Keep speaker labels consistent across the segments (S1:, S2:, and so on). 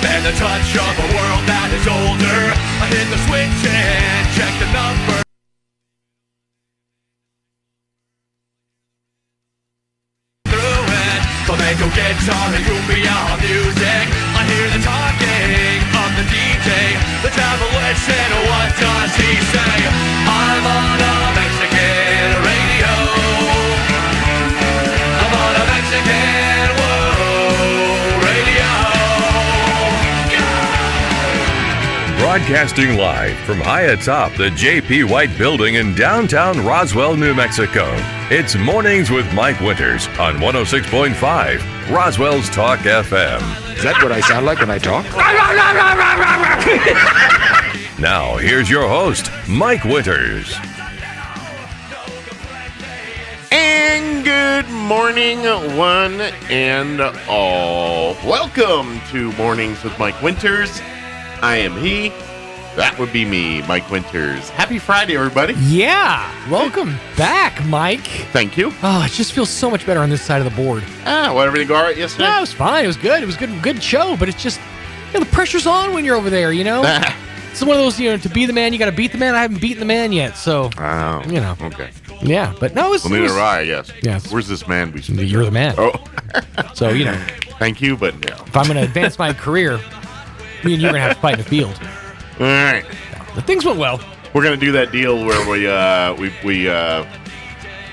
S1: and the touch of a world that is older. I hit the switch and check the number. Through it, flamenco guitar and cumbia music. I hear the talking of the DJ. Let's have a listen. What does he say? I'm on a Mexican radio. I'm on a Mexican radio. Yeah!
S2: Broadcasting live from high atop the J.P. White Building in downtown Roswell, New Mexico. It's Mornings with Mike Winters on 106.5 Roswell's Talk FM.
S3: Is that what I sound like when I talk?
S2: Now, here's your host, Mike Winters.
S4: And good morning, one and all. Welcome to Mornings with Mike Winters. I am he. That would be me, Mike Winters. Happy Friday, everybody.
S5: Yeah. Welcome back, Mike.
S4: Thank you.
S5: Oh, it just feels so much better on this side of the board.
S4: Everything go all right yesterday?
S5: No, it was fine. It was good. It was good show, but it's just, the pressure's on when you're over there, It's one of those, to be the man, you got to beat the man. I haven't beaten the man yet, so,
S4: Okay.
S5: Yeah, but no,
S4: Well, neither have I, yes.
S5: Yes.
S4: Where's this man we speak?
S5: You're the man.
S4: Oh.
S5: So,
S4: Thank you, but no.
S5: if I'm going to advance my career, me and you are going to have to fight in the field.
S4: All right.
S5: But things went well.
S4: We're going to do that deal where we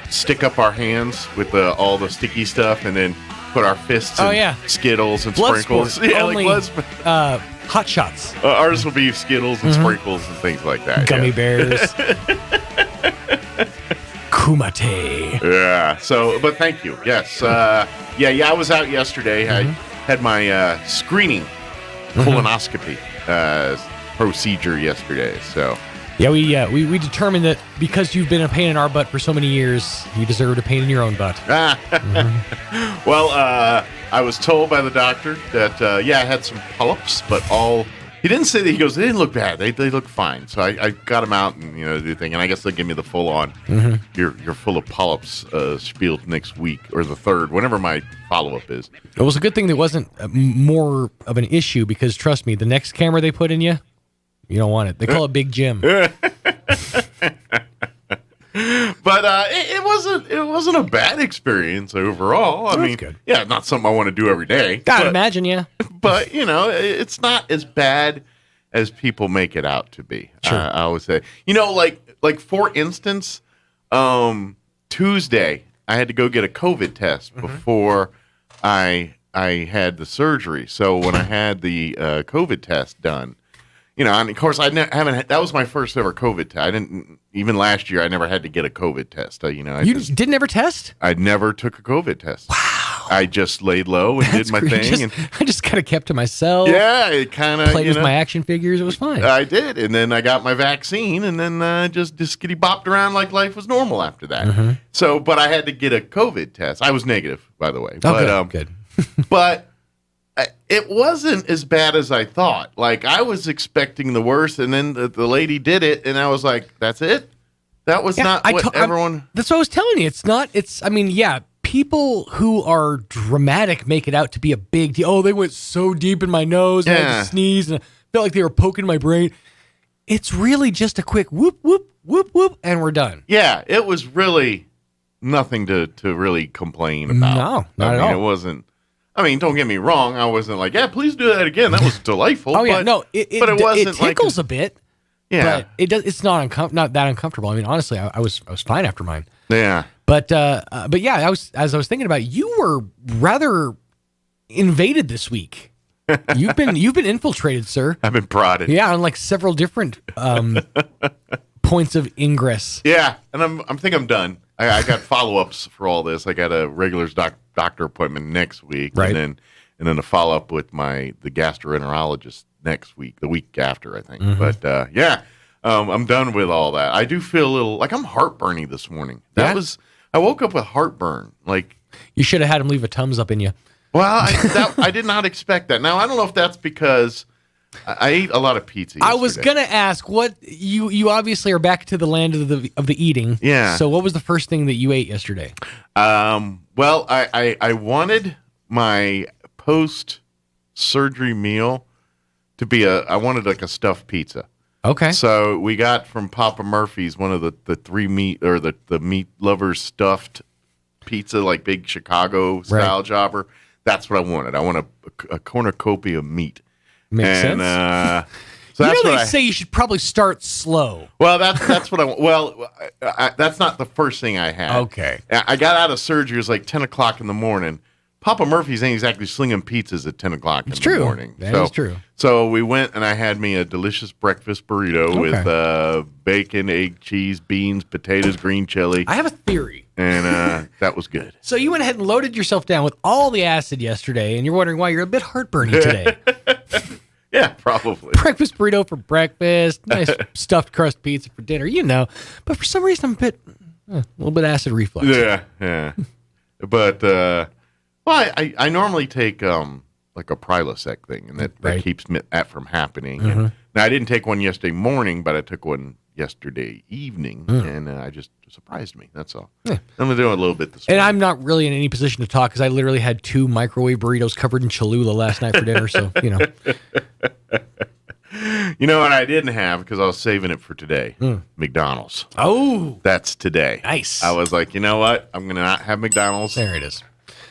S4: stick up our hands with all the sticky stuff and then put our fists in Skittles and
S5: Blood
S4: sprinkles.
S5: sport.
S4: Yeah,
S5: Only,
S4: like blood
S5: hot shots.
S4: ours will be Skittles and sprinkles and things like that.
S5: Gummy bears. Kumite.
S4: Yeah. So, but thank you. Yes. I was out yesterday. I had my screening colonoscopy procedure yesterday. So.
S5: Yeah, we determined that because you've been a pain in our butt for so many years, you deserved a pain in your own butt.
S4: Well, I was told by the doctor that I had some polyps, but he didn't say that. He goes, they didn't look bad. They look fine. So I got them out and do the thing, and I guess they'll give me the full on. You're full of polyps spiel next week or the 3rd, whenever my follow up is.
S5: It was a good thing that wasn't more of an issue because trust me, the next camera they put in you. You don't want it. They call it Big Jim.
S4: But it wasn't a bad experience overall. I mean,
S5: good.
S4: Yeah, not something I want to do every day.
S5: I'd imagine, yeah.
S4: But it's not as bad as people make it out to be.
S5: Sure.
S4: I would say, like for instance, Tuesday I had to go get a COVID test before I had the surgery. So when I had the COVID test done. And of course, that was my first ever COVID test. I didn't, even last year, I never had to get a COVID test.
S5: You didn't ever test?
S4: I never took a COVID test.
S5: Wow.
S4: I just laid low and did my thing.
S5: I just kind of kept to myself.
S4: Yeah, it kind of,
S5: played with my action figures. It was fine.
S4: I did. And then I got my vaccine and then just skitty bopped around like life was normal after that. So, but I had to get a COVID test. I was negative, by the way.
S5: Okay, good.
S4: But it wasn't as bad as I thought. Like, I was expecting the worst, and then the lady did it, and I was like, that's it? That was not what everyone...
S5: That's what I was telling you. People who are dramatic make it out to be a big deal. Oh, they went so deep in my nose, and I had to sneeze, and I felt like they were poking my brain. It's really just a quick whoop, whoop, whoop, whoop, and we're done.
S4: Yeah, it was really nothing to really complain about.
S5: No, not at all.
S4: It wasn't... I mean, don't get me wrong. I wasn't like, yeah, please do that again. That was delightful.
S5: Oh, yeah.
S4: But,
S5: no,
S4: but it wasn't
S5: it tickles a bit.
S4: Yeah.
S5: But it's not that uncomfortable. I mean, honestly, I was fine after mine.
S4: Yeah.
S5: But yeah, as I was thinking about it, you were rather invaded this week. You've been infiltrated, sir.
S4: I've been prodded.
S5: Yeah, on like several different points of ingress.
S4: Yeah, and I think I'm done. I got follow-ups for all this. I got a regular doctor appointment next week,
S5: right.
S4: and then a follow-up with the gastroenterologist next week, the week after, I think. But I'm done with all that. I do feel a little like I'm heartburny this morning. I woke up with heartburn. Like,
S5: you should have had him leave a thumbs up in you.
S4: Well, I did not expect that. Now I don't know if that's because I ate a lot of pizza yesterday.
S5: I was gonna ask what you obviously are back to the land of the eating.
S4: Yeah.
S5: So what was the first thing that you ate yesterday?
S4: Well, I wanted my post surgery meal to be I wanted like a stuffed pizza.
S5: Okay.
S4: So we got from Papa Murphy's one of the three meat or the meat lovers stuffed pizza, like big Chicago style jobber. That's what I wanted. I want a cornucopia of meat.
S5: Makes sense.
S4: So that's
S5: they say you should probably start slow.
S4: Well, that's what I want. Well, that's not the first thing I had.
S5: Okay.
S4: I got out of surgery. It was like 10 o'clock in the morning. Papa Murphy's ain't exactly slinging pizzas at 10 o'clock in the morning.
S5: That is true.
S4: So we went and I had me a delicious breakfast burrito with bacon, egg, cheese, beans, potatoes, green chili.
S5: I have a theory.
S4: And that was good.
S5: So you went ahead and loaded yourself down with all the acid yesterday, and you're wondering why you're a bit heartburny today.
S4: Yeah, probably.
S5: Breakfast burrito for breakfast, nice stuffed crust pizza for dinner, But for some reason, I'm a little bit acid reflux.
S4: Yeah. But, I normally take like a Prilosec thing, and that keeps that from happening.
S5: Mm-hmm.
S4: And, now, I didn't take one yesterday morning, but I took one yesterday evening, and I just surprised me. That's all. Yeah. I'm going to do it a little bit this morning.
S5: And I'm not really in any position to talk because I literally had 2 microwave burritos covered in Cholula last night for dinner. So,
S4: You know what I didn't have because I was saving it for today? McDonald's.
S5: Oh.
S4: That's today.
S5: Nice.
S4: I was like, you know what? I'm going to not have McDonald's.
S5: There it is.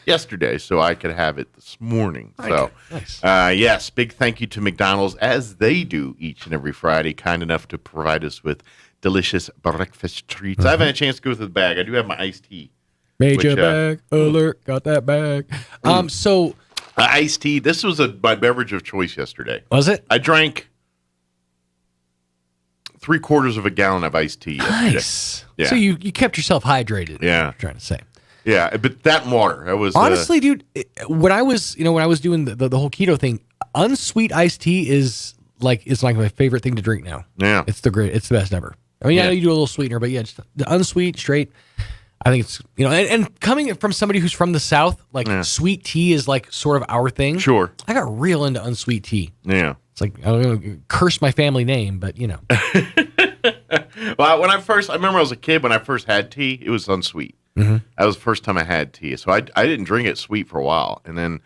S4: Yesterday, so I could have it this morning. So,
S5: nice.
S4: Yes, big thank you to McDonald's, as they do each and every Friday, kind enough to provide us with delicious breakfast treats. I haven't had a chance to go through the bag. I do have my iced tea.
S5: Major bag alert, got that bag. So
S4: iced tea. This was my beverage of choice yesterday.
S5: Was it?
S4: I drank 3/4 of a gallon of iced tea yesterday.
S5: Nice.
S4: Yeah.
S5: So you kept yourself hydrated.
S4: Yeah.
S5: I'm trying to say.
S4: Yeah, but that and water. That was
S5: honestly, dude. When I was doing the whole keto thing, unsweet iced tea is like my favorite thing to drink now.
S4: Yeah,
S5: it's the best ever. I mean, I know you do a little sweetener, but yeah, just the unsweet straight. I think it's and coming from somebody who's from the South, like sweet tea is like sort of our thing.
S4: Sure,
S5: I got real into unsweet tea.
S4: Yeah,
S5: it's like I don't know, curse my family name, but
S4: Well, I remember I was a kid when I first had tea. It was unsweet. Mm-hmm. That was the first time I had tea. So I didn't drink it sweet for a while. And then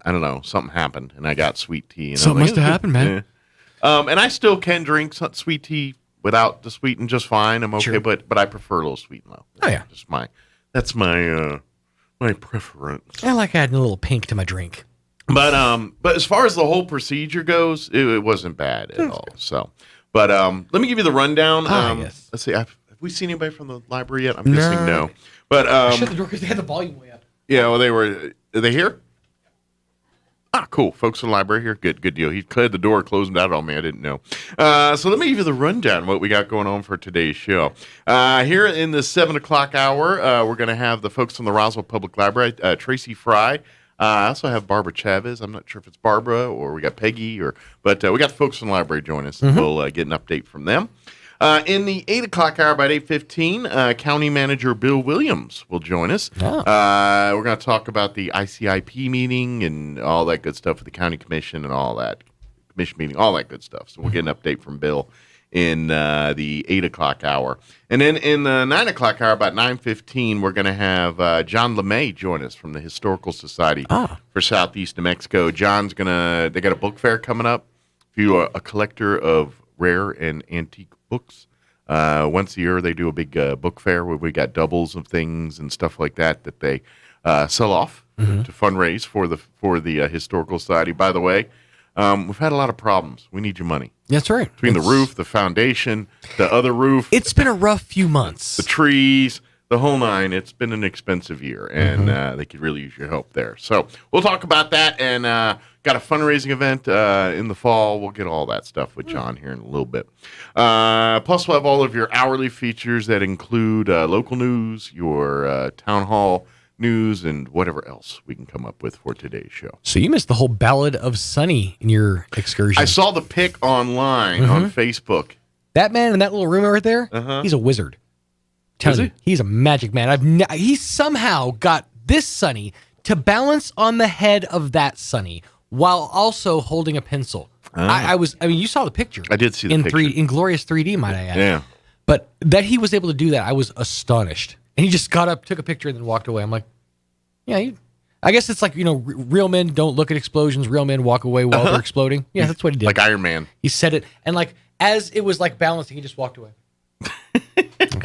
S4: I don't know, something happened and I got sweet tea. And
S5: something must have happened, man.
S4: Yeah. And I still can drink sweet tea without the sweeten just fine. I'm okay,
S5: sure.
S4: but I prefer a little sweet and low.
S5: Oh, yeah.
S4: That's my preference.
S5: I like adding a little pink to my drink.
S4: But as far as the whole procedure goes, it wasn't bad at all. So, but let me give you the rundown.
S5: Yes.
S4: Let's see. Have we seen anybody from the library yet? I'm guessing no. But
S5: I shut the door because they had the volume way up.
S4: Yeah, well, are they here? Ah, cool. Folks in the library here. Good deal. He cleared the door, closed it out on me. I didn't know. So let me give you the rundown of what we got going on for today's show. Here in the 7 o'clock hour, we're going to have the folks from the Roswell Public Library, Tracy Fry. I also have Barbara Chavez. I'm not sure if it's Barbara or we got Peggy, but we got the folks from the library joining us. Mm-hmm. We'll get an update from them. In the 8 o'clock hour, about 8:15, County Manager Bill Williams will join us. Oh. We're going to talk about the ICIP meeting and all that good stuff with the County Commission and all that. Commission meeting, all that good stuff. So we'll get an update from Bill in the 8 o'clock hour. And then in the 9 o'clock hour, about 9:15, we're going to have John LeMay join us from the Historical Society for Southeast New Mexico. They got a book fair coming up. If you are a collector of rare and antique books, once a year they do a big book fair where we got doubles of things and stuff like that they sell off to fundraise for the Historical Society. By the way, we've had a lot of problems. We need your money.
S5: That's right.
S4: Between the roof, the foundation, the other roof.
S5: It's been a rough few months.
S4: The trees, the whole nine. It's been an expensive year, and they could really use your help there. So we'll talk about that, and got a fundraising event in the fall. We'll get all that stuff with John here in a little bit. Plus, we'll have all of your hourly features that include local news, your town hall news, and whatever else we can come up with for today's show.
S5: So you missed the whole Ballad of Sunny in your excursion.
S4: I saw the pic online on Facebook.
S5: That man in that little room right there, he's a wizard. Tell you, he's a magic man. He somehow got this Sunny to balance on the head of that Sunny while also holding a pencil. You saw the picture.
S4: I did see the picture.
S5: In glorious 3D, might I add.
S4: Yeah.
S5: But that he was able to do that, I was astonished. And he just got up, took a picture, and then walked away. I'm like, yeah, I guess it's like, real men don't look at explosions. Real men walk away while they're exploding. Yeah, that's what he did.
S4: Like Iron Man.
S5: He said it, and like as it was like balancing, he just walked away.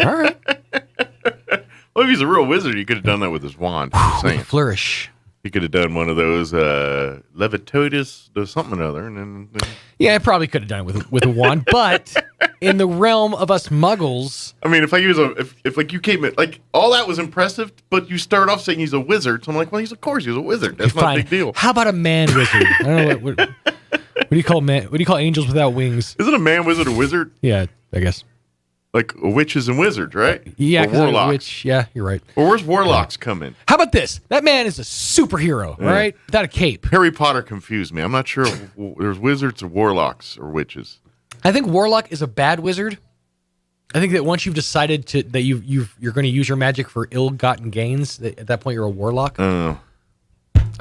S5: All right.
S4: Well, if he's a real wizard, he could have done that with his wand. Just saying.
S5: Flourish.
S4: He could have done one of those levitatus, something or other, and then.
S5: Yeah, I probably could have done it with a wand, but in the realm of us muggles.
S4: I mean, if like you came in, like all that was impressive, but you start off saying he's a wizard, so I'm like, well, of course he's a wizard. That's not a big deal.
S5: How about a man wizard? I don't know what do you call man? What do you call angels without wings?
S4: Isn't a man wizard a wizard?
S5: Yeah, I guess.
S4: Like witches and wizards, right?
S5: Yeah,
S4: or warlocks.
S5: Witch. Yeah, you're right.
S4: Well, where's warlocks come in?
S5: How about this? That man is a superhero, right? Without a cape.
S4: Harry Potter confused me. I'm not sure if there's wizards or warlocks or witches.
S5: I think warlock is a bad wizard. I think that once you've decided that you're going to use your magic for ill-gotten gains, at that point you're a warlock. I'm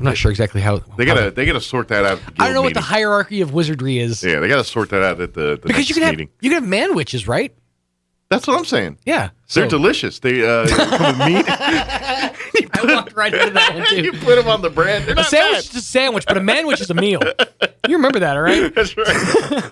S5: not sure exactly how
S4: they gotta sort that out. At the
S5: I don't know
S4: meeting.
S5: what the hierarchy of wizardry is.
S4: Yeah, they gotta sort that out at the
S5: because
S4: next meeting.
S5: You can have man witches, right?
S4: That's what I'm saying.
S5: Yeah,
S4: they're delicious. They come with meat.
S5: I walked right into that one too.
S4: You put them on the bread.
S5: A sandwich is a sandwich, but a manwich is a meal. You remember that, all right?
S4: That's right.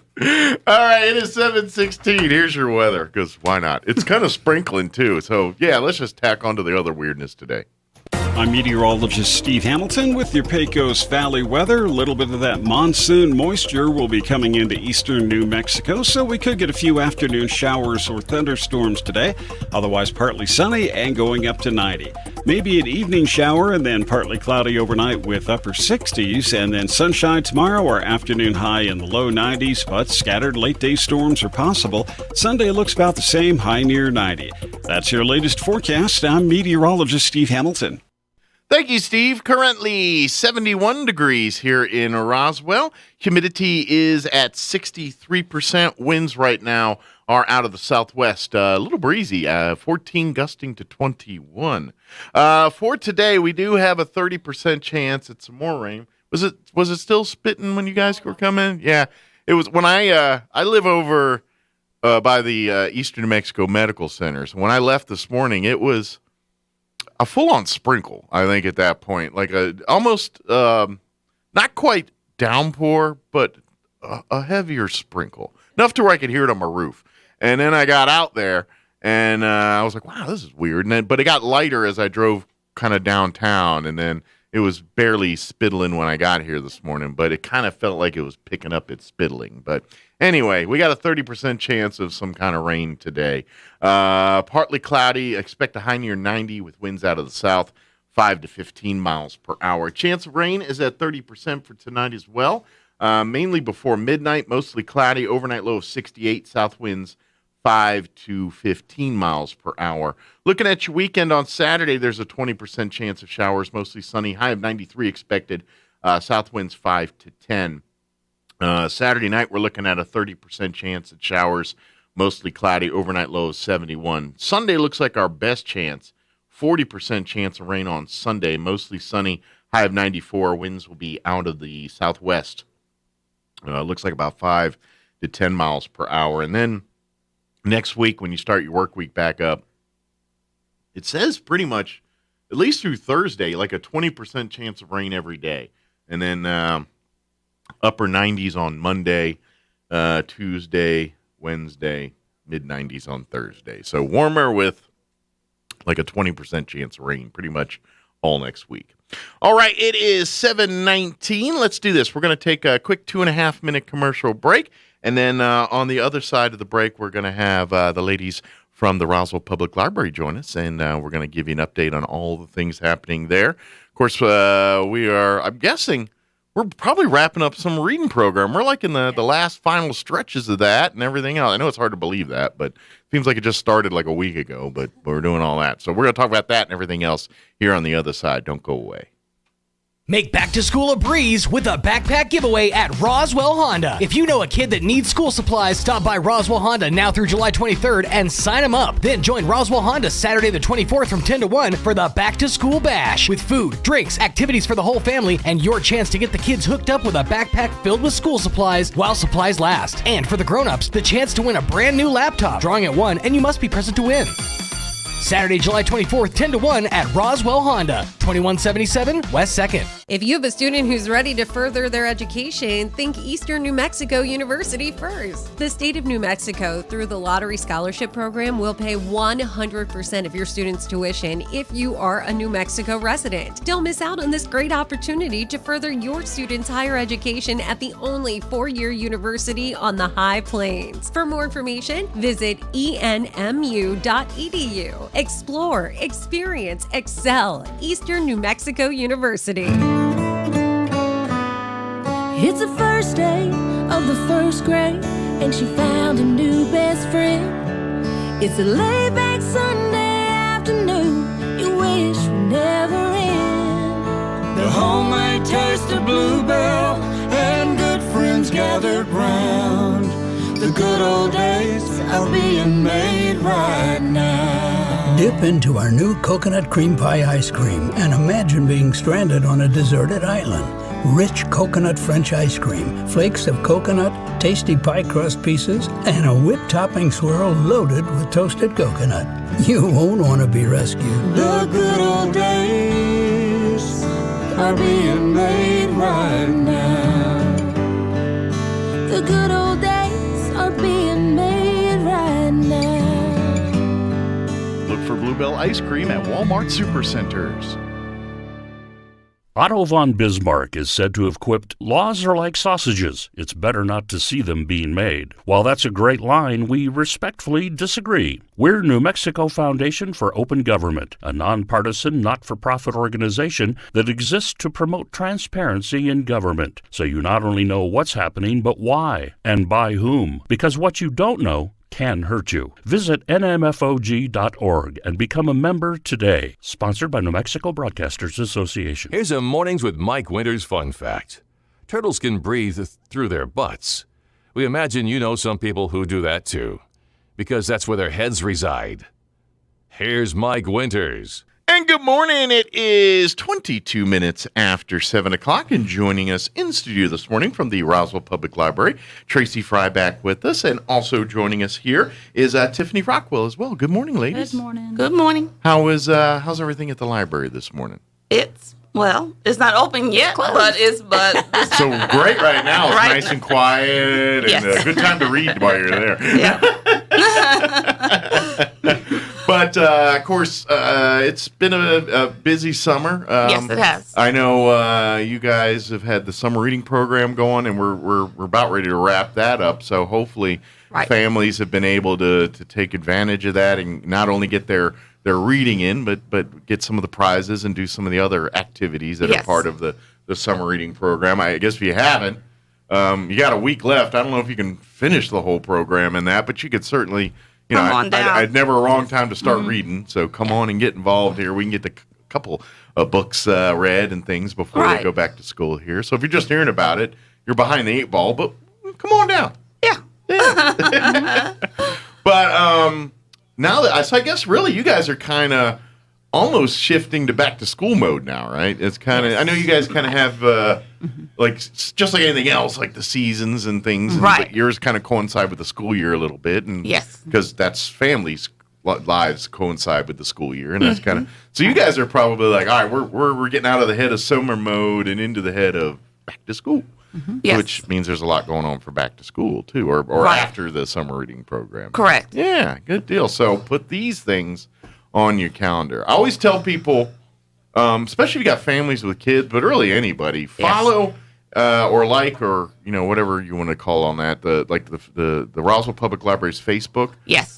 S4: All right, it is 7:16. Here's your weather, because why not? It's kind of sprinkling too. So yeah, let's just tack on to the other weirdness today.
S6: I'm meteorologist Steve Hamilton with your Pecos Valley weather. A little bit of that monsoon moisture will be coming into eastern New Mexico, so we could get a few afternoon showers or thunderstorms today. Otherwise, partly sunny and going up to 90. Maybe an evening shower and then partly cloudy overnight with upper 60s, and then sunshine tomorrow. Our afternoon high in the low 90s, but scattered late-day storms are possible. Sunday looks about the same, high near 90. That's your latest forecast. I'm meteorologist Steve Hamilton.
S4: Thank you, Steve. Currently 71 degrees here in Roswell. Humidity is at 63%. Winds right now are out of the southwest. A little breezy, 14 gusting to 21. For today, we do have a 30% chance at some more rain. Was it still spitting when you guys were coming? Yeah, it was. When I live over by the Eastern New Mexico Medical Centers. When I left this morning, it was a full-on sprinkle, I think, at that point. Like almost, not quite downpour, but a heavier sprinkle. Enough to where I could hear it on my roof. And then I got out there, and I was like, wow, this is weird. But it got lighter as I drove kind of downtown, and then it was barely spittling when I got here this morning, but it kind of felt like it was picking up its spittling. But anyway, we got a 30% chance of some kind of rain today. Partly cloudy. Expect a high near 90 with winds out of the south, 5 to 15 miles per hour. Chance of rain is at 30% for tonight as well. Mainly before midnight, mostly cloudy. Overnight low of 68. South winds 5 to 15 miles per hour. Looking at your weekend on Saturday, there's a 20% chance of showers, mostly sunny. High of 93 expected. South winds 5 to 10. Saturday night, we're looking at a 30% chance at showers, mostly cloudy. Overnight low of 71. Sunday looks like our best chance. 40% chance of rain on Sunday, mostly sunny. High of 94. Winds will be out of the southwest. Looks like about 5 to 10 miles per hour. And then next week, when you start your work week back up, it says pretty much, at least through Thursday, like a 20% chance of rain every day. And then upper 90s on Monday, Tuesday, Wednesday, mid-90s on Thursday. So warmer with like a 20% chance of rain pretty much all next week. All right, it is 7:19. Let's do this. We're going to take a quick 2.5-minute commercial break. And then on the other side of the break, we're going to have the ladies from the Roswell Public Library join us, and we're going to give you an update on all the things happening there. Of course, I'm guessing, we're probably wrapping up some reading program. We're like in the last final stretches of that and everything else. I know it's hard to believe that, but it seems like it just started like a week ago, but we're doing all that. So we're going to talk about that and everything else here on the other side. Don't go away.
S7: Make back to school a breeze with a backpack giveaway at Roswell Honda. If you know a kid that needs school supplies, stop by Roswell Honda now through July 23rd and sign them up. Then join Roswell Honda Saturday the 24th from 10 to 1 for the back to school bash with food, drinks, activities for the whole family, and your chance to get the kids hooked up with a backpack filled with school supplies while supplies last. And for the grown-ups, the chance to win a brand new laptop. Drawing at 1, and you must be present to win. Saturday, July 24th, 10 to 1 at Roswell Honda, 2177 West 2nd.
S8: If you have a student who's ready to further their education, think Eastern New Mexico University first. The state of New Mexico, through the Lottery Scholarship Program, will pay 100% of your student's tuition if you are a New Mexico resident. Don't miss out on this great opportunity to further your student's higher education at the only 4-year university on the High Plains. For more information, visit enmu.edu. Explore, experience, excel. Eastern New Mexico University.
S9: It's the first day of the first grade, and she found a new best friend. It's a laid-back Sunday afternoon you wish would never end.
S10: The homemade taste of bluebell and good friends gathered round. The good old days are being made right now.
S11: Dip into our new coconut cream pie ice cream and imagine being stranded on a deserted island. Rich coconut French ice cream, flakes of coconut, tasty pie crust pieces, and a whipped topping swirl loaded with toasted coconut. You won't want to be rescued.
S10: The good old days are being made right now.
S9: The good old days are being made right now.
S12: Look for Bluebell ice cream at Walmart Supercenters.
S13: Otto von Bismarck is said to have quipped, "Laws are like sausages. It's better not to see them being made." While that's a great line, we respectfully disagree. We're New Mexico Foundation for Open Government, a nonpartisan, not-for-profit organization that exists to promote transparency in government, so you not only know what's happening, but why, and by whom. Because what you don't know can hurt you. Visit nmfog.org and become a member today. Sponsored by New Mexico Broadcasters Association.
S2: Here's a Mornings with Mike Winters fun fact. Turtles can breathe through their butts. We imagine you know some people who do that too, because that's where their heads reside. Here's Mike Winters.
S4: And good morning. It is 22 minutes after 7 o'clock, and joining us in studio this morning from the Roswell Public Library, Tracy Fry back with us, and also joining us here is Tiffany Rockwell as well. Good morning, ladies.
S14: Good morning. Good morning.
S4: How's everything at the library this morning?
S14: It's not open yet, but it's
S4: so great right now. It's
S14: right.
S4: Nice and quiet, and a good time to read while you're there.
S14: Yeah.
S4: But, of course, it's been a busy summer.
S14: Yes, it has.
S4: I know you guys have had the summer reading program going, and we're about ready to wrap that up. So hopefully families have been able to take advantage of that and not only get their reading in, but get some of the prizes and do some of the other activities that are part of the summer reading program. I guess if you haven't, you got a week left. I don't know if you can finish the whole program in that, but you could certainly... I'd never a wrong time to start reading, so come on and get involved here. We can get a couple of books read and things before they go back to school here. So if you're just hearing about it, you're behind the 8 ball, but come on down.
S14: Yeah.
S4: But now that I guess really you guys are kind of almost shifting to back to school mode now, right? It's kind of I know you guys kind of have like just like anything else, like the seasons and things, but yours kind of coincide with the school year a little bit, and because that's families' lives coincide with the school year, and that's kind of so you guys are probably like, all right, we're getting out of the head of summer mode and into the head of back to school. Which means there's a lot going on for back to school too, or after the summer reading program.
S14: Correct.
S4: Yeah, good deal. So put these things on your calendar. I always tell people, especially if you got families with kids, but really anybody, follow or like or whatever you want to call on that, the Roswell Public Library's Facebook,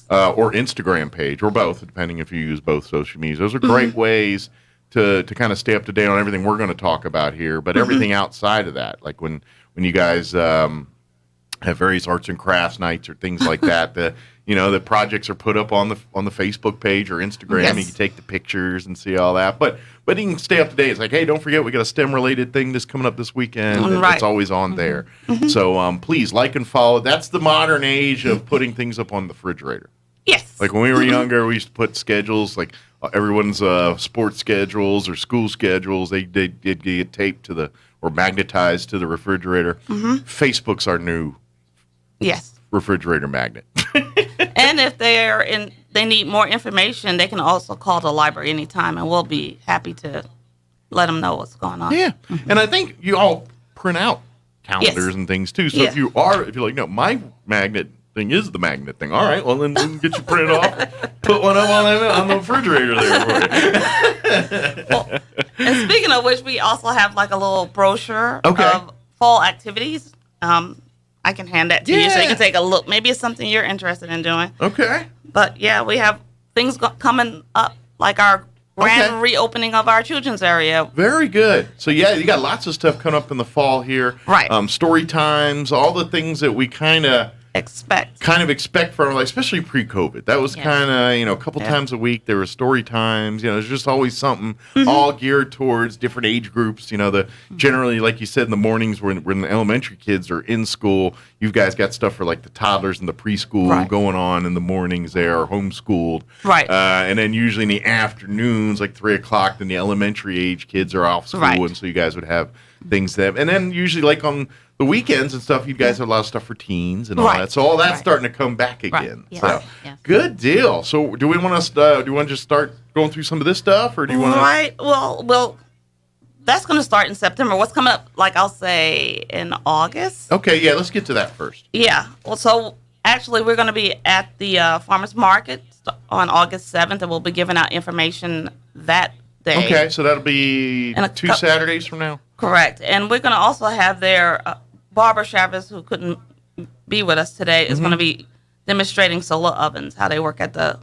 S4: or Instagram page, or both, depending if you use both social medias. Those are great ways to kind of stay up to date on everything we're going to talk about here, but everything outside of that, like when you guys have various arts and crafts nights or things like that, the projects are put up on the Facebook page or Instagram. And you can take the pictures and see all that. But you can stay up to date. It's like, hey, don't forget we got a STEM related thing that's coming up this weekend. It's always on there. So please like and follow. That's the modern age of putting things up on the refrigerator.
S14: Yes.
S4: Like when we were younger, we used to put schedules, like everyone's sports schedules or school schedules. They did get taped or magnetized to the refrigerator. Facebook's our new refrigerator magnet.
S14: And if they need more information, they can also call the library anytime, and we'll be happy to let them know what's going on.
S4: Yeah, and I think you all print out calendars and things too. So if you're like, no, my magnet thing is the magnet thing. All right, well then we can get you printed off, put one up on the refrigerator there for you.
S14: Well, and speaking of which, we also have like a little brochure of fall activities. I can hand that to you so you can take a look. Maybe it's something you're interested in doing.
S4: Okay.
S14: But yeah, we have things coming up, like our grand reopening of our children's area.
S4: Very good. So yeah, you got lots of stuff coming up in the fall here.
S14: Right.
S4: Story times, all the things that we kind of expect from, like, especially pre-COVID. That was kind of, a couple times a week there were story times. There's just always something all geared towards different age groups. Generally, like you said, in the mornings when the elementary kids are in school, you guys got stuff for like the toddlers and the preschool going on in the mornings there, or homeschooled.
S14: Right.
S4: And then usually in the afternoons, like 3 o'clock, then the elementary age kids are off school, and so you guys would have things there. And then usually like on the weekends and stuff, you guys have a lot of stuff for teens and all that. So all that's starting to come back again. So good deal. So do we want to just start going through some of this stuff, or do you want to?
S14: Right. Well, that's going to start in September. What's coming up? Like I'll say in August.
S4: Okay. Yeah. Let's get to that first.
S14: Yeah. Well, so actually we're going to be at the farmers market on August 7th, and we'll be giving out information that day.
S4: Okay. So that'll be 2 Saturdays from now.
S14: Correct. And we're going to also have their Barbara Chavez, who couldn't be with us today, is going to be demonstrating solar ovens, how they work at the...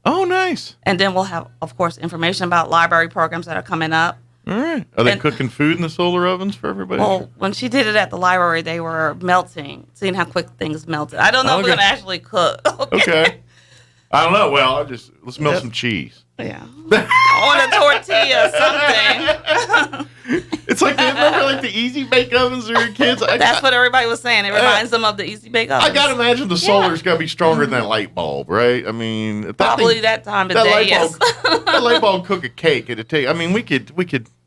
S4: Oh, nice.
S14: And then we'll have, of course, information about library programs that are coming up.
S4: All right. Are they cooking food in the solar ovens for everybody?
S14: Well, when she did it at the library, they were melting, seeing how quick things melted. I don't know if we're going to actually cook.
S4: Okay. I don't know. Well, let's melt some cheese.
S14: Yeah. On a tortilla, something.
S4: It's like, remember like the Easy Bake Ovens when you were kids?
S14: That's what everybody was saying. It reminds them of the Easy Bake Ovens.
S4: I got to imagine the solar's got to be stronger than that light bulb, right? I mean,
S14: probably that time of day, yes.
S4: That light bulb cook a cake. It'd take, I mean, we could,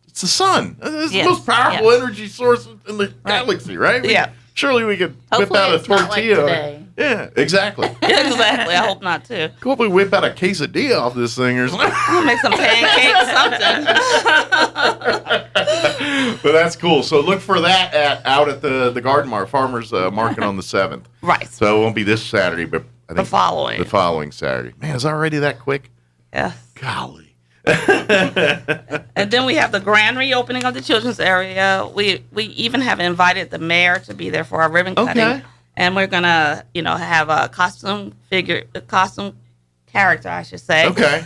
S4: it's the sun. It's the most powerful energy source in the galaxy, right? Surely we could whip out a tortilla. Yeah, exactly.
S14: Exactly. I hope not, too.
S4: Go up and whip out a quesadilla off this thing or something.
S14: We'll make some pancakes, something.
S4: But that's cool. So look for that out at the Garden Farmers Market on the 7th.
S14: Right.
S4: So it won't be this Saturday, but I think
S14: the following
S4: Saturday. Man, is it already that quick?
S14: Yeah.
S4: Golly.
S14: And then we have the grand reopening of the children's area. We even have invited the mayor to be there for our ribbon cutting.
S4: Okay.
S14: And we're gonna, have a costume character, I should say.
S4: Okay.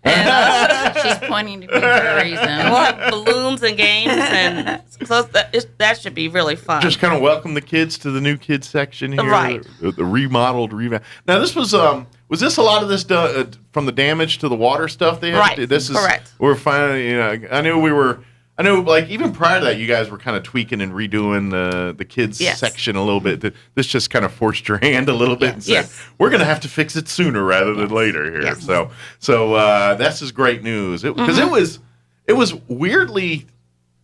S14: And
S15: she's pointing to me for a reason.
S14: And we'll have balloons and games, and so that should be really fun.
S4: Just kind of welcome the kids to the new kids section here,
S14: right?
S4: The remodeled, revamp. Now this was this a lot of this from the damage to the water stuff they had?
S14: Right.
S4: This is
S14: correct.
S4: We're finally, I know, like, even prior to that, you guys were kind of tweaking and redoing the kids section a little bit. This just kind of forced your hand a little bit and said, we're going to have to fix it sooner rather than later here.
S14: Yes.
S4: So this is great news. Because it was weirdly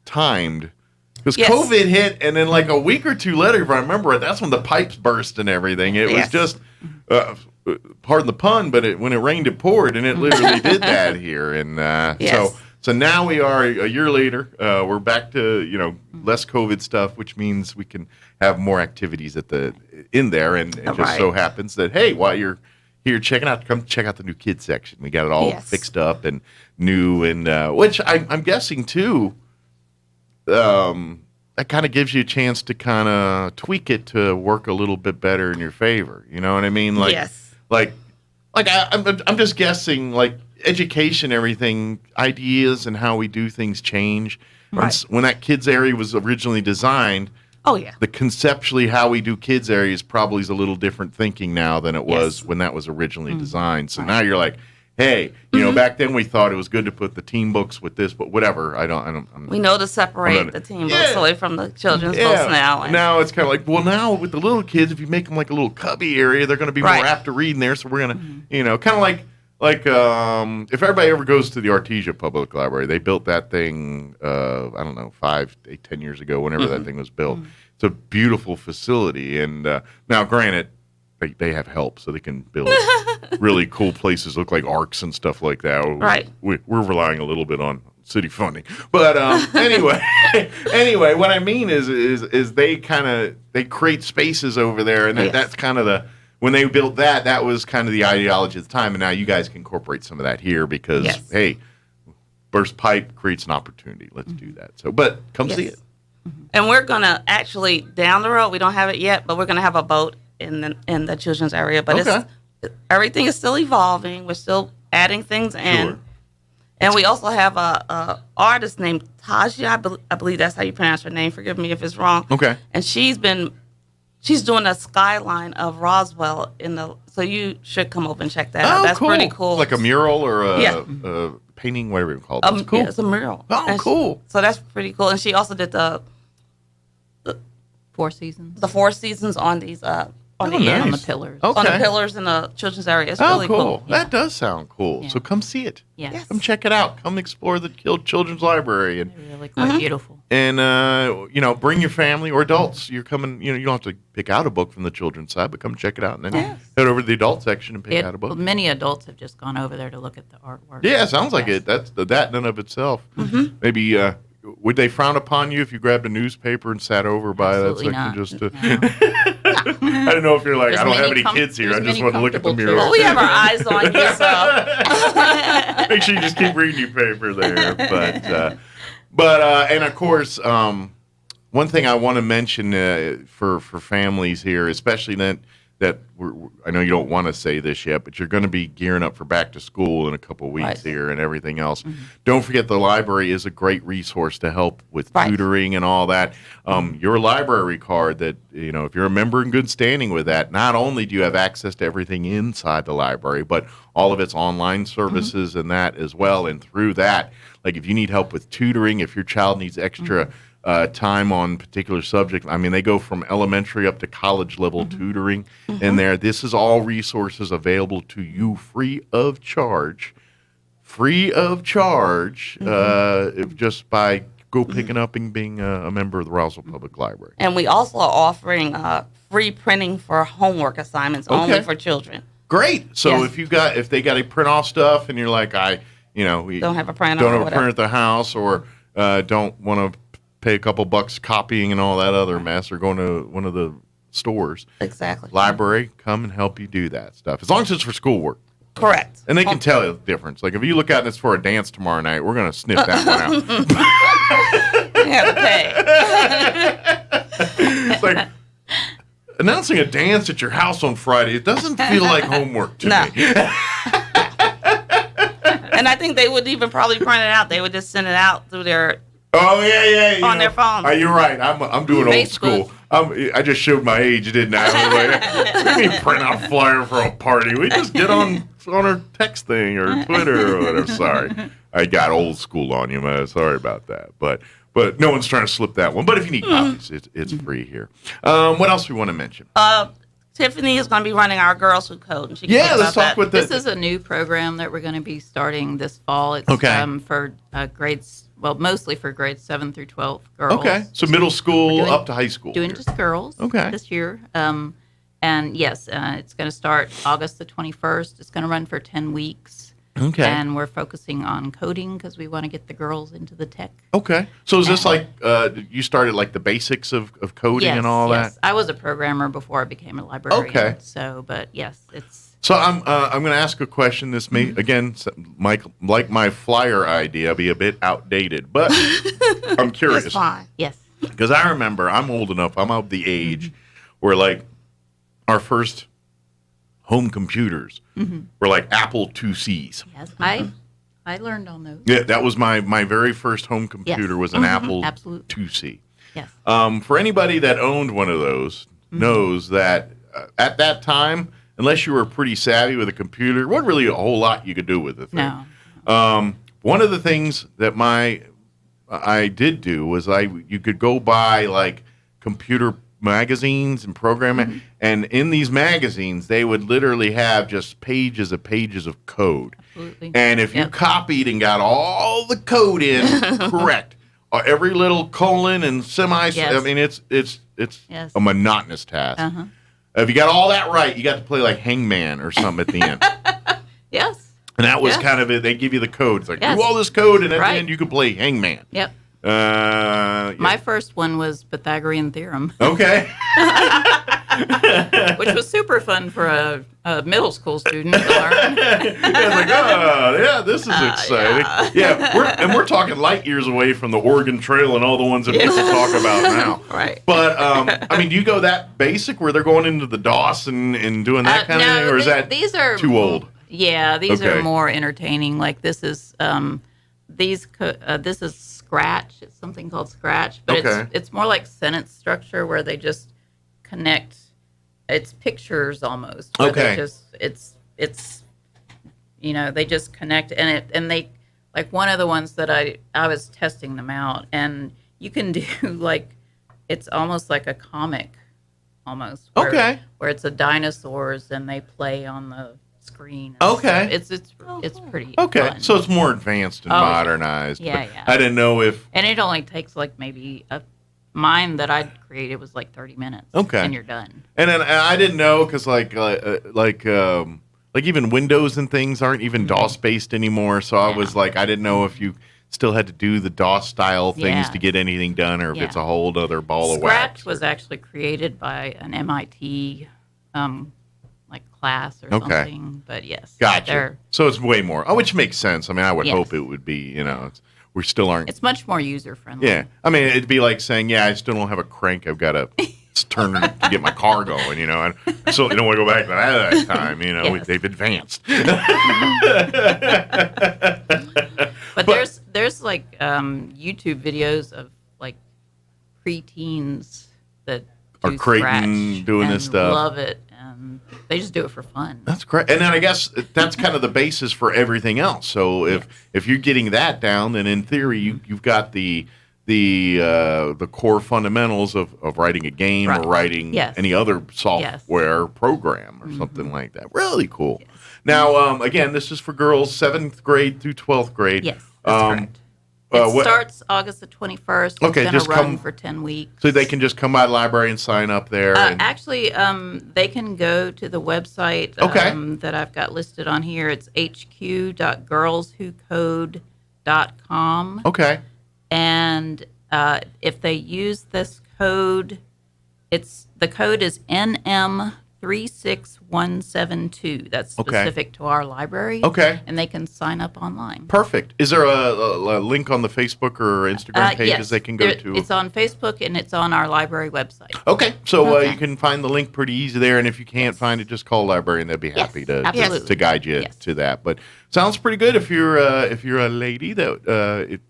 S4: timed. Because COVID hit, and then like a week or two later, if I remember it, that's when the pipes burst and everything. It was just, pardon the pun, but when it rained, it poured, and it literally did that here. And So now we are a year later. We're back to less COVID stuff, which means we can have more activities in there. And it just so happens that, hey, while you're here come check out the new kids section. We got it all fixed up and new, and which I'm guessing too. That kind of gives you a chance to kind of tweak it to work a little bit better in your favor. You know what I mean? I'm just guessing, like, education, everything, ideas and how we do things change.
S14: Right.
S4: When that kids area was originally designed, the conceptually how we do kids areas probably is a little different thinking now than it was when that was originally designed. So now you're like, hey, back then we thought it was good to put the teen books with this, but whatever. We
S14: know to separate the teen books away from the children's books now.
S4: Now it's kind of like, well, now with the little kids, if you make them like a little cubby area, they're going to be more apt to read in there. So we're going to, kind of like if everybody ever goes to the Artesia Public Library, they built that thing, 5, 8, 10 years ago, whenever that thing was built. It's a beautiful facility. And now, granted, they have help, so they can build really cool places, look like arcs and stuff like that.
S14: Right.
S4: We're relying a little bit on city funding, but anyway, what I mean is they create spaces over there, and that's kind of when they built that was kind of the ideology at the time, and now you guys can incorporate some of that here because hey, burst pipe creates an opportunity. Let's do that. So, but come see it.
S14: And we're gonna actually down the road. We don't have it yet, but we're gonna have a boat in the children's area. But everything is still evolving. We're still adding things in.
S4: Sure.
S14: And we also have a artist named Taja. I believe that's how you pronounce her name. Forgive me if it's wrong.
S4: Okay.
S14: And she's doing a skyline of Roswell so you should come over and check that out. That's pretty cool.
S4: Like a mural or a painting, whatever you call it. That's cool.
S14: Yeah, it's a mural.
S4: Oh, cool.
S14: So that's pretty cool. And she also did the
S15: Four Seasons.
S14: The Four Seasons on these on the
S15: pillars.
S4: Okay.
S14: On the pillars in the children's area. It's really cool.
S4: That does sound cool.
S15: Yeah.
S4: So come see it.
S15: Yes.
S4: Come check it out. Come explore the children's library and
S15: Really quite beautiful.
S4: and bring your family or adults. You're coming. You don't have to pick out a book from the children's side, but come check it out and then head over to the adult section and pick out a book.
S15: Many adults have just gone over there to look at the artwork.
S4: Yeah, sounds like it. That's that in and of itself. Mm-hmm. Maybe would they frown upon you if you grabbed a newspaper and sat over by
S15: Absolutely
S4: that section
S15: not.
S4: just to?
S15: No.
S4: I don't know if you're like,
S15: There's
S4: I don't have
S15: many
S4: any kids here. I
S15: there's
S4: just
S15: many
S4: want to look at the
S15: comfortable
S4: mural.
S14: Well, we have our eyes on you, so.
S4: Make sure you just keep reading your paper there. But and of course, one thing I want to mention for families here, especially that I know you don't want to say this yet, but you're going to be gearing up for back to school in a couple of weeks here and everything else. Mm-hmm. Don't forget the library is a great resource to help with tutoring and all that. Your library card that, if you're a member in good standing with that, not only do you have access to everything inside the library, but all of its online services and that as well. And through that, like if you need help with tutoring, if your child needs extra time on particular subject. I mean, they go from elementary up to college level tutoring in there. This is all resources available to you free of charge. Just by picking up and being a member of the Roswell Public Library.
S14: And we also are offering free printing for homework assignments only for children.
S4: Great. So if they got to print off stuff and you're like, we
S14: don't have a printer,
S4: don't have a printer at the house, or don't want to pay a couple bucks copying and all that other mess, or going to one of the stores.
S14: Exactly.
S4: Library, come and help you do that stuff. As long as it's for schoolwork.
S14: Correct.
S4: And they can tell you the difference. Like if you look out and it's for a dance tomorrow night, we're going to sniff that one out.
S14: You have to pay.
S4: It's like announcing a dance at your house on Friday. It doesn't feel like homework to me.
S14: And I think they would even probably print it out. They would just send it out through their on their phone.
S4: You're right. I'm doing
S14: Facebook.
S4: old school. I just showed my age, didn't I? We print out a flyer for a party. We just get on our text thing or Twitter or whatever. Sorry, I got old school on you, man. Sorry about that. But no one's trying to slip that one. But if you need copies, it's free here. What else we want to mention?
S14: Tiffany is going to be running our Girls Who Code. And she can
S4: let's talk with
S15: This is a new program that we're going to be starting this fall. It's for grades. Well, mostly for grades 7 through 12 girls.
S4: Okay, so middle school up to high school.
S15: Doing just girls this year. And yes, it's going to start August the 21st. It's going to run for 10 weeks.
S4: Okay.
S15: And we're focusing on coding because we want to get the girls into the tech.
S4: Okay. So is this like, you started like the basics of coding and all that?
S15: I was a programmer before I became a librarian.
S4: Okay.
S15: So, but yes, it's...
S4: So I'm going to ask a question. This may, again, Mike, like my flyer idea, be a bit outdated, but I'm curious.
S14: It's fine.
S15: Yes.
S4: Because I remember, I'm old enough, I'm of the age where like our first home computers were like Apple IICs.
S15: Yes, I learned on those.
S4: Yeah, that was my very first home computer was an Apple IIC.
S15: Yes.
S4: For anybody that owned one of those knows that at that time, unless you were pretty savvy with a computer, there wasn't really a whole lot you could do with the thing.
S15: No.
S4: One of the things that I did do was you could go buy like computer magazines and programming, and in these magazines they would literally have just pages of code.
S15: Absolutely.
S4: And if you copied and got all the code in correct, every little colon and semi, I mean it's a monotonous task. If you got all that right, you got to play like Hangman or something at the end.
S15: Yes.
S4: And that was
S15: Yes.
S4: kind of it. They give you the code. It's like,
S15: Yes.
S4: do all this code, and at
S15: Right.
S4: the end you can play Hangman.
S15: Yep.
S4: Yeah.
S15: My first one was Pythagorean theorem.
S4: Okay.
S15: Which was super fun for a middle school student to learn.
S4: It's like, oh, yeah, this is exciting. Yeah, we're talking light years away from the Oregon Trail and all the ones that people talk about now.
S15: Right.
S4: But, I mean, do you go that basic where they're going into the DOS and doing that kind of thing? Or is that
S15: these are
S4: too old?
S15: Yeah, these
S4: Okay.
S15: are more entertaining. Like this is this is Scratch. It's something called Scratch, but
S4: Okay.
S15: it's more like sentence structure where they just connect. It's pictures almost. Where
S4: Okay.
S15: They just it's they just connect and they like one of the ones that I was testing them out, and you can do like it's almost like a comic almost. Where it's a dinosaurs and they play on the screen.
S4: Okay.
S15: It's pretty
S4: Okay,
S15: fun.
S4: so it's more advanced and
S15: Oh, yeah.
S4: modernized.
S15: Yeah,
S4: but
S15: yeah.
S4: I didn't know if...
S15: And it only takes like maybe mine that I'd created was like 30 minutes.
S4: Okay.
S15: And you're done.
S4: And then I didn't know because like even Windows and things aren't even DOS based anymore. So I was like, I didn't know if you still had to do the DOS style things
S15: Yeah.
S4: to get anything done, or if
S15: Yeah.
S4: it's a whole other ball of wax.
S15: Scratch was actually created by an MIT like class or
S4: Okay.
S15: something. But yes.
S4: Gotcha.
S15: they're-
S4: So it's way more, which makes sense. I mean, I would
S15: Yes.
S4: hope it would be. We still aren't.
S15: It's much more user friendly.
S4: Yeah, I mean, it'd be like saying, "Yeah, I still don't have a crank. I've got to turn it to get my car going." And I certainly don't want to go back to that time.
S15: Yes.
S4: They've advanced.
S15: But there's like YouTube videos of like preteens that
S4: Are
S15: do
S4: creating,
S15: Scratch
S4: doing
S15: and
S4: this stuff.
S15: love it, and they just do it for fun.
S4: That's great. And then I guess that's kind of the basis for everything else. So if you're getting that down, then in theory you've got the core fundamentals of writing a game
S15: Right.
S4: or writing
S15: Yes.
S4: any other software program or something like that. Really cool. Now, again, this is for girls 7th grade through 12th grade.
S15: Yes, that's correct. It starts August the 21st.
S4: Okay,
S15: it's
S4: just
S15: going to
S4: come
S15: run for 10 weeks.
S4: So they can just come by the library and sign up there. and,
S15: Actually, they can go to the website that I've got listed on here. It's hq.girlswhocode.com.
S4: okay.
S15: And if they use this code, the code is NM36172. That's
S4: Okay.
S15: specific to our library.
S4: Okay.
S15: And they can sign up online.
S4: Perfect. Is there a link on the Facebook or Instagram pages
S15: yes,
S4: they can go to?
S15: It's on Facebook and it's on our library website.
S4: Okay, so
S15: Okay.
S4: you can find the link pretty easy there, and if you can't find it, just call the library, and they'd be happy to
S15: absolutely.
S4: guide you to that. But sounds pretty good if you're a lady that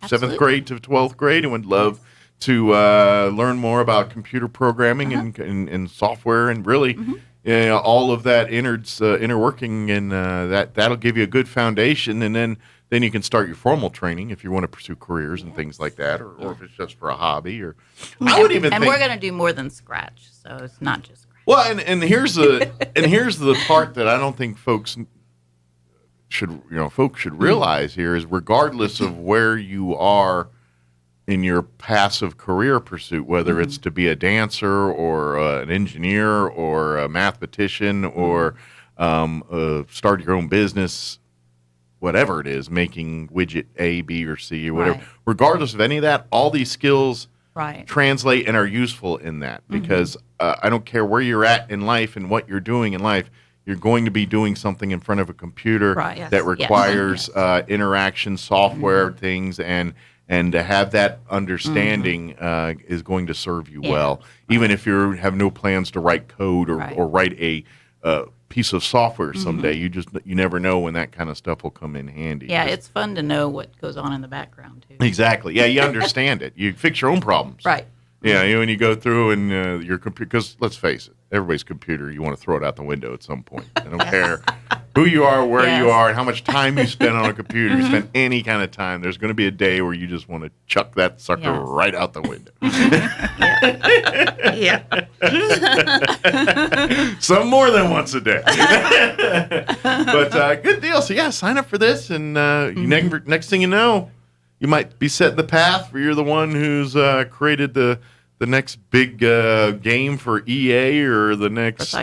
S4: 7th grade to 12th grade and would love to learn more about computer programming and software and really. All of that inner working, and that'll give you a good foundation, and then you can start your formal training if you want to pursue careers and things like that, or if it's just for a hobby. Or I would even
S15: and
S4: think,
S15: we're going to do more than Scratch, so it's not just Scratch.
S4: well, and here's the part that I don't think folks should realize here is regardless of where you are in your passive career pursuit, whether it's to be a dancer or an engineer or a mathematician or start your own business, whatever it is, making widget A, B, or C, or whatever.
S15: Right.
S4: Regardless of any of that, all these skills
S15: Right.
S4: translate and are useful in that because I don't care where you're at in life and what you're doing in life. You're going to be doing something in front of a computer
S15: Right. Yes.
S4: that requires interaction, software things, and to have that understanding is going to serve you well, even if you have no plans to write code or write a piece of software someday. You never know when that kind of stuff will come in handy.
S15: Yeah, it's fun to know what goes on in the background, too.
S4: Exactly. Yeah, you understand it. You fix your own problems.
S15: Right.
S4: Yeah, when you go through and your computer, because let's face it, everybody's computer, you want to throw it out the window at some point. I don't care who you are, where you are, and how much time you spend on a computer. You spend any kind of time. There's going to be a day where you just want to chuck that sucker right out the window.
S14: Yeah.
S4: Some more than once a day. But good deal. So, yeah, sign up for this, and next thing you know, you might be setting the path where you're the one who's created the next big game for EA or the next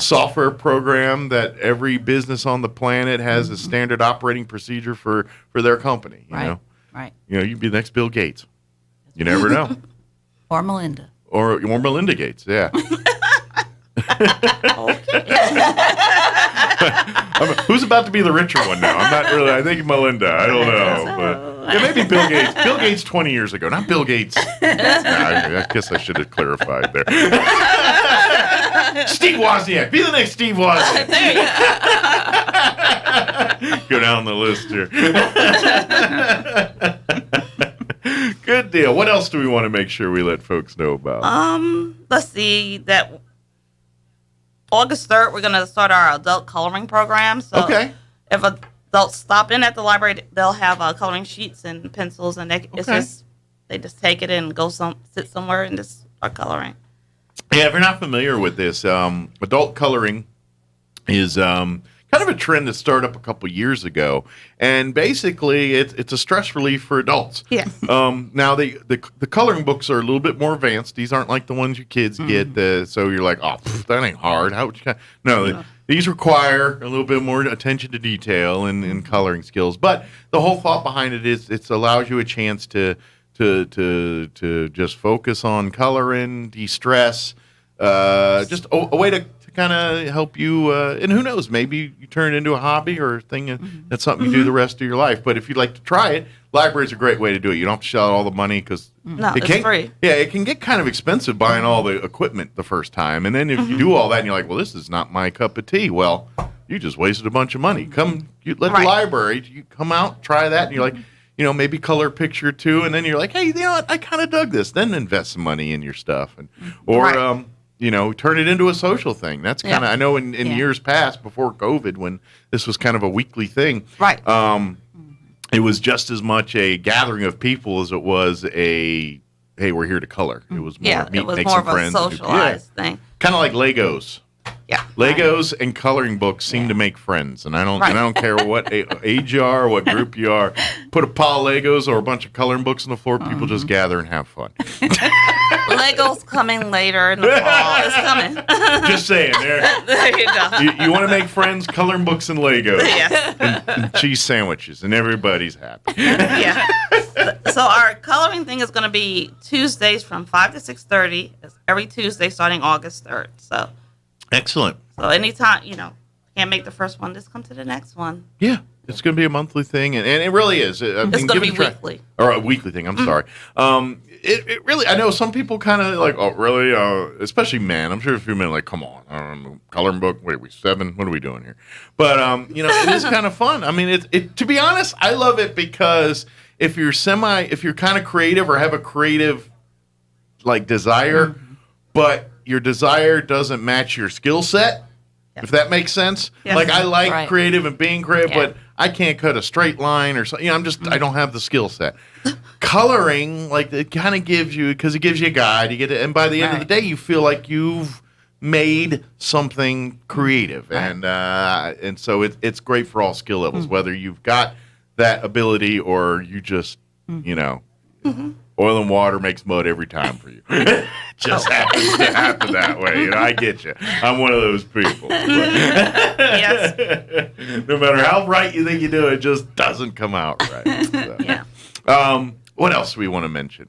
S4: software program that every business on the planet has a standard operating procedure for their company. You know?
S15: Right.
S4: You know, you'd be the next Bill Gates. You never know.
S15: Or Melinda.
S4: Or Melinda Gates, yeah. Who's about to be the richer one now? I'm not really. I think Melinda. I don't know. But yeah, maybe Bill Gates. Bill Gates 20 years ago, not Bill Gates. I guess I should have clarified there. Steve Wozniak. Be the next Steve Wozniak. Go down the list here. Good deal. What else do we want to make sure we let folks know about?
S14: Let's see. That August 3rd, we're going to start our adult coloring program. So if adults stop in at the library, they'll have coloring sheets and pencils, and they just take it and go sit somewhere and just start coloring.
S4: Yeah, if you're not familiar with this, adult coloring is kind of a trend that started up a couple years ago, and basically it's a stress relief for adults.
S14: Yes.
S4: Now the coloring books are a little bit more advanced. These aren't like the ones your kids get. So you're like, oh, that ain't hard. How would you? No, these require a little bit more attention to detail and coloring skills. But the whole thought behind it is it allows you a chance to just focus on coloring, de-stress, just a way to kind of help you, and who knows, maybe you turn it into a hobby or a thing that's something you do the rest of your life. But if you'd like to try it, library's a great way to do it. You don't have to shell out all the money because
S14: it's free.
S4: Yeah, it can get kind of expensive buying all the equipment the first time, and then if you do all that and you're like, well, this is not my cup of tea. Well, you just wasted a bunch of money. The library, you come out, try that, and you're like, you know, maybe color a picture or two, and then you're like, hey, you know what, I kind of dug this. Then invest some money in your stuff, you know, turn it into a social thing. That's kind of, I know in years past, before COVID, when this was kind of a weekly thing, it was just as much a gathering of people as it was a, hey, we're here to color. It was more meet,
S14: it was
S4: make
S14: more
S4: some
S14: of
S4: friends.
S14: a socialized thing.
S4: Kind of like Legos.
S14: Yeah.
S4: Legos and coloring books seem to make friends, and I don't care what age you are, what group you are. Put a pile of Legos or a bunch of coloring books on the floor, people just gather and have fun.
S14: Lego's coming later in the fall. It's coming.
S4: Just saying.
S14: There you go.
S4: You want to make friends, coloring books and Legos.
S14: Yes.
S4: And cheese sandwiches, and everybody's happy.
S14: Yeah. So our coloring thing is going to be Tuesdays from 5 to 6:30. It's every Tuesday starting August 3rd. So.
S4: Excellent.
S14: So anytime, you know, can't make the first one, just come to the next one.
S4: Yeah. It's going to be a monthly thing, and it really is.
S14: It's going to be weekly.
S4: Or a weekly thing, I'm sorry. It really, I know some people kind of like, oh, really? Especially men. I'm sure a few men are like, come on, coloring book, wait, we 7? What are we doing here? But, you know, it is kind of fun. I mean, to be honest, I love it because if you're kind of creative or have a creative, like, desire, but your desire doesn't match your skill set, if that makes sense.
S14: Yes.
S4: Like, I like creative and being creative, but I can't cut a straight line or something. You know, I don't have the skill set. Coloring, like, it kind of gives you, because it gives you a guide. You get it, and by the end of the day, you feel like you've made something creative, and so it's great for all skill levels, whether you've got that ability or you just, you know. Oil and water makes mud every time for you. Just happens to happen that way. You know, I get you. I'm one of those people.
S14: Yes.
S4: No matter how right you think you do, it just doesn't come out right. So.
S14: Yeah.
S4: What else do we want to mention?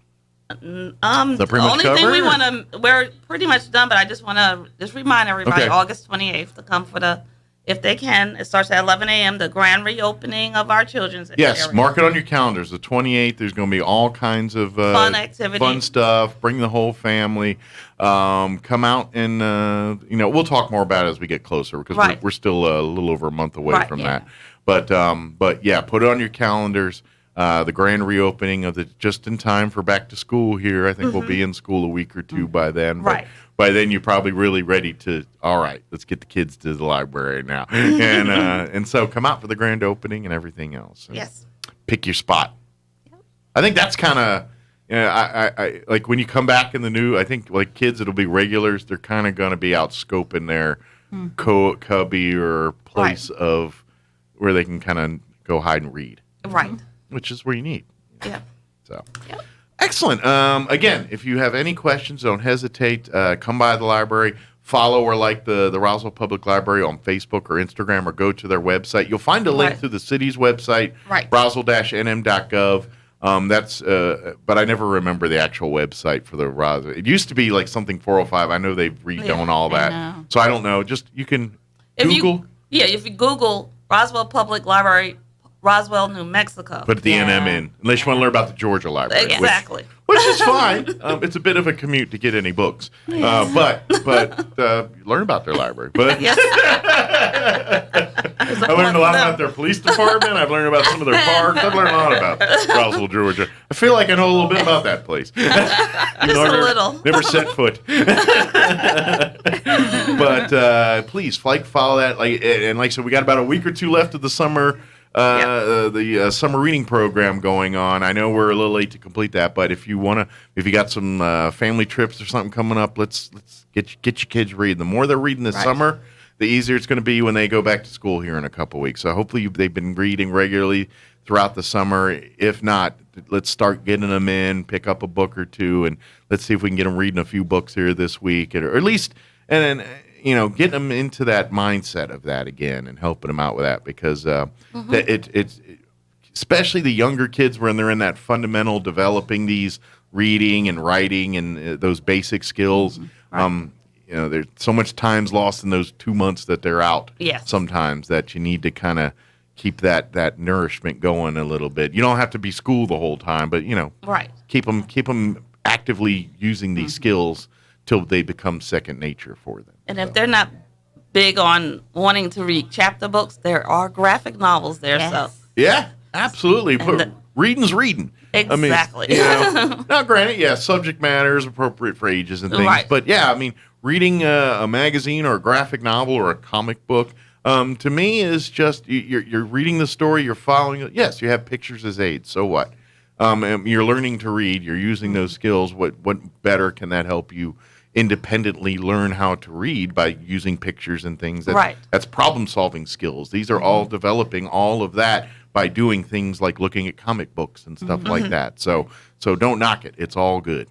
S14: The only thing we want to, we're pretty much done, but I just want to remind everybody, August 28th to come for if they can. It starts at 11 a.m., the grand reopening of our children's area.
S4: Mark it on your calendars. The 28th, there's going to be all kinds of
S14: fun activities,
S4: fun stuff. Bring the whole family. Come out and, you know, we'll talk more about it as we get closer because we're still a little over a month away from that. But yeah, put it on your calendars. The grand reopening of just in time for back to school here. I think we'll be in school a week or two by then. But by then, you're probably really ready to, all right, let's get the kids to the library now. And so come out for the grand opening and everything else. And pick your spot. I think that's kind of, you know, I like when you come back in the new, I think like kids, it'll be regulars. They're kind of going to be out scoping their cubby or place of where they can kind of go hide and read.
S14: Right.
S4: Which is where you need.
S14: Yeah.
S4: So. Excellent. Again, if you have any questions, don't hesitate. Come by the library. Follow or like the Roswell Public Library on Facebook or Instagram, or go to their website. You'll find a link to the city's website, roswell-nm.gov. But I never remember the actual website for the Roswell. It used to be like something 405. I know they've redone all that. So I don't know. Just you can Google.
S14: If you Google Roswell Public Library, Roswell, New Mexico.
S4: Put the NM in, unless you want to learn about the Georgia Library.
S14: Exactly.
S4: Which is fine. It's a bit of a commute to get any books. But learn about their library. But I learned a lot about their police department. I've learned about some of their parks. I've learned a lot about Roswell, Georgia. I feel like I know a little bit about that place.
S14: Just a little.
S4: Never set foot. But please, follow that. Like I said, we got about a week or two left of the summer. The summer reading program going on. I know we're a little late to complete that, but if you got some family trips or something coming up, let's get your kids reading. The more they're reading this summer, the easier it's going to be when they go back to school here in a couple weeks. So hopefully they've been reading regularly throughout the summer. If not, let's start getting them in, pick up a book or two, and let's see if we can get them reading a few books here this week, or at least, and then, getting them into that mindset of that again and helping them out with that, because it's especially the younger kids when they're in that fundamental developing these reading and writing and those basic skills. There's so much time's lost in those 2 months that they're out. Sometimes that you need to kind of keep that nourishment going a little bit. You don't have to be schooled the whole time, but keep them actively using these skills till they become second nature for them.
S14: And if they're not big on wanting to read chapter books, there are graphic novels there. So
S4: yeah, absolutely. Reading's reading.
S14: Exactly.
S4: Now, granted, subject matter is appropriate for ages and things, but reading a magazine or a graphic novel or a comic book, to me, is just you're reading the story, you're following it. Yes, you have pictures as aids. So what? You're learning to read. You're using those skills. What better can that help you independently learn how to read by using pictures and things? That's problem-solving skills. These are all developing all of that by doing things like looking at comic books and stuff like that. So don't knock it. It's all good.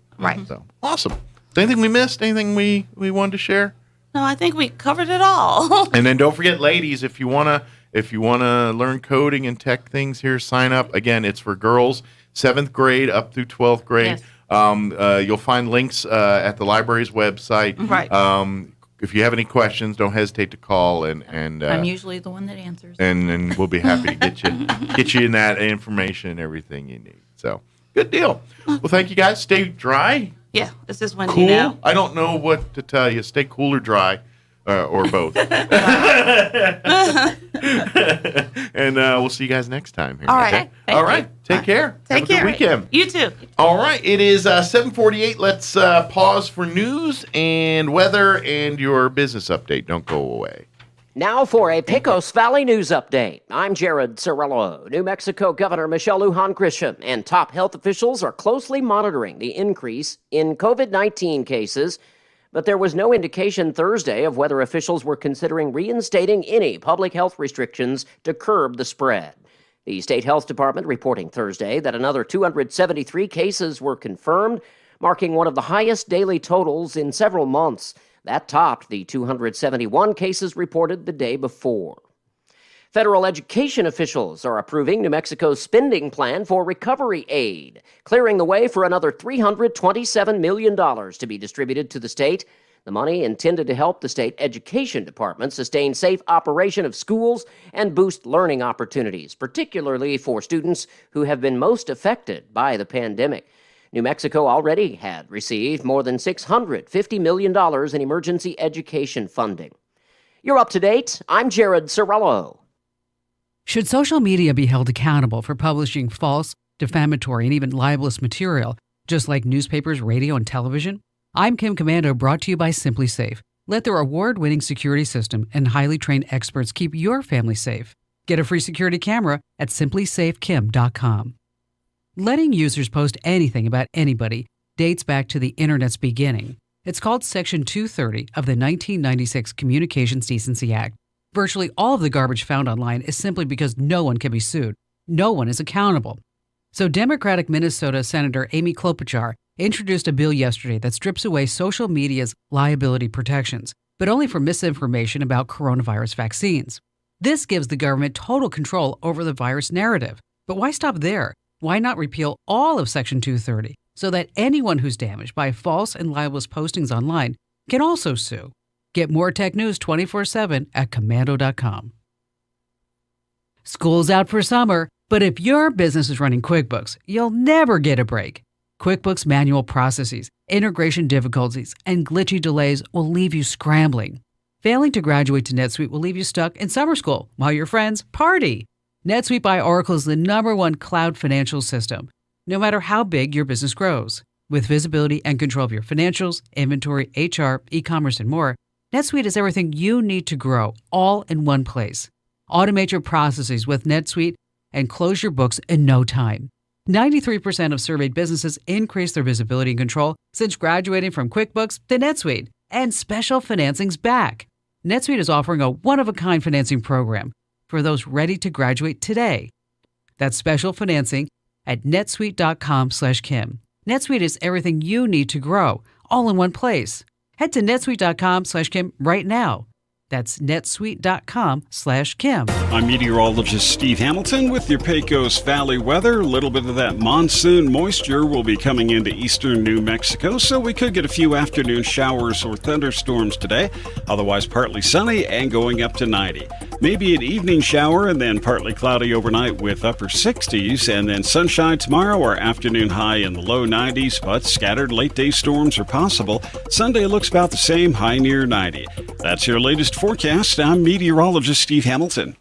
S4: So awesome. Anything we missed? Anything we wanted to share?
S14: No, I think we covered it all.
S4: And then don't forget, ladies, if you wanna learn coding and tech things here, sign up. Again, it's for girls, 7th grade up through 12th grade. You'll find links at the library's website. If you have any questions, don't hesitate to call, and
S15: I'm usually the one that answers.
S4: And we'll be happy to get you in that information and everything you need. So good deal. Well, thank you guys. Stay dry.
S14: Yeah, it's just windy
S4: cool.
S14: now.
S4: I don't know what to tell you. Stay cool or dry, or both. And we'll see you guys next time here.
S14: All right.
S4: Okay? All right. Take care.
S14: Take care.
S4: Have a good weekend.
S14: You too.
S4: All right. It is 7:48. Let's pause for news and weather and your business update. Don't go away.
S16: Now for a Pecos Valley news update. I'm Jared Cirillo. New Mexico Governor Michelle Lujan Grisham and top health officials are closely monitoring the increase in COVID-19 cases, but there was no indication Thursday of whether officials were considering reinstating any public health restrictions to curb the spread. The state health department reporting Thursday that another 273 cases were confirmed, marking one of the highest daily totals in several months. That topped the 271 cases reported the day before. Federal education officials are approving New Mexico's spending plan for recovery aid, clearing the way for another $327 million to be distributed to the state. The money intended to help the state education department sustain safe operation of schools and boost learning opportunities, particularly for students who have been most affected by the pandemic. New Mexico already had received more than $650 million in emergency education funding. You're up to date. I'm Jared Cirillo.
S17: Should social media be held accountable for publishing false, defamatory, and even libelous material, just like newspapers, radio, and television? I'm Kim Commando, brought to you by Simply Safe. Let their award-winning security system and highly trained experts keep your family safe. Get a free security camera at simplysafekim.com. Letting users post anything about anybody dates back to the Internet's beginning. It's called Section 230 of the 1996 Communications Decency Act. Virtually all of the garbage found online is simply because no one can be sued. No one is accountable. So Democratic Minnesota Senator Amy Klobuchar introduced a bill yesterday that strips away social media's liability protections, but only for misinformation about coronavirus vaccines. This gives the government total control over the virus narrative. But why stop there? Why not repeal all of Section 230 so that anyone who's damaged by false and libelous postings online can also sue? Get more tech news 24/7 at commando.com. School's out for summer, but if your business is running QuickBooks, you'll never get a break. QuickBooks manual processes, integration difficulties, and glitchy delays will leave you scrambling. Failing to graduate to NetSuite will leave you stuck in summer school while your friends party. NetSuite by Oracle is the #1 cloud financial system, no matter how big your business grows. With visibility and control of your financials, inventory, HR, e-commerce, and more, NetSuite is everything you need to grow, all in one place. Automate your processes with NetSuite and close your books in no time. 93% of surveyed businesses increase their visibility and control since graduating from QuickBooks to NetSuite, and special financing's back. NetSuite is offering a one-of-a-kind financing program for those ready to graduate today. That's special financing at netsuite.com/Kim. NetSuite is everything you need to grow, all in one place. Head to netsuite.com/Kim right now. That's netsuite.com/Kim.
S6: I'm meteorologist Steve Hamilton with your Pecos Valley weather. A little bit of that monsoon moisture will be coming into eastern New Mexico, so we could get a few afternoon showers or thunderstorms today. Otherwise, partly sunny and going up to 90. Maybe an evening shower and then partly cloudy overnight with upper 60s, and then sunshine tomorrow. Our afternoon high in the low 90s, but scattered late-day storms are possible. Sunday looks about the same, high near 90. That's your latest forecast. I'm meteorologist Steve Hamilton.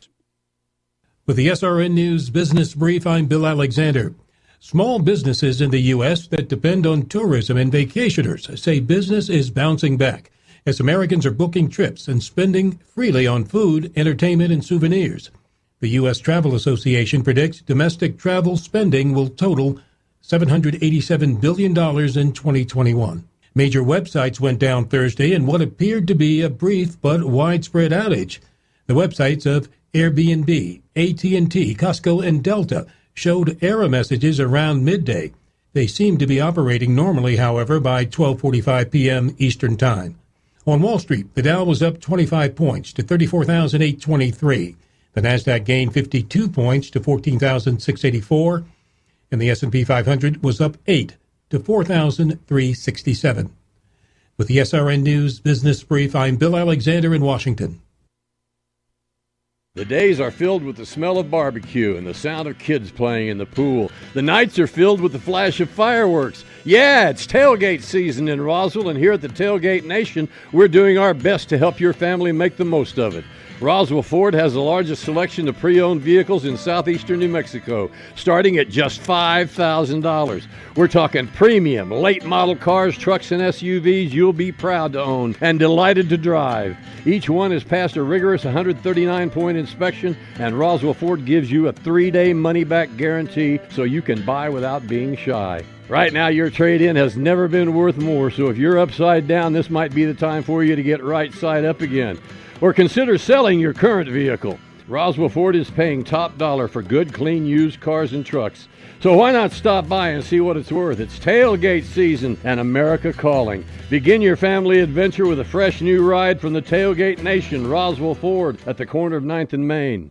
S18: With the SRN News Business Brief, I'm Bill Alexander. Small businesses in the U.S. that depend on tourism and vacationers say business is bouncing back as Americans are booking trips and spending freely on food, entertainment, and souvenirs. The U.S. Travel Association predicts domestic travel spending will total $787 billion in 2021. Major websites went down Thursday in what appeared to be a brief but widespread outage. The websites of Airbnb, AT&T, Costco, and Delta showed error messages around midday. They seemed to be operating normally, however, by 12:45 p.m. Eastern Time. On Wall Street, the Dow was up 25 points to 34,823. The Nasdaq gained 52 points to 14,684, and the S&P 500 was up 8 to 4,367. With the SRN News Business Brief, I'm Bill Alexander in Washington.
S19: The days are filled with the smell of barbecue and the sound of kids playing in the pool. The nights are filled with the flash of fireworks. Yeah, it's tailgate season in Roswell, and here at the Tailgate Nation, we're doing our best to help your family make the most of it. Roswell Ford has the largest selection of pre-owned vehicles in southeastern New Mexico, starting at just $5,000. We're talking premium, late-model cars, trucks, and SUVs you'll be proud to own and delighted to drive. Each one has passed a rigorous 139-point inspection, and Roswell Ford gives you a 3-day money-back guarantee so you can buy without being shy. Right now, your trade-in has never been worth more, so if you're upside down, this might be the time for you to get right side up again. Or consider selling your current vehicle. Roswell Ford is paying top dollar for good, clean, used cars and trucks. So why not stop by and see what it's worth? It's tailgate season and America calling. Begin your family adventure with a fresh new ride from the Tailgate Nation, Roswell Ford, at the corner of 9th and Main.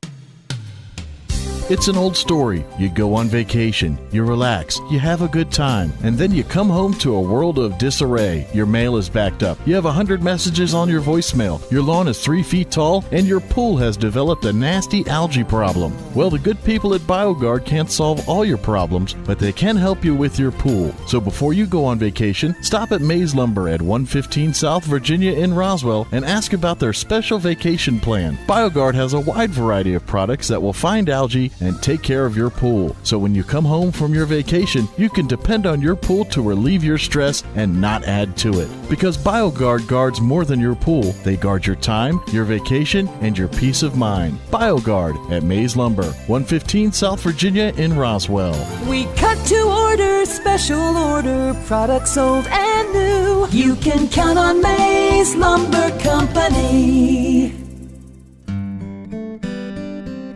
S20: It's an old story. You go on vacation, you relax, you have a good time, and then you come home to a world of disarray. Your mail is backed up. You have 100 messages on your voicemail. Your lawn is 3 feet tall, and your pool has developed a nasty algae problem. Well, the good people at BioGuard can't solve all your problems, but they can help you with your pool. So before you go on vacation, stop at Mays Lumber at 115 South Virginia in Roswell and ask about their special vacation plan. BioGuard has a wide variety of products that will find algae and take care of your pool. So when you come home from your vacation, you can depend on your pool to relieve your stress and not add to it. Because BioGuard guards more than your pool. They guard your time, your vacation, and your peace of mind. BioGuard at Mays Lumber, 115 South Virginia in Roswell.
S9: We cut to order, special order, products sold and new. You can count on Mays Lumber Company.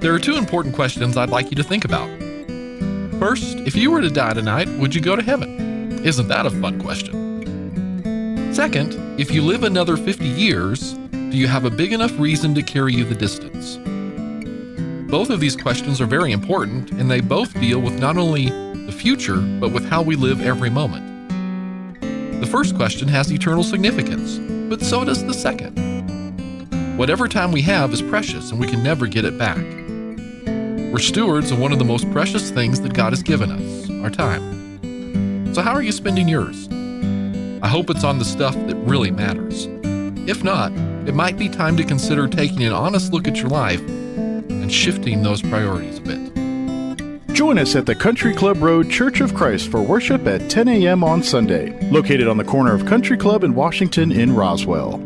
S21: There are two important questions I'd like you to think about. First, if you were to die tonight, would you go to heaven? Isn't that a fun question? Second, if you live another 50 years, do you have a big enough reason to carry you the distance? Both of these questions are very important, and they both deal with not only the future, but with how we live every moment. The first question has eternal significance, but so does the second. Whatever time we have is precious, and we can never get it back. We're stewards of one of the most precious things that God has given us, our time. So how are you spending yours? I hope it's on the stuff that really matters. If not, it might be time to consider taking an honest look at your life and shifting those priorities a bit.
S12: Join us at the Country Club Road Church of Christ for worship at 10 a.m. on Sunday, located on the corner of Country Club and Washington in Roswell.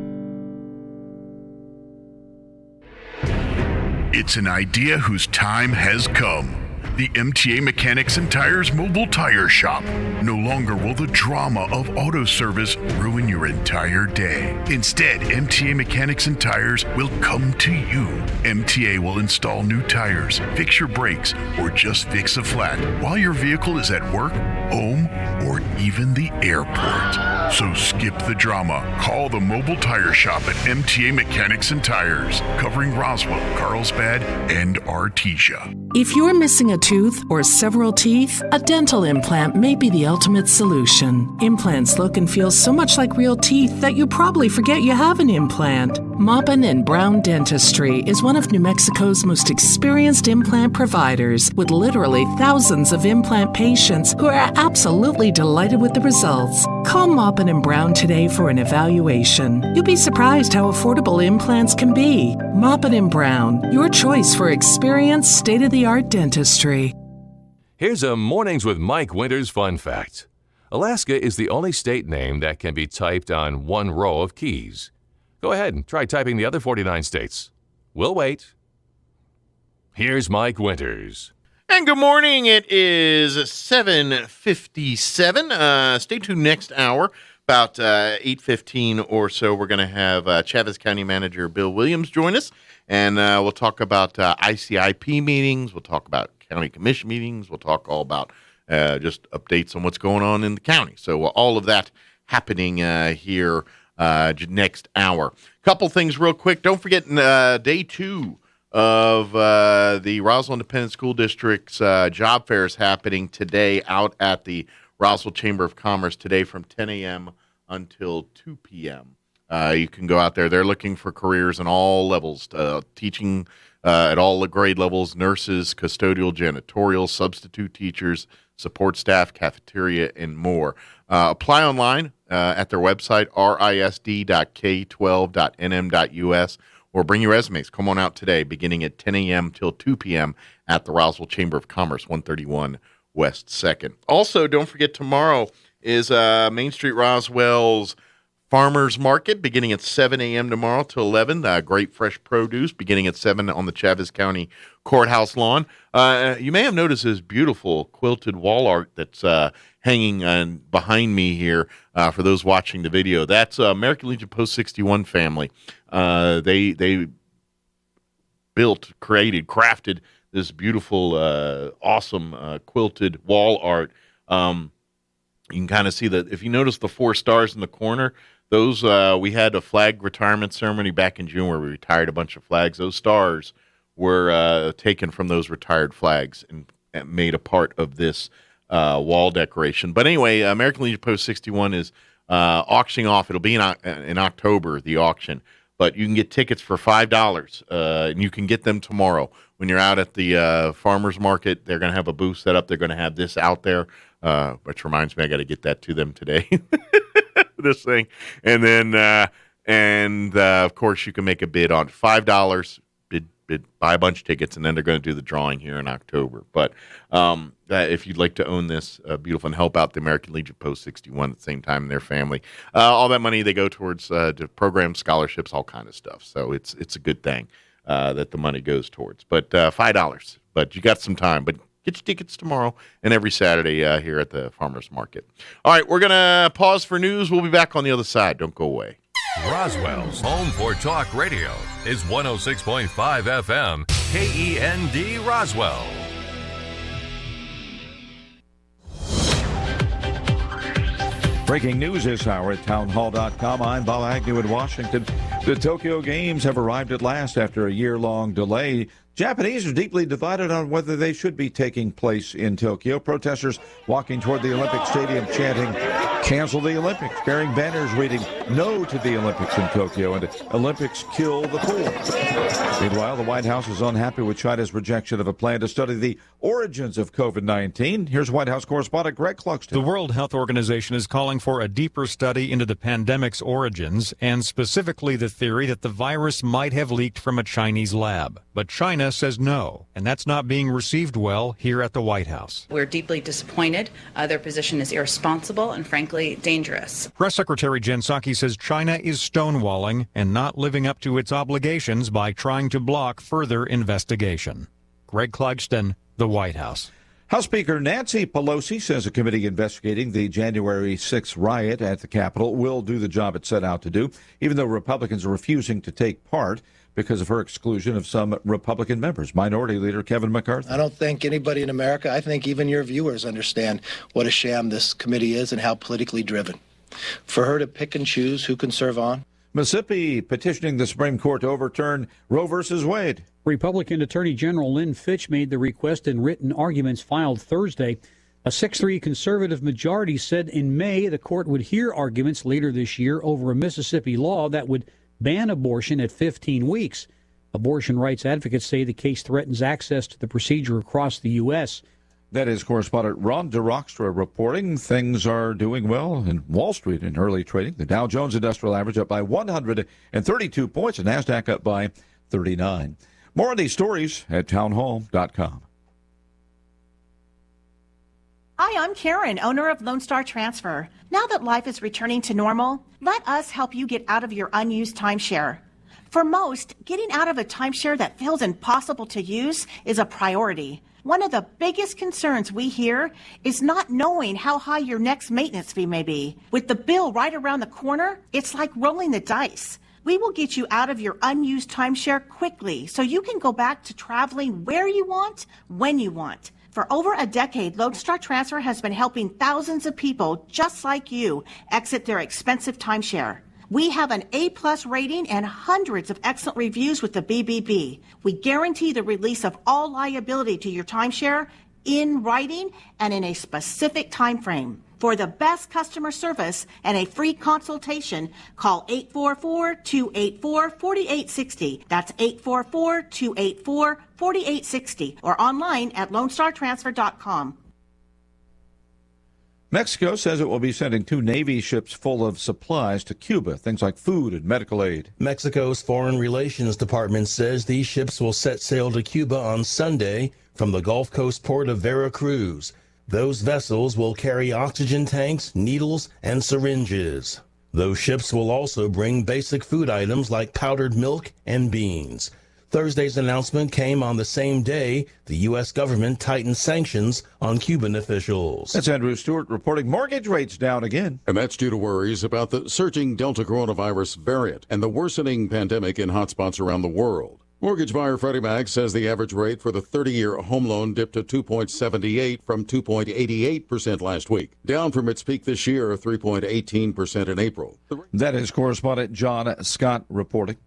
S22: It's an idea whose time has come. The MTA Mechanics and Tires Mobile Tire Shop. No longer will the drama of auto service ruin your entire day. Instead, MTA Mechanics and Tires will come to you. MTA will install new tires, fix your brakes, or just fix a flat while your vehicle is at work, home, or even the airport. So skip the drama. Call the Mobile Tire Shop at MTA Mechanics and Tires, covering Roswell, Carlsbad, and Artesia.
S23: If you're missing a tooth or several teeth, a dental implant may be the ultimate solution. Implants look and feel so much like real teeth that you probably forget you have an implant. Maupin and Brown Dentistry is one of New Mexico's most experienced implant providers, with literally thousands of implant patients who are absolutely delighted with the results. Call Maupin and Brown today for an evaluation. You'll be surprised how affordable implants can be. Maupin and Brown, your choice for experienced, state-of-the-art dentistry.
S2: Here's a Mornings with Mike Winters fun fact. Alaska is the only state name that can be typed on one row of keys. Go ahead and try typing the other 49 states. We'll wait. Here's Mike Winters.
S4: And good morning. It is 7:57. Stay tuned next hour. About 8:15 or so, we're going to have Chavez County Manager Bill Williams join us. And we'll talk about ICIP meetings. We'll talk about county commission meetings. We'll talk all about just updates on what's going on in the county. So all of that happening here next hour. Couple things real quick. Don't forget day 2 of the Roswell Independent School District's job fair is happening today out at the Roswell Chamber of Commerce today from 10 a.m. until 2 p.m. You can go out there. They're looking for careers in all levels, teaching at all the grade levels, nurses, custodial, janitorial, substitute teachers, support staff, cafeteria, and more. Apply online at their website, risd.k12.nm.us, or bring your resumes. Come on out today, beginning at 10 a.m. till 2 p.m. at the Roswell Chamber of Commerce, 131 West 2nd. Also, don't forget tomorrow is Main Street Roswell's Farmers Market beginning at 7 a.m. tomorrow till 11. Great fresh produce beginning at 7 on the Chavez County Courthouse lawn. You may have noticed this beautiful quilted wall art that's hanging behind me here for those watching the video. That's American Legion Post 61 family. They built, created, crafted this beautiful, awesome quilted wall art. You can kind of see that if you notice the 4 stars in the corner, those we had a flag retirement ceremony back in June where we retired a bunch of flags. Those stars were taken from those retired flags and made a part of this wall decoration. But anyway, American Legion Post 61 is auctioning off. It'll be in October, the auction. But you can get tickets for $5, and you can get them tomorrow. When you're out at the farmers market, they're going to have a booth set up. They're going to have this out there, which reminds me I got to get that to them today, this thing. And then, of course, you can make a bid on $5, buy a bunch of tickets, and then they're going to do the drawing here in October. But if you'd like to own this beautiful and help out the American Legion Post 61 at the same time and their family, all that money, they go towards programs, scholarships, all kind of stuff. So it's a good thing that the money goes towards. But $5, but you got some time. But get your tickets tomorrow and every Saturday here at the Farmers Market. All right, we're going to pause for news. We'll be back on the other side. Don't go away.
S2: Roswell's home for talk radio is 106.5 FM, KEND Roswell.
S1: Breaking news this hour at townhall.com. I'm Bob Agnew in Washington. The Tokyo Games have arrived at last after a year-long delay. Japanese are deeply divided on whether they should be taking place in Tokyo. Protesters walking toward the Olympic Stadium chanting, "Cancel the Olympics," carrying banners reading, "No to the Olympics in Tokyo," and "Olympics kill the poor." Meanwhile, the White House is unhappy with China's rejection of a plan to study the origins of COVID-19. Here's White House correspondent Greg Clugston.
S3: The World Health Organization is calling for a deeper study into the pandemic's origins, and specifically the theory that the virus might have leaked from a Chinese lab. But China says no, and that's not being received well here at the White House.
S5: We're deeply disappointed. Their position is irresponsible and, frankly, dangerous.
S3: Press Secretary Jen Psaki says China is stonewalling and not living up to its obligations by trying to block further investigation. Greg Clugston, the White House.
S1: House Speaker Nancy Pelosi says a committee investigating the January 6th riot at the Capitol will do the job it set out to do, even though Republicans are refusing to take part because of her exclusion of some Republican members. Minority Leader Kevin McCarthy.
S24: I don't think anybody in America, I think even your viewers understand what a sham this committee is and how politically driven. For her to pick and choose who can serve on.
S1: Mississippi petitioning the Supreme Court to overturn Roe v. Wade.
S25: Republican Attorney General Lynn Fitch made the request in written arguments filed Thursday. A 6-3 conservative majority said in May the court would hear arguments later this year over a Mississippi law that would ban abortion at 15 weeks. Abortion rights advocates say the case threatens access to the procedure across the U.S.
S1: That is correspondent Ron DeRockstra reporting. Things are doing well in Wall Street in early trading. The Dow Jones Industrial Average up by 132 points, and NASDAQ up by 39. More on these stories at townhall.com.
S26: Hi, I'm Karen, owner of Lone Star Transfer. Now that life is returning to normal, let us help you get out of your unused timeshare. For most, getting out of a timeshare that feels impossible to use is a priority. One of the biggest concerns we hear is not knowing how high your next maintenance fee may be. With the bill right around the corner, it's like rolling the dice. We will get you out of your unused timeshare quickly so you can go back to traveling where you want, when you want. For over a decade, Lone Star Transfer has been helping thousands of people just like you exit their expensive timeshare. We have an A+ rating and hundreds of excellent reviews with the BBB. We guarantee the release of all liability to your timeshare in writing and in a specific time frame. For the best customer service and a free consultation, call 844-284-4860. That's 844-284-4860 or online at LoneStarTransfer.com.
S1: Mexico says it will be sending 2 Navy ships full of supplies to Cuba, things like food and medical aid.
S27: Mexico's Foreign Relations Department says these ships will set sail to Cuba on Sunday from the Gulf Coast port of Veracruz. Those vessels will carry oxygen tanks, needles, and syringes. Those ships will also bring basic food items like powdered milk and beans. Thursday's announcement came on the same day the U.S. government tightened sanctions on Cuban officials.
S1: That's Andrew Stewart reporting. Mortgage rates down again.
S28: And that's due to worries about the surging Delta coronavirus variant and the worsening pandemic in hotspots around the world. Mortgage buyer Freddie Mac says the average rate for the 30-year home loan dipped to 2.78 from 2.88% last week, down from its peak this year of 3.18% in April.
S1: That is correspondent John Scott reporting.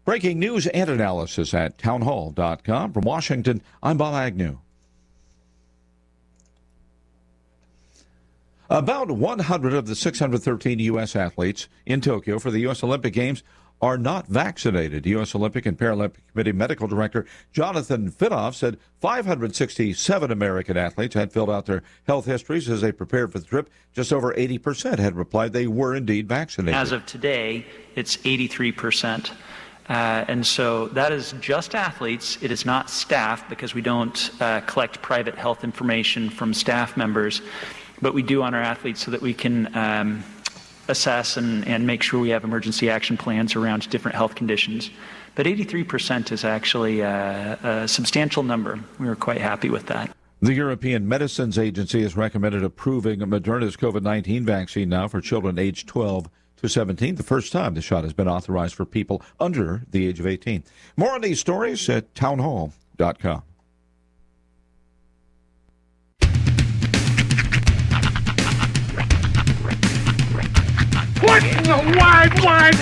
S1: Breaking news and analysis at townhall.com. From Washington, I'm Bob Agnew. About 100 of the 613 U.S. athletes in Tokyo for the U.S. Olympic Games are not vaccinated. U.S. Olympic and Paralympic Committee Medical Director Jonathan Finoff said 567 American athletes had filled out their health histories as they prepared for the trip. Just over 80% had replied they were indeed vaccinated.
S29: As of today, it's 83%. And so that is just athletes. It is not staff because we don't collect private health information from staff members, but we do on our athletes so that we can assess and make sure we have emergency action plans around different health conditions. But 83% is actually a substantial number. We were quite happy with that.
S1: The European Medicines Agency has recommended approving Moderna's COVID-19 vaccine now for children aged 12 to 17, the first time the shot has been authorized for people under the age of 18. More on these stories at townhall.com.
S7: What in the wide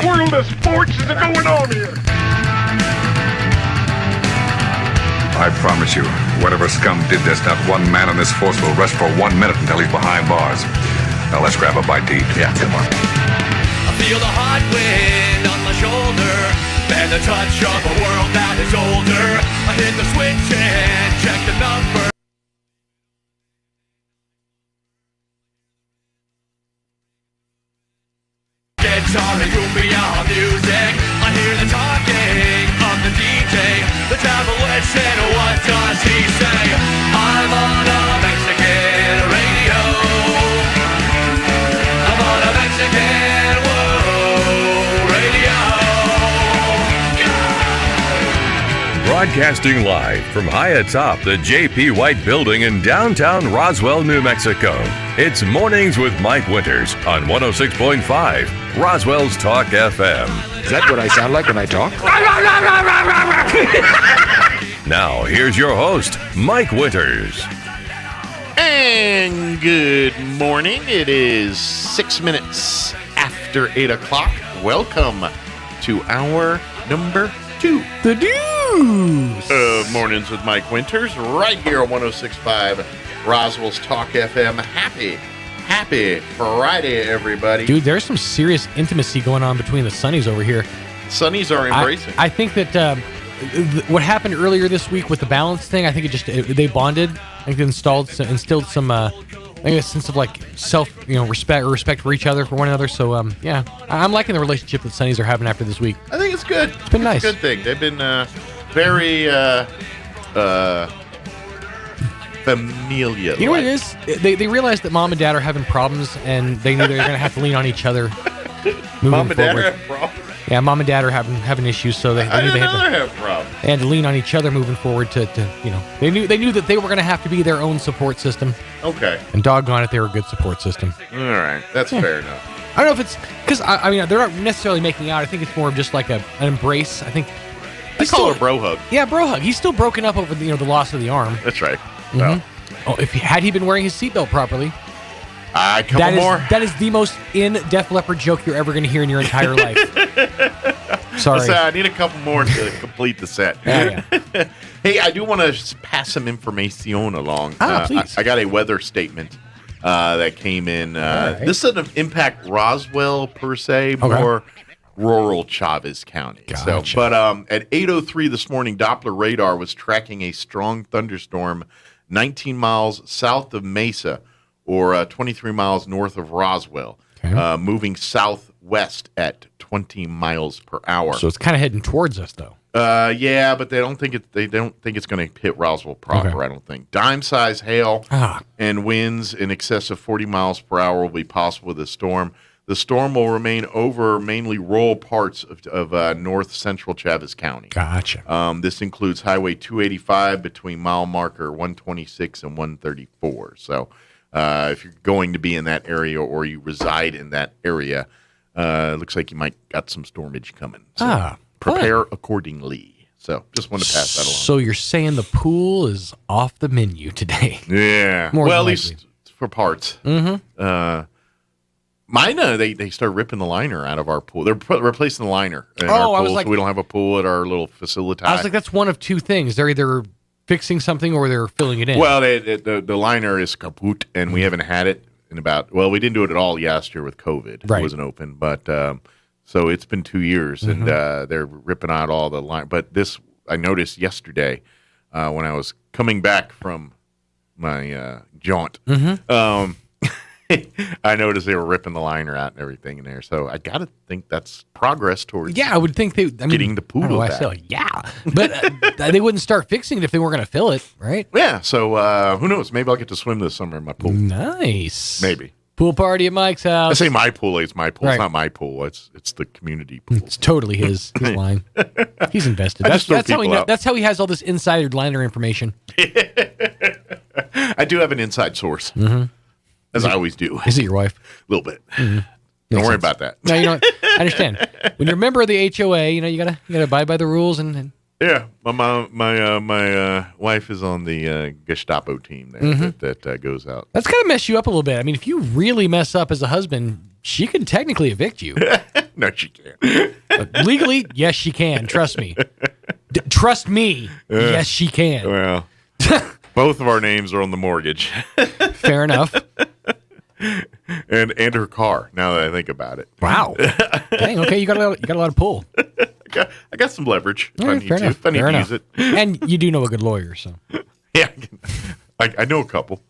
S7: world of sports is going on here?
S8: I promise you, whatever scum did this, not one man on this force will rest for 1 minute until he's behind bars. Now let's grab a bite to eat. Yeah, come on.
S10: I feel the hot wind on my shoulder and the touch of a world that is older. I hit the switch and check the number. Guitar and cumbia music. I hear the talking of the DJ. The travel listen, what does he say? I'm on a Mexican radio. I'm on a Mexican radio.
S2: Broadcasting live from high atop the J.P. White Building in downtown Roswell, New Mexico. It's Mornings with Mike Winters on 106.5 Roswell's Talk FM.
S8: Is that what I sound like when I talk?
S2: Now, here's your host, Mike Winters.
S4: And good morning. It is 6 minutes after 8 o'clock. Welcome to hour number 2.
S11: The Deuce.
S4: Mornings with Mike Winters, right here on 106.5 Roswell's Talk FM. Happy Friday, everybody.
S11: Dude, there's some serious intimacy going on between the Sunnies over here.
S4: Sunnies are embracing.
S11: I think that what happened earlier this week with the balance thing, I think they bonded. I think they instilled some I think a sense of like respect for each other, for one another. So yeah, I'm liking the relationship that Sunnies are having after this week.
S4: I think it's good.
S11: It's been nice.
S4: It's a good thing. They've been very familiar.
S11: You know what it is? They realized that mom and dad are having problems, and they knew they were going to have to lean on each other.
S4: Mom and dad are having problems?
S11: Yeah, mom and dad are having issues, so they knew they had to lean on each other moving forward to they knew that they were going to have to be their own support system.
S4: Okay.
S11: And doggone it, they were a good support system.
S4: All right, that's fair enough.
S11: I don't know if it's because I mean they're not necessarily making out. I think it's more of just like an embrace. I think
S4: they call it a bro hug.
S11: Yeah, bro hug. He's still broken up over the loss of the arm.
S4: That's right.
S11: Mm-hmm. Well, if he been wearing his seatbelt properly.
S4: A couple more.
S11: That is the most in Def Leppard joke you're ever going to hear in your entire life. Sorry.
S4: Listen, I need a couple more to complete the set.
S11: Yeah.
S4: Hey, I do want to pass some information along.
S11: Please.
S4: I got a weather statement that came in. Right. This doesn't impact Roswell per se, more rural Chavez County.
S11: Gotcha.
S4: So, but at 8:03 this morning, Doppler radar was tracking a strong thunderstorm 19 miles south of Mesa, or 23 miles north of Roswell, moving southwest at 20 miles per hour.
S11: So it's kind of heading towards us, though.
S4: Yeah, but they don't think it's going to hit Roswell proper.
S11: Okay.
S4: I don't think. Dime-size hail and winds in excess of 40 miles per hour will be possible with the storm. The storm will remain over mainly rural parts of north central Chavez County.
S11: Gotcha.
S4: This includes Highway 285 between mile marker 126 and 134. So if you're going to be in that area or you reside in that area, it looks like you might got some stormage coming. So prepare accordingly. So just wanted to pass that along.
S11: So you're saying the pool is off the menu today?
S4: Yeah.
S11: More
S4: well, at
S11: likely.
S4: least for parts.
S11: Mm-hmm.
S4: Mine, they start ripping the liner out of our pool. They're replacing the liner in our pool,
S11: I was like,
S4: so we don't have a pool at our little facility.
S11: I was like, that's one of two things. They're either fixing something or they're filling it in.
S4: Well, the liner is kaput, and we haven't had it in we didn't do it at all last year with COVID.
S11: Right.
S4: It wasn't open, but so it's been 2 years, and they're ripping out all the line. But this, I noticed yesterday when I was coming back from my jaunt. I noticed they were ripping the liner out and everything in there. So I got to think that's progress towards
S11: I would think
S4: getting the pool back.
S11: But they wouldn't start fixing it if they weren't going to fill it, right?
S4: Yeah, so who knows? Maybe I'll get to swim this summer in my pool.
S11: Nice.
S4: Maybe.
S11: Pool party at Mike's house.
S4: I say my pool. It's my pool.
S11: Right.
S4: It's not my pool. It's the community pool.
S11: It's totally his line. He's invested. That's how he has all this insider liner information.
S4: I do have an inside source.
S11: Mm-hmm.
S4: As I always do.
S11: Is it your wife?
S4: A little bit.
S11: Mm-hmm.
S4: Don't worry about that.
S11: No, you know what? I understand. When you're a member of the HOA, you gotta abide by the rules and
S4: yeah. My wife is on the Gestapo team there that goes out.
S11: That's gonna mess you up a little bit. I mean, if you really mess up as a husband, She can technically evict you.
S4: No, she can't.
S11: Legally, yes, she can. Trust me. Trust me. Yes, she can.
S4: Well, both of our names are on the mortgage.
S11: Fair enough.
S4: And her car. Now that I think about it.
S11: Wow. Dang. Okay, you got a lot of pull.
S4: I got some leverage. If
S11: All
S4: I
S11: right,
S4: need
S11: fair
S4: to.
S11: enough.
S4: If I need
S11: Fair
S4: to
S11: enough.
S4: use it.
S11: And you do know a good lawyer, so.
S4: Yeah, I know a couple.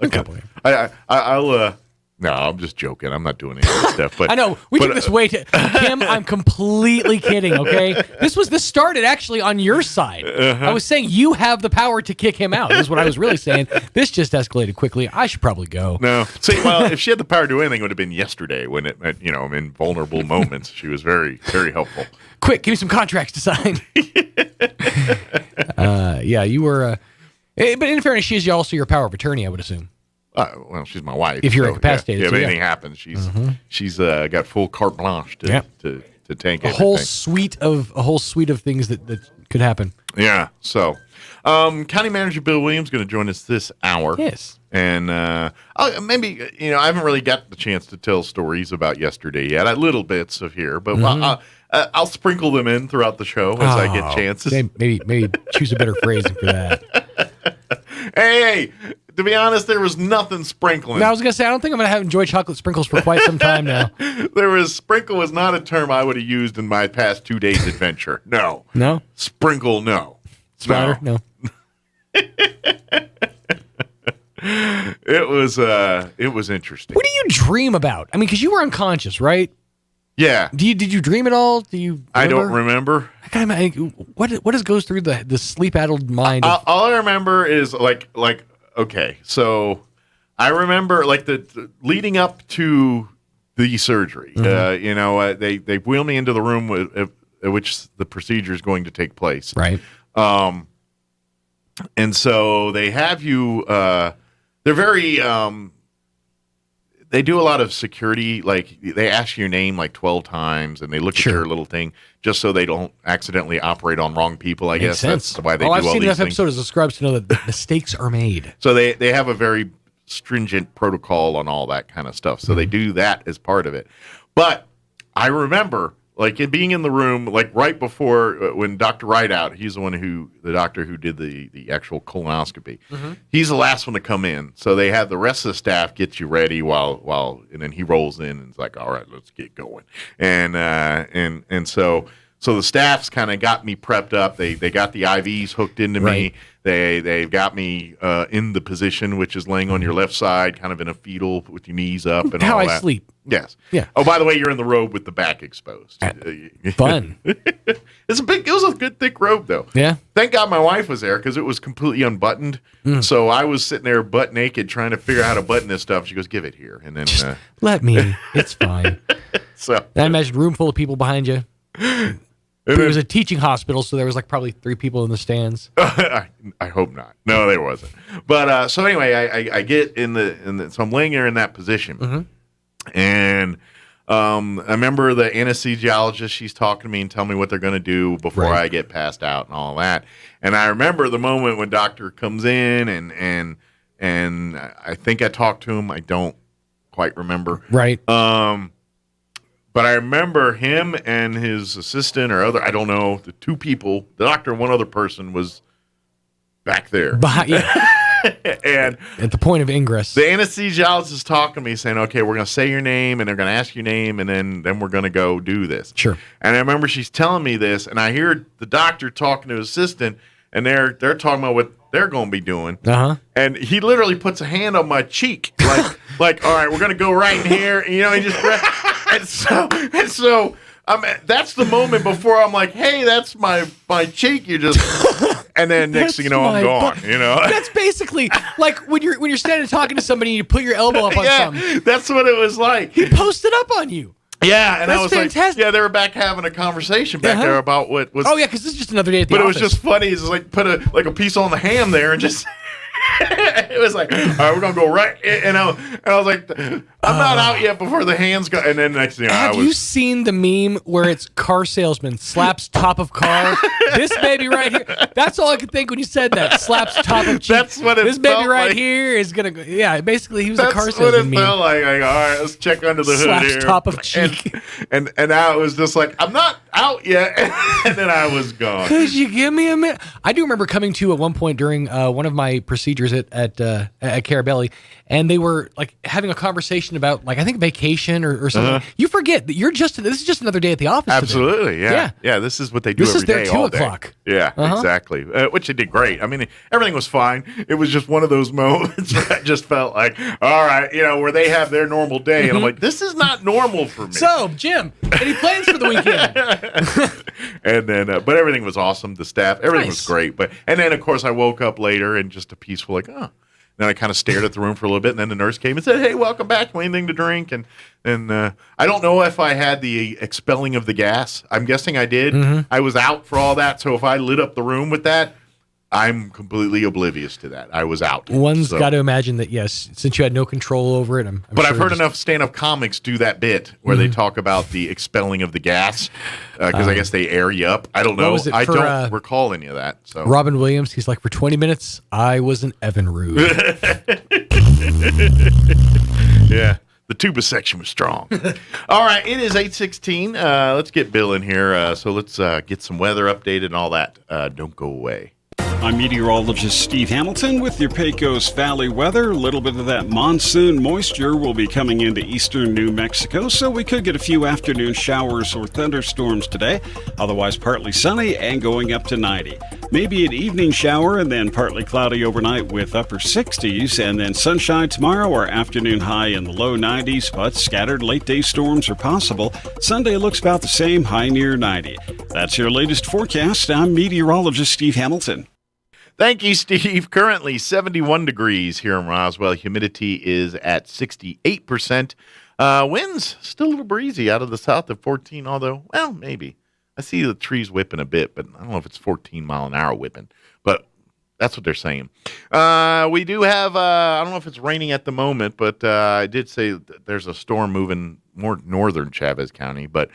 S4: No, I'm just joking. I'm not doing any of that stuff. But
S11: I know we took this way to Kim. I'm completely kidding. Okay, this started actually on your side. I was saying you have the power to kick him out. This is what I was really saying. This just escalated quickly. I should probably go.
S4: No, see, well, if she had the power to do anything, it would have been yesterday when in vulnerable moments, she was very, very helpful.
S11: Quick, give me some contracts to sign. Yeah, you were. But in fairness, she is also your power of attorney, I would assume.
S4: Well, she's my wife.
S11: If you're incapacitated.
S4: Yeah, if
S11: so
S4: anything happens, she's got full carte blanche to tank
S11: a
S4: everything.
S11: whole suite of things that could happen.
S4: Yeah. So, County Manager Bill Williams is going to join us this hour.
S11: Yes.
S4: And maybe I haven't really got the chance to tell stories about yesterday yet. Little bits of here, but I'll sprinkle them in throughout the show as I get chances.
S11: Maybe choose a better phrasing for that.
S4: Hey, to be honest, there was nothing sprinkling.
S11: No, I was going to say, I don't think I'm going to have enjoyed chocolate sprinkles for quite some time now.
S4: Sprinkle was not a term I would have used in my past 2 days adventure. No.
S11: No?
S4: Sprinkle, no.
S11: Splatter, no.
S4: It was interesting.
S11: What do you dream about? I mean, because you were unconscious, right?
S4: Yeah.
S11: Did you dream at all? Do you? Remember?
S4: I don't remember.
S11: What goes through the sleep-addled mind?
S4: All I remember is like okay, so I remember the leading up to the surgery. They wheel me into the room at which the procedure is going to take place.
S11: Right.
S4: And so they have you. They're very. They do a lot of security. Like they ask your name 12 times, and they look at your little thing just so they don't accidentally operate on wrong people. I guess that's why they do all
S11: I've
S4: these
S11: seen enough
S4: things.
S11: episodes of Scrubs to know that mistakes are made.
S4: So they have a very stringent protocol on all that kind of stuff. So they do that as part of it. But I remember it being in the room right before when Dr. Rideout, he's the doctor who did the actual colonoscopy.
S11: Mm-hmm.
S4: He's the last one to come in. So they have the rest of the staff get you ready while and then he rolls in and it's like, all right, let's get going. And so the staff's kind of got me prepped up. They got the IVs hooked into me. They've got me in the position, which is laying on your left side, kind of in a fetal with your knees up and
S11: How
S4: all
S11: I
S4: that.
S11: sleep.
S4: Yes.
S11: Yeah.
S4: Oh, by the way, you're in the robe with the back exposed.
S11: Fun.
S4: It was a good thick robe though.
S11: Yeah.
S4: Thank God my wife was there because it was completely unbuttoned. So I was sitting there butt naked trying to figure out how to button this stuff. She goes, "Give it here," and then
S11: let me. It's fine.
S4: So
S11: I imagine a room full of people behind you. It was a teaching hospital, so there was probably 3 people in the stands.
S4: I hope not. No, there wasn't. But so anyway, I get in the so I'm laying there in that position, and I remember the anesthesiologist. She's talking to me and telling me what they're going to do before I get passed out and all that. And I remember the moment when doctor comes in and I think I talked to him. I don't quite remember.
S11: Right.
S4: But I remember him and his assistant or other, I don't know, the 2 people, the doctor and one other person was back there. And
S11: at the point of ingress.
S4: The anesthesiologist is talking to me saying, okay, we're going to say your name and they're going to ask your name and then we're going to go do this.
S11: Sure.
S4: And I remember she's telling me this and I hear the doctor talking to his assistant and they're talking about what they're going to be doing.
S11: Uh-huh.
S4: And he literally puts a hand on my cheek like all right, we're going to go right in here. And, he just and so that's the moment before I'm like, hey, that's my cheek. You just and then next thing you know, I'm gone.
S11: That's basically like when you're standing talking to somebody and you put your elbow up on something.
S4: That's what it was like.
S11: He posted up on you.
S4: Yeah, and
S11: that's
S4: I was
S11: fantastic.
S4: like, they were back having a conversation back there about what was.
S11: Oh yeah, because this is just another day at the
S4: office. But
S11: office.
S4: it was just funny. It's like put a piece on the ham there and just. It was like, all right, we're gonna go right, and I was like, I'm not out yet before the hands go. And then next thing
S11: Have you seen the meme where it's car salesman slaps top of car? This baby right here. That's all I could think when you said that. Slaps top of cheek.
S4: That's what it
S11: This baby
S4: felt
S11: right
S4: like.
S11: here is going to go. Yeah, basically he was a car
S4: That's what
S11: salesman
S4: it
S11: meme.
S4: felt like. All right, let's check under the hood
S11: Slaps
S4: here.
S11: top of cheek.
S4: And now it was just like, I'm not out yet. And then I was gone.
S11: Could you give me a minute? I do remember coming to at one point during one of my procedures at Carabelli, and they were like having a conversation about like I think vacation or something. You forget that this is just another day at the office.
S4: Absolutely,
S11: today.
S4: yeah. This is what they do
S11: This
S4: every
S11: is their
S4: day,
S11: 2
S4: all day.
S11: o'clock.
S4: Yeah, exactly. Which they did great. I mean, everything was fine. It was just one of those moments where I just felt like, all right, where they have their normal day, and I'm like, this is not normal for me.
S11: So, Jim, any plans for the weekend?
S4: And then, but everything was awesome. The staff, everything was great. And then, of course, I woke up later and just a peaceful, like, oh. Then I kind of stared at the room for a little bit, and then the nurse came and said, "Hey, welcome back. Want anything to drink?" And I don't know if I had the expelling of the gas. I'm guessing I did. I was out for all that, so if I lit up the room with that, I'm completely oblivious to that. I was out.
S11: One's got to imagine that, yes, since you had no control over it.
S4: But I've heard enough stand-up comics do that bit where they talk about the expelling of the gas because I guess they air you up. I don't know. I don't recall any of that. So
S11: Robin Williams, he's like, for 20 minutes, I was an Evinrude.
S4: Yeah. The tuba section was strong. All right, it is 8:16. Let's get Bill in here. So let's get some weather updated and all that. Don't go away.
S6: I'm meteorologist Steve Hamilton with your Pecos Valley weather. A little bit of that monsoon moisture will be coming into eastern New Mexico, so we could get a few afternoon showers or thunderstorms today. Otherwise, partly sunny and going up to 90. Maybe an evening shower and then partly cloudy overnight with upper 60s, and then sunshine tomorrow. Our afternoon high in the low 90s, but scattered late-day storms are possible. Sunday looks about the same, high near 90. That's your latest forecast. I'm meteorologist Steve Hamilton.
S4: Thank you, Steve. Currently 71 degrees here in Roswell. Humidity is at 68%. Winds still a little breezy out of the south at 14, although, well, maybe. I see the trees whipping a bit, but I don't know if it's 14-mile-an-hour whipping. But that's what they're saying. We do have, I don't know if it's raining at the moment, but I did say that there's a storm moving more northern Chavez County. But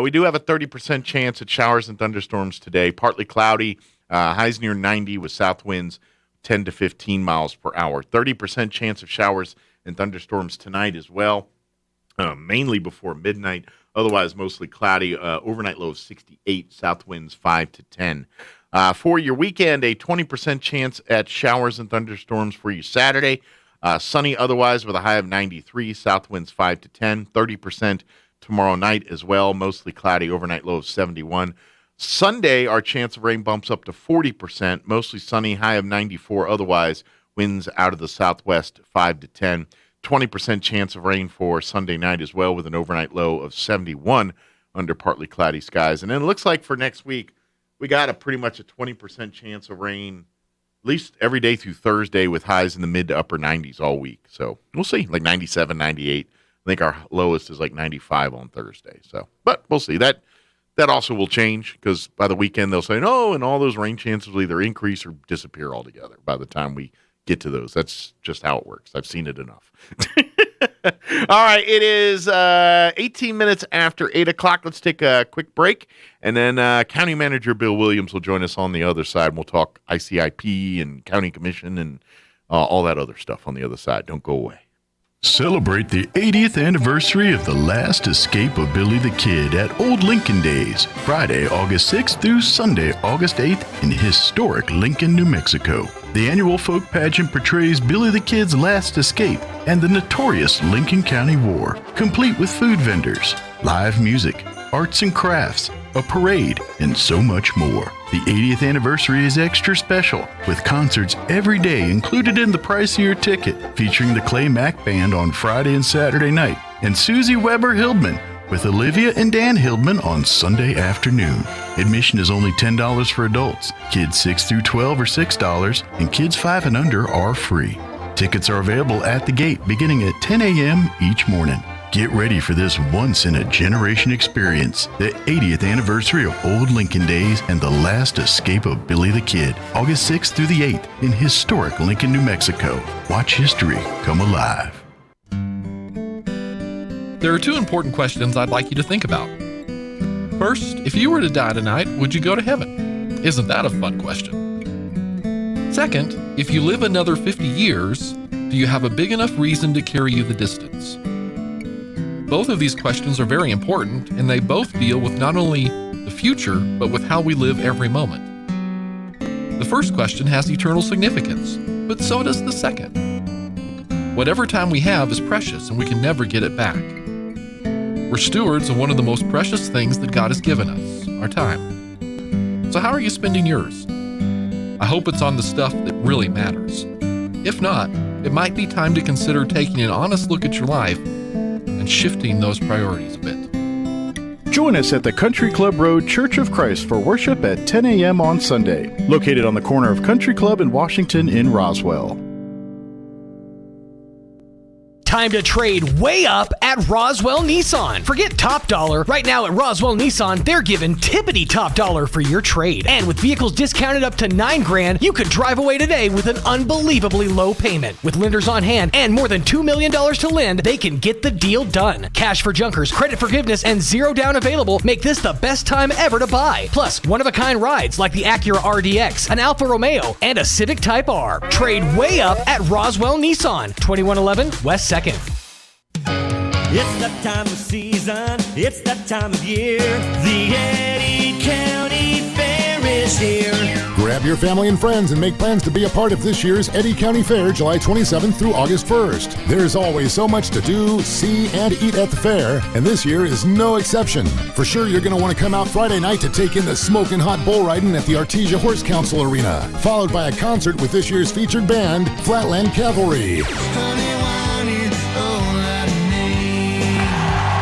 S4: we do have a 30% chance at showers and thunderstorms today. Partly cloudy. Highs near 90 with south winds 10 to 15 miles per hour. 30% chance of showers and thunderstorms tonight as well, mainly before midnight. Otherwise, mostly cloudy. Overnight low of 68, south winds 5 to 10. For your weekend, a 20% chance at showers and thunderstorms for you Saturday. Sunny otherwise with a high of 93, south winds 5 to 10. 30% tomorrow night as well, mostly cloudy. Overnight low of 71. Sunday, our chance of rain bumps up to 40%, mostly sunny, high of 94. Otherwise, winds out of the southwest 5 to 10. 20% chance of rain for Sunday night as well, with an overnight low of 71 under partly cloudy skies. And then it looks like for next week, we got a pretty much a 20% chance of rain, at least every day through Thursday, with highs in the mid to upper 90s all week. So we'll see, like 97, 98. I think our lowest is like 95 on Thursday. So, but we'll see. That also will change because by the weekend they'll say, no, and all those rain chances will either increase or disappear altogether by the time we get to those. That's just how it works. I've seen it enough. All right, it is 18 minutes after 8 o'clock. Let's take a quick break, and then County Manager Bill Williams will join us on the other side. We'll talk ICIP and County Commission and all that other stuff on the other side. Don't go away.
S22: Celebrate the 80th anniversary of the last escape of Billy the Kid at Old Lincoln Days, Friday, August 6th through Sunday, August 8th in historic Lincoln, New Mexico. The annual folk pageant portrays Billy the Kid's last escape and the notorious Lincoln County War, complete with food vendors, live music, arts and crafts, a parade, and so much more. The 80th anniversary is extra special, with concerts every day included in the price of your ticket, featuring the Clay Mack Band on Friday and Saturday night, and Susie Weber Hildman with Olivia and Dan Hildman on Sunday afternoon. Admission is only $10 for adults. Kids 6 through 12 are $6, and kids 5 and under are free. Tickets are available at the gate beginning at 10 a.m. each morning. Get ready for this once-in-a-generation experience, the 80th anniversary of Old Lincoln Days and the last escape of Billy the Kid, August 6th through the 8th in historic Lincoln, New Mexico. Watch history come alive.
S21: There are two important questions I'd like you to think about. First, if you were to die tonight, would you go to heaven? Isn't that a fun question? Second, if you live another 50 years, do you have a big enough reason to carry you the distance? Both of these questions are very important, and they both deal with not only the future, but with how we live every moment. The first question has eternal significance, but so does the second. Whatever time we have is precious, and we can never get it back. We're stewards of one of the most precious things that God has given us, our time. So how are you spending yours? I hope it's on the stuff that really matters. If not, it might be time to consider taking an honest look at your life and shifting those priorities a bit.
S12: Join us at the Country Club Road Church of Christ for worship at 10 a.m. on Sunday, located on the corner of Country Club and Washington in Roswell.
S9: Time to trade way up at Roswell Nissan. Forget top dollar. Right now at Roswell Nissan, they're giving tippity top dollar for your trade. And with vehicles discounted up to $9,000, you could drive away today with an unbelievably low payment. With lenders on hand and more than $2 million to lend, they can get the deal done. Cash for junkers, credit forgiveness, and zero down available make this the best time ever to buy. Plus, one-of-a-kind rides like the Acura RDX, an Alfa Romeo, and a Civic Type R. Trade way up at Roswell Nissan, 2111 West 2nd.
S10: It's that time of season, it's that time of year. The Eddy County Fair is here.
S13: Grab your family and friends and make plans to be a part of this year's Eddy County Fair, July 27th through August 1st. There's always so much to do, see, and eat at the fair, and this year is no exception. For sure, you're going to want to come out Friday night to take in the smoking hot bull riding at the Artesia Horse Council Arena, followed by a concert with this year's featured band, Flatland Cavalry.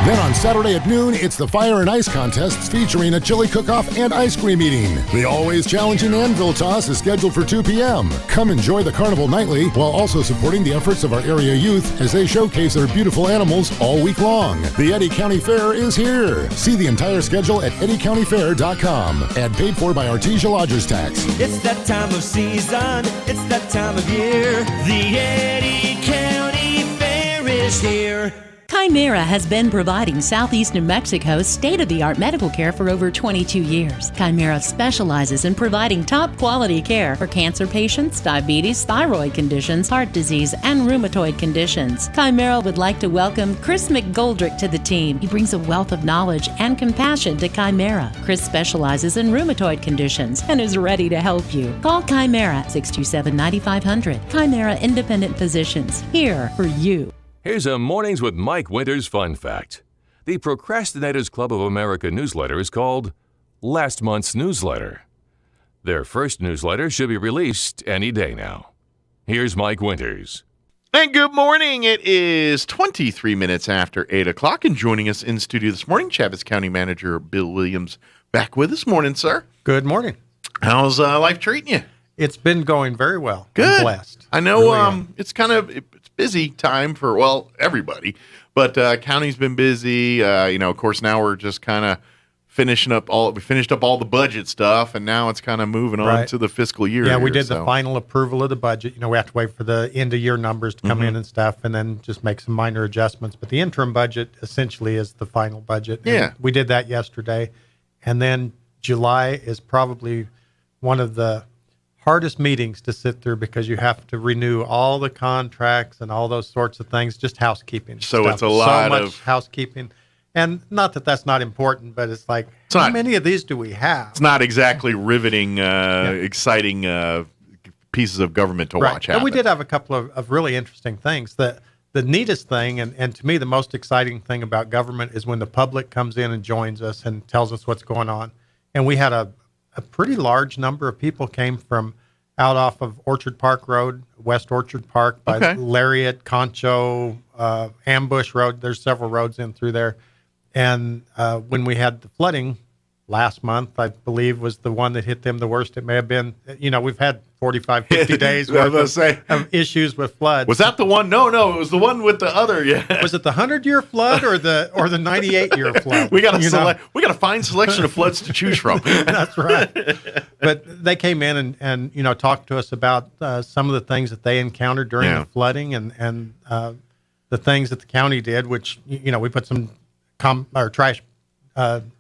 S13: Then on Saturday at noon, it's the Fire and Ice Contests featuring a chili cook-off and ice cream eating. The always challenging Anvil Toss is scheduled for 2 p.m. Come enjoy the carnival nightly while also supporting the efforts of our area youth as they showcase their beautiful animals all week long. The Eddy County Fair is here. See the entire schedule at eddycountyfair.com. Ad paid for by Artesia Lodgers Tax.
S10: It's that time of season, it's that time of year. The Eddy County Fair is here.
S14: Chimera has been providing Southeast New Mexico state-of-the-art medical care for over 22 years. Chimera specializes in providing top-quality care for cancer patients, diabetes, thyroid conditions, heart disease, and rheumatoid conditions. Chimera would like to welcome Chris McGoldrick to the team. He brings a wealth of knowledge and compassion to Chimera. Chris specializes in rheumatoid conditions and is ready to help you. Call Chimera 627-9500. Chimera Independent Physicians, here for you.
S2: Here's a Mornings with Mike Winters fun fact. The Procrastinators Club of America newsletter is called Last Month's Newsletter. Their first newsletter should be released any day now. Here's Mike Winters.
S4: And good morning. It is 23 minutes after 8 o'clock, and joining us in studio this morning, Chaves County Manager Bill Williams back with us. Morning, sir.
S15: Good morning.
S4: How's life treating you?
S15: It's been going very well.
S4: Good.
S15: I'm blessed.
S4: I know really it's kind of it's busy time for, well, everybody, but county's been busy. Of course, now we're just kind of we finished up all the budget stuff, and now it's kind of moving on to the fiscal year.
S15: Yeah, we did the final approval of the budget. We have to wait for the end of year numbers to come in and stuff, and then just make some minor adjustments. But the interim budget essentially is the final budget.
S4: Yeah.
S15: And we did that yesterday. And then July is probably one of the hardest meetings to sit through because you have to renew all the contracts and all those sorts of things, just housekeeping.
S4: So
S15: stuff.
S4: it's a lot
S15: so much
S4: of
S15: housekeeping. And not that that's not important, but it's like, how many of these do we have?
S4: It's not exactly riveting, exciting pieces of government to watch happen.
S15: And we did have a couple of really interesting things. The neatest thing, and to me the most exciting thing about government is when the public comes in and joins us and tells us what's going on. And we had a pretty large number of people came from out off of Orchard Park Road, West Orchard Park, by Lariat, Concho, Ambush Road. There's several roads in through there. And when we had the flooding last month, I believe was the one that hit them the worst. It may have been, we've had 45, 50 days worth of issues with floods.
S4: Was that the one? No, it was the one with the other. Yeah.
S15: Was it the 100-year flood or the 98-year flood?
S4: We got a fine selection of floods to choose from.
S15: That's right. But they came in and talked to us about some of the things that they encountered during the flooding and the things that the county did, which, we put some trash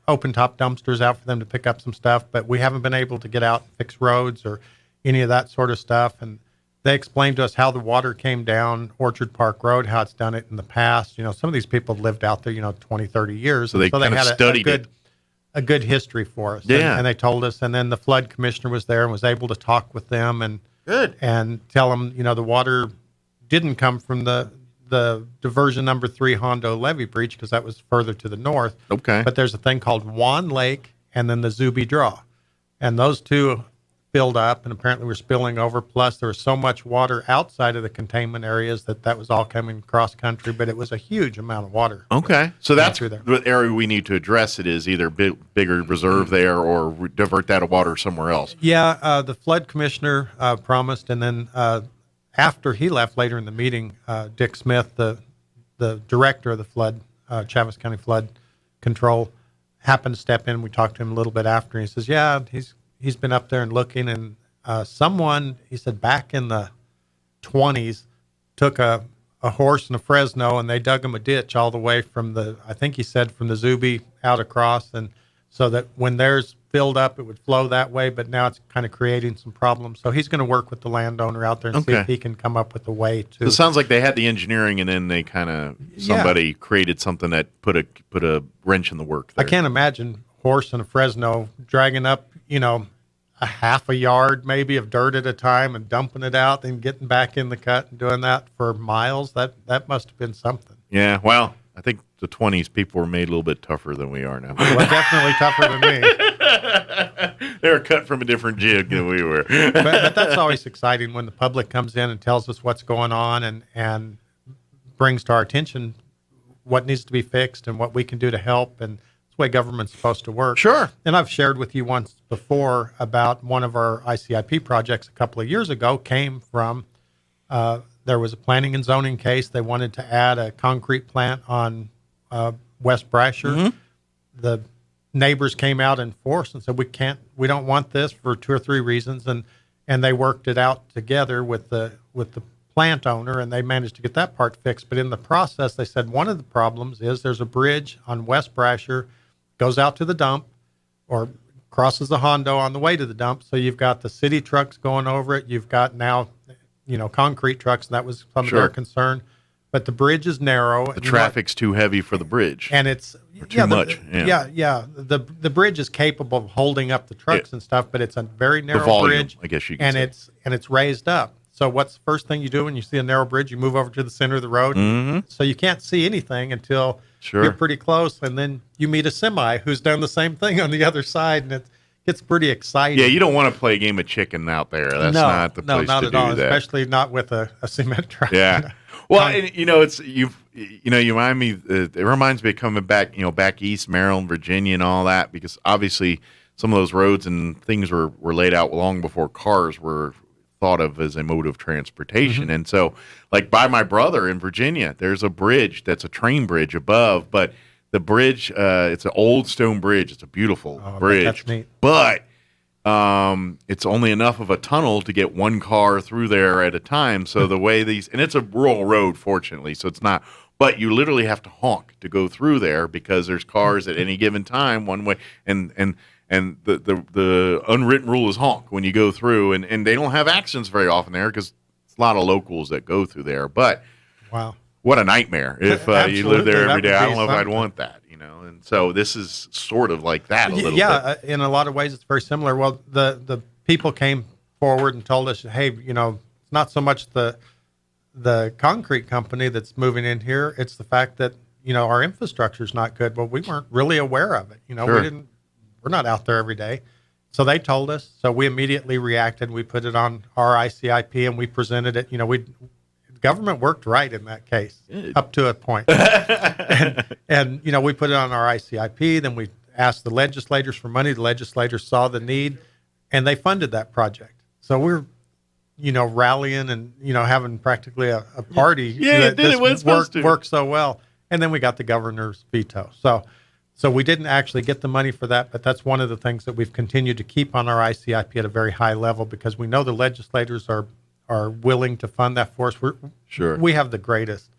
S15: open top dumpsters out for them to pick up some stuff, but we haven't been able to get out and fix roads or any of that sort of stuff. And they explained to us how the water came down Orchard Park Road, how it's done it in the past. Some of these people lived out there, 20, 30 years.
S4: So they kind of studied it.
S15: A good history for us.
S4: Yeah.
S15: And they told us, and then the flood commissioner was there and was able to talk with them and
S4: good
S15: and tell them, the water didn't come from the diversion number 3 Hondo levee breach, because that was further to the north.
S4: Okay.
S15: But there's a thing called Wan Lake and then the Zuby Draw. And those two filled up and apparently were spilling over. Plus there was so much water outside of the containment areas that was all coming cross country, but it was a huge amount of water.
S4: Okay. So that's
S15: through there.
S4: the area we need to address. It is either bigger reserve there or divert that water somewhere else.
S15: Yeah. The flood commissioner promised, and then after he left later in the meeting, Dick Smith, the director of the flood, Chaves County Flood Control, happened to step in. We talked to him a little bit after, and he says, yeah, he's been up there and looking, and someone, he said, back in the 20s, took a horse and a Fresno, and they dug him a ditch all the way from I think he said from the Zuby out across, and so that when theirs filled up, it would flow that way, but now it's kind of creating some problems. So he's going to work with the landowner out there and see if he can come up with a way to...
S4: So it sounds like they had the engineering, and then they kind of, somebody created something that put a wrench in the work there.
S15: I can't imagine horse and a Fresno dragging up, a half a yard maybe of dirt at a time and dumping it out and getting back in the cut and doing that for miles. That must have been something.
S4: Yeah, well, I think the 20s people were made a little bit tougher than we are now.
S15: Well, definitely tougher than me.
S4: They were cut from a different jig than we were.
S15: but that's always exciting when the public comes in and tells us what's going on and brings to our attention what needs to be fixed and what we can do to help. And that's the way government's supposed to work.
S4: Sure.
S15: And I've shared with you once before about one of our ICIP projects a couple of years ago came from, there was a planning and zoning case. They wanted to add a concrete plant on West Brasher.
S4: Mm-hmm.
S15: The neighbors came out in force and said, we don't want this for 2 or 3 reasons. And they worked it out together with the plant owner, and they managed to get that part fixed. But in the process, they said one of the problems is there's a bridge on West Brasher, goes out to the dump or crosses the Hondo on the way to the dump. So you've got the city trucks going over it. You've got now, concrete trucks, and that was some of their concern. But the bridge is narrow.
S4: The traffic's too heavy for the bridge.
S15: And it's
S4: too much.
S15: The bridge is capable of holding up the trucks and stuff, but it's a very narrow bridge.
S4: I guess you could say.
S15: It's raised up. So what's the first thing you do when you see a narrow bridge? You move over to the center of the road.
S4: Mm-hmm.
S15: So you can't see anything until you're pretty close, and then you meet a semi who's done the same thing on the other side, and it gets pretty exciting.
S4: Yeah, you don't want to play a game of chicken out there. That's not the place
S15: not
S4: to
S15: at
S4: do
S15: all,
S4: that.
S15: especially not with a cement truck.
S4: Yeah. Well, and, you remind me. It reminds me of coming back, back east, Maryland, Virginia, and all that, because obviously some of those roads and things were laid out long before cars were thought of as a mode of transportation.
S15: Mm-hmm.
S4: And so, like by my brother in Virginia, there's a bridge that's a train bridge above, but the bridge, it's an old stone bridge. It's a beautiful bridge.
S15: That's neat.
S4: But it's only enough of a tunnel to get one car through there at a time. So the way and it's a rural road, fortunately, so it's not, but you literally have to honk to go through there because there's cars at any given time one way. And the unwritten rule is honk when you go through, and they don't have accidents very often there because it's a lot of locals that go through there. But
S15: wow,
S4: what a nightmare if you live there every day. I don't know if I'd want that, And so this is sort of like that a little bit.
S15: Yeah, in a lot of ways, it's very similar. Well, the people came forward and told us, hey, it's not so much the concrete company that's moving in here; it's the fact that our infrastructure is not good. Well, we weren't really aware of it.
S4: Sure.
S15: We're not out there every day. So they told us. So we immediately reacted. We put it on our ICIP and we presented it. Government worked right in that case up to a point. and we put it on our ICIP. Then we asked the legislators for money. The legislators saw the need and they funded that project. So we're, rallying and, having practically a party.
S4: Yeah, it did. It was supposed to
S15: work so well. And then we got the governor's veto. So we didn't actually get the money for that, but that's one of the things that we've continued to keep on our ICIP at a very high level because we know the legislators are willing to fund that for us. We have the greatest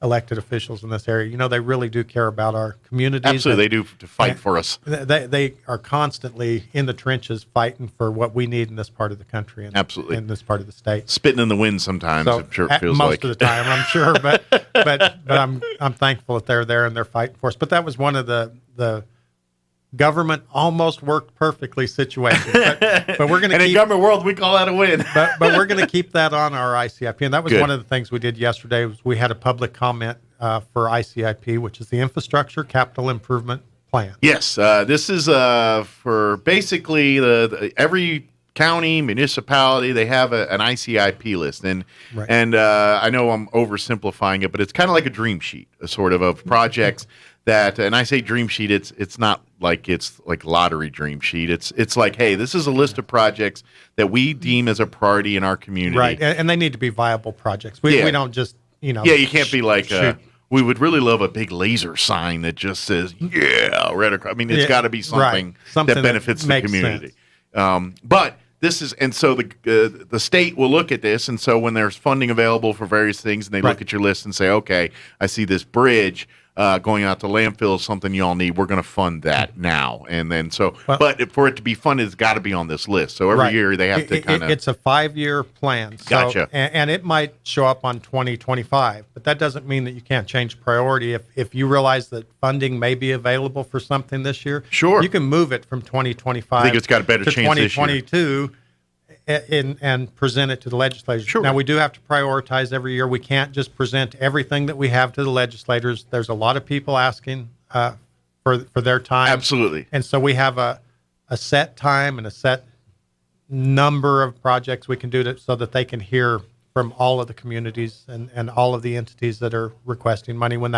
S15: elected officials in this area. They really do care about our communities.
S4: Absolutely, they do to fight for us.
S15: They are constantly in the trenches fighting for what we need in this part of the country and
S4: absolutely
S15: in this part of the state.
S4: Spitting in the wind sometimes,
S15: So,
S4: I'm sure it feels
S15: most
S4: like.
S15: of the time, I'm sure, but I'm thankful that they're there and they're fighting for us. But that was one of the government almost worked perfectly situations. But we're going to
S4: in government world, we call that a win.
S15: but we're going to keep that on our ICIP, and that was
S4: Good.
S15: one of the things we did yesterday. Was we had a public comment for ICIP, which is the Infrastructure Capital Improvement Plan.
S4: Yes, this is for basically every county, municipality, they have an ICIP list. And
S15: Right.
S4: I know I'm oversimplifying it, but it's kind of like a dream sheet, of projects that, and I say dream sheet, it's not like it's like lottery dream sheet. It's like, hey, this is a list of projects that we deem as a priority in our community.
S15: Right, and they need to be viable projects. We don't just,
S4: Yeah, you can't be like, we would really love a big laser sign that just says, yeah, right across. I mean, it's got to be something,
S15: right. Something
S4: that benefits the
S15: makes
S4: community. But this is, and so the state will look at this, and so when there's funding available for various things, and they look at your list and say, okay, I see this bridge going out to landfill is something y'all need. We're going to fund that now, and then but for it to be funded, it's got to be on this list. So every year they have to kind of.
S15: It's a 5-year plan. So,
S4: Gotcha.
S15: And it might show up on 2025, but that doesn't mean that you can't change priority. If you realize that funding may be available for something this year,
S4: sure,
S15: you can move it from 2025.
S4: I think it's got a better
S15: to
S4: chance this year.
S15: 2022. And present it to the legislators.
S4: Sure.
S15: Now, we do have to prioritize every year. We can't just present everything that we have to the legislators. There's a lot of people asking for their time.
S4: Absolutely.
S15: And so we have a set time and a set number of projects we can do so that they can hear from all of the communities and all of the entities that are requesting money when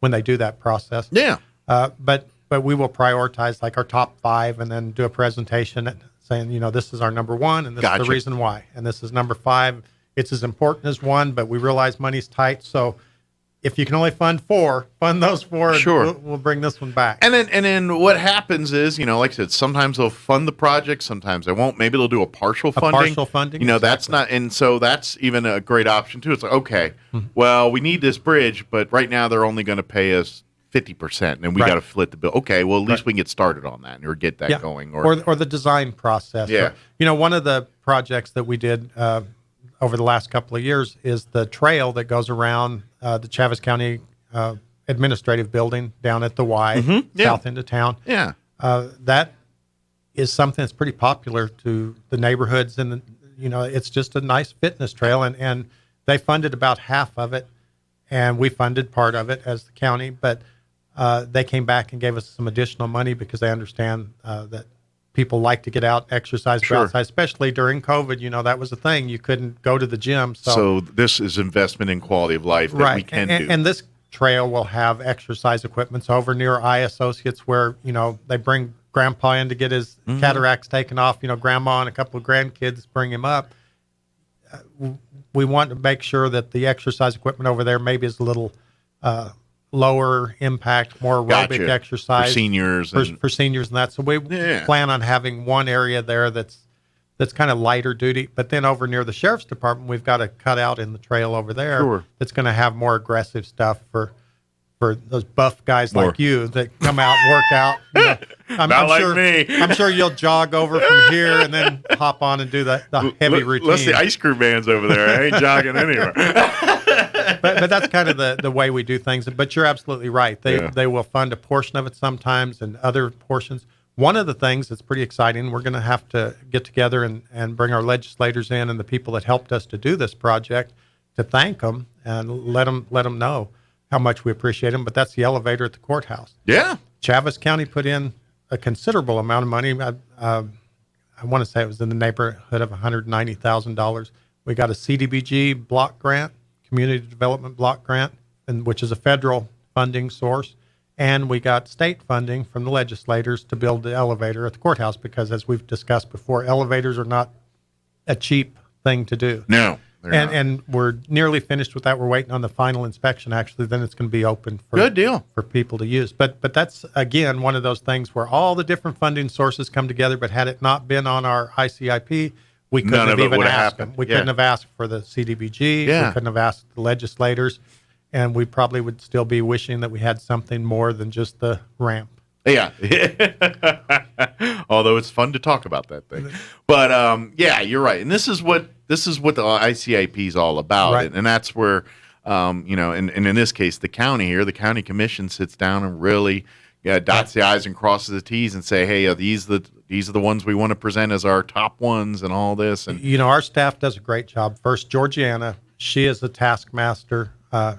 S15: they do that process.
S4: Yeah.
S15: But we will prioritize like our top 5 and then do a presentation saying, this is our number 1 and this is the reason why. And this is number 5. It's as important as 1, but we realize money's tight. So if you can only fund 4, fund those 4.
S4: Sure.
S15: And we'll bring this one back.
S4: And then what happens is, like I said, sometimes they'll fund the project, sometimes they won't. Maybe they'll do a partial funding.
S15: Partial funding.
S4: That's not, and so that's even a great option too. It's like, okay, well, we need this bridge, but right now they're only going to pay us 50%, and we got to split the bill. Okay, well, at least we can get started on that or get that going.
S15: Or the design process.
S4: Yeah.
S15: One of the projects that we did over the last couple of years is the trail that goes around the Chaves County Administrative Building down at the Y, south end of town.
S4: Yeah.
S15: That is something that's pretty popular to the neighborhoods, and it's just a nice fitness trail, and they funded about half of it, and we funded part of it as the county, but they came back and gave us some additional money because they understand that people like to get out, exercise, go outside, especially during COVID. That was a thing. You couldn't go to the gym.
S4: So this is investment in quality of life that we can do.
S15: And this trail will have exercise equipment. So over near I Associates where, they bring grandpa in to get his cataracts taken off, grandma and a couple of grandkids bring him up. We want to make sure that the exercise equipment over there maybe is a little lower impact, more aerobic exercise
S4: for seniors,
S15: for seniors and that. So we plan on having one area there that's kind of lighter duty. But then over near the sheriff's department, we've got a cutout in the trail over there that's going to have more aggressive stuff for those buff guys like you that come out and work out. I'm
S4: like
S15: sure,
S4: me.
S15: I'm sure you'll jog over from here and then hop on and do the heavy routine.
S4: Unless the ice cream man's over there. I ain't jogging anywhere.
S15: But that's kind of the way we do things. But you're absolutely right. They will fund a portion of it sometimes and other portions. One of the things that's pretty exciting, we're going to have to get together and bring our legislators in and the people that helped us to do this project to thank them and let them know how much we appreciate them. But that's the elevator at the courthouse.
S4: Yeah.
S15: Chaves County put in a considerable amount of money. I want to say it was in the neighborhood of $190,000. We got a CDBG block grant, Community Development Block Grant, which is a federal funding source. And we got state funding from the legislators to build the elevator at the courthouse because, as we've discussed before, elevators are not a cheap thing to do.
S4: No.
S15: And we're nearly finished with that. We're waiting on the final inspection, actually. Then it's going to be open for
S4: good deal
S15: for people to use. But that's, again, one of those things where all the different funding sources come together. But had it not been on our ICIP, we couldn't have even asked them. We couldn't have asked for the CDBG. We couldn't have asked the legislators. and we probably would still be wishing that we had something more than just the ramp.
S4: Yeah. Although it's fun to talk about that thing. But yeah, you're right. And this is what the ICIP is all about.
S15: Right.
S4: And that's where and in this case the county commission sits down and really dots the I's and crosses the T's and say, hey, these are the ones we want to present as our top ones and all this. And
S15: our staff does a great job. First, Georgiana, she is the taskmaster.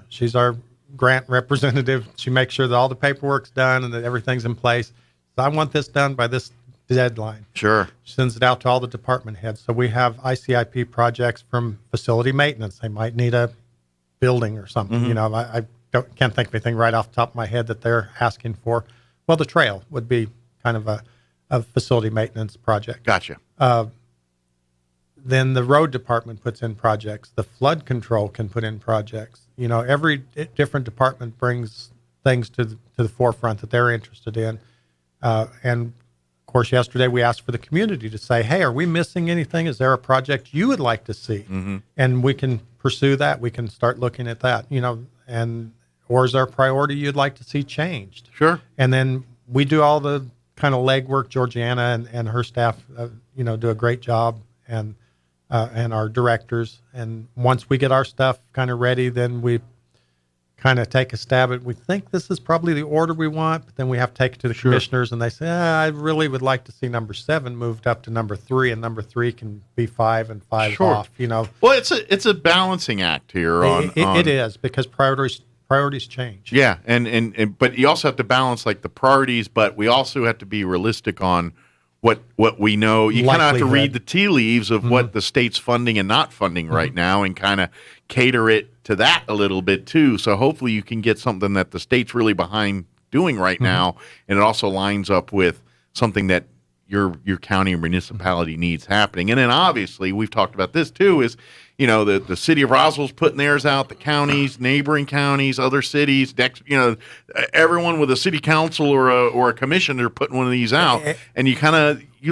S15: She's our grant representative. She makes sure that all the paperwork's done and that everything's in place. So I want this done by this deadline.
S4: Sure.
S15: She sends it out to all the department heads. So we have ICIP projects from facility maintenance. They might need a building or something.
S4: Mm-hmm.
S15: I can't think of anything right off the top of my head that they're asking for. Well, the trail would be kind of a facility maintenance project.
S4: Gotcha.
S15: Then the road department puts in projects. The flood control can put in projects. Every different department brings things to the forefront that they're interested in. And of course, yesterday we asked for the community to say, hey, are we missing anything? Is there a project you would like to see?
S4: Mm-hmm.
S15: And we can pursue that. We can start looking at that, or is there a priority you'd like to see changed?
S4: Sure.
S15: And then we do all the kind of legwork. Georgiana and her staff, do a great job, and our directors. And once we get our stuff kind of ready, then we kind of take a stab at, we think this is probably the order we want, but then we have to take it to the commissioners, and they say, I really would like to see number 7 moved up to number 3, and number 3 can be 5 and 5 off.
S4: Well, it's a balancing act here.
S15: It is, because priorities change.
S4: Yeah, and but you also have to balance like the priorities, but we also have to be realistic on what we know. You kind of have to read the tea leaves of what the state's funding and not funding right now, and kind of cater it to that a little bit too. So hopefully you can get something that the state's really behind doing right now, and it also lines up with something that your county or municipality needs happening. And then obviously we've talked about this too, is the city of Roswell's putting theirs out, the counties, neighboring counties, other cities, everyone with a city council or a commission, they're putting one of these out, and you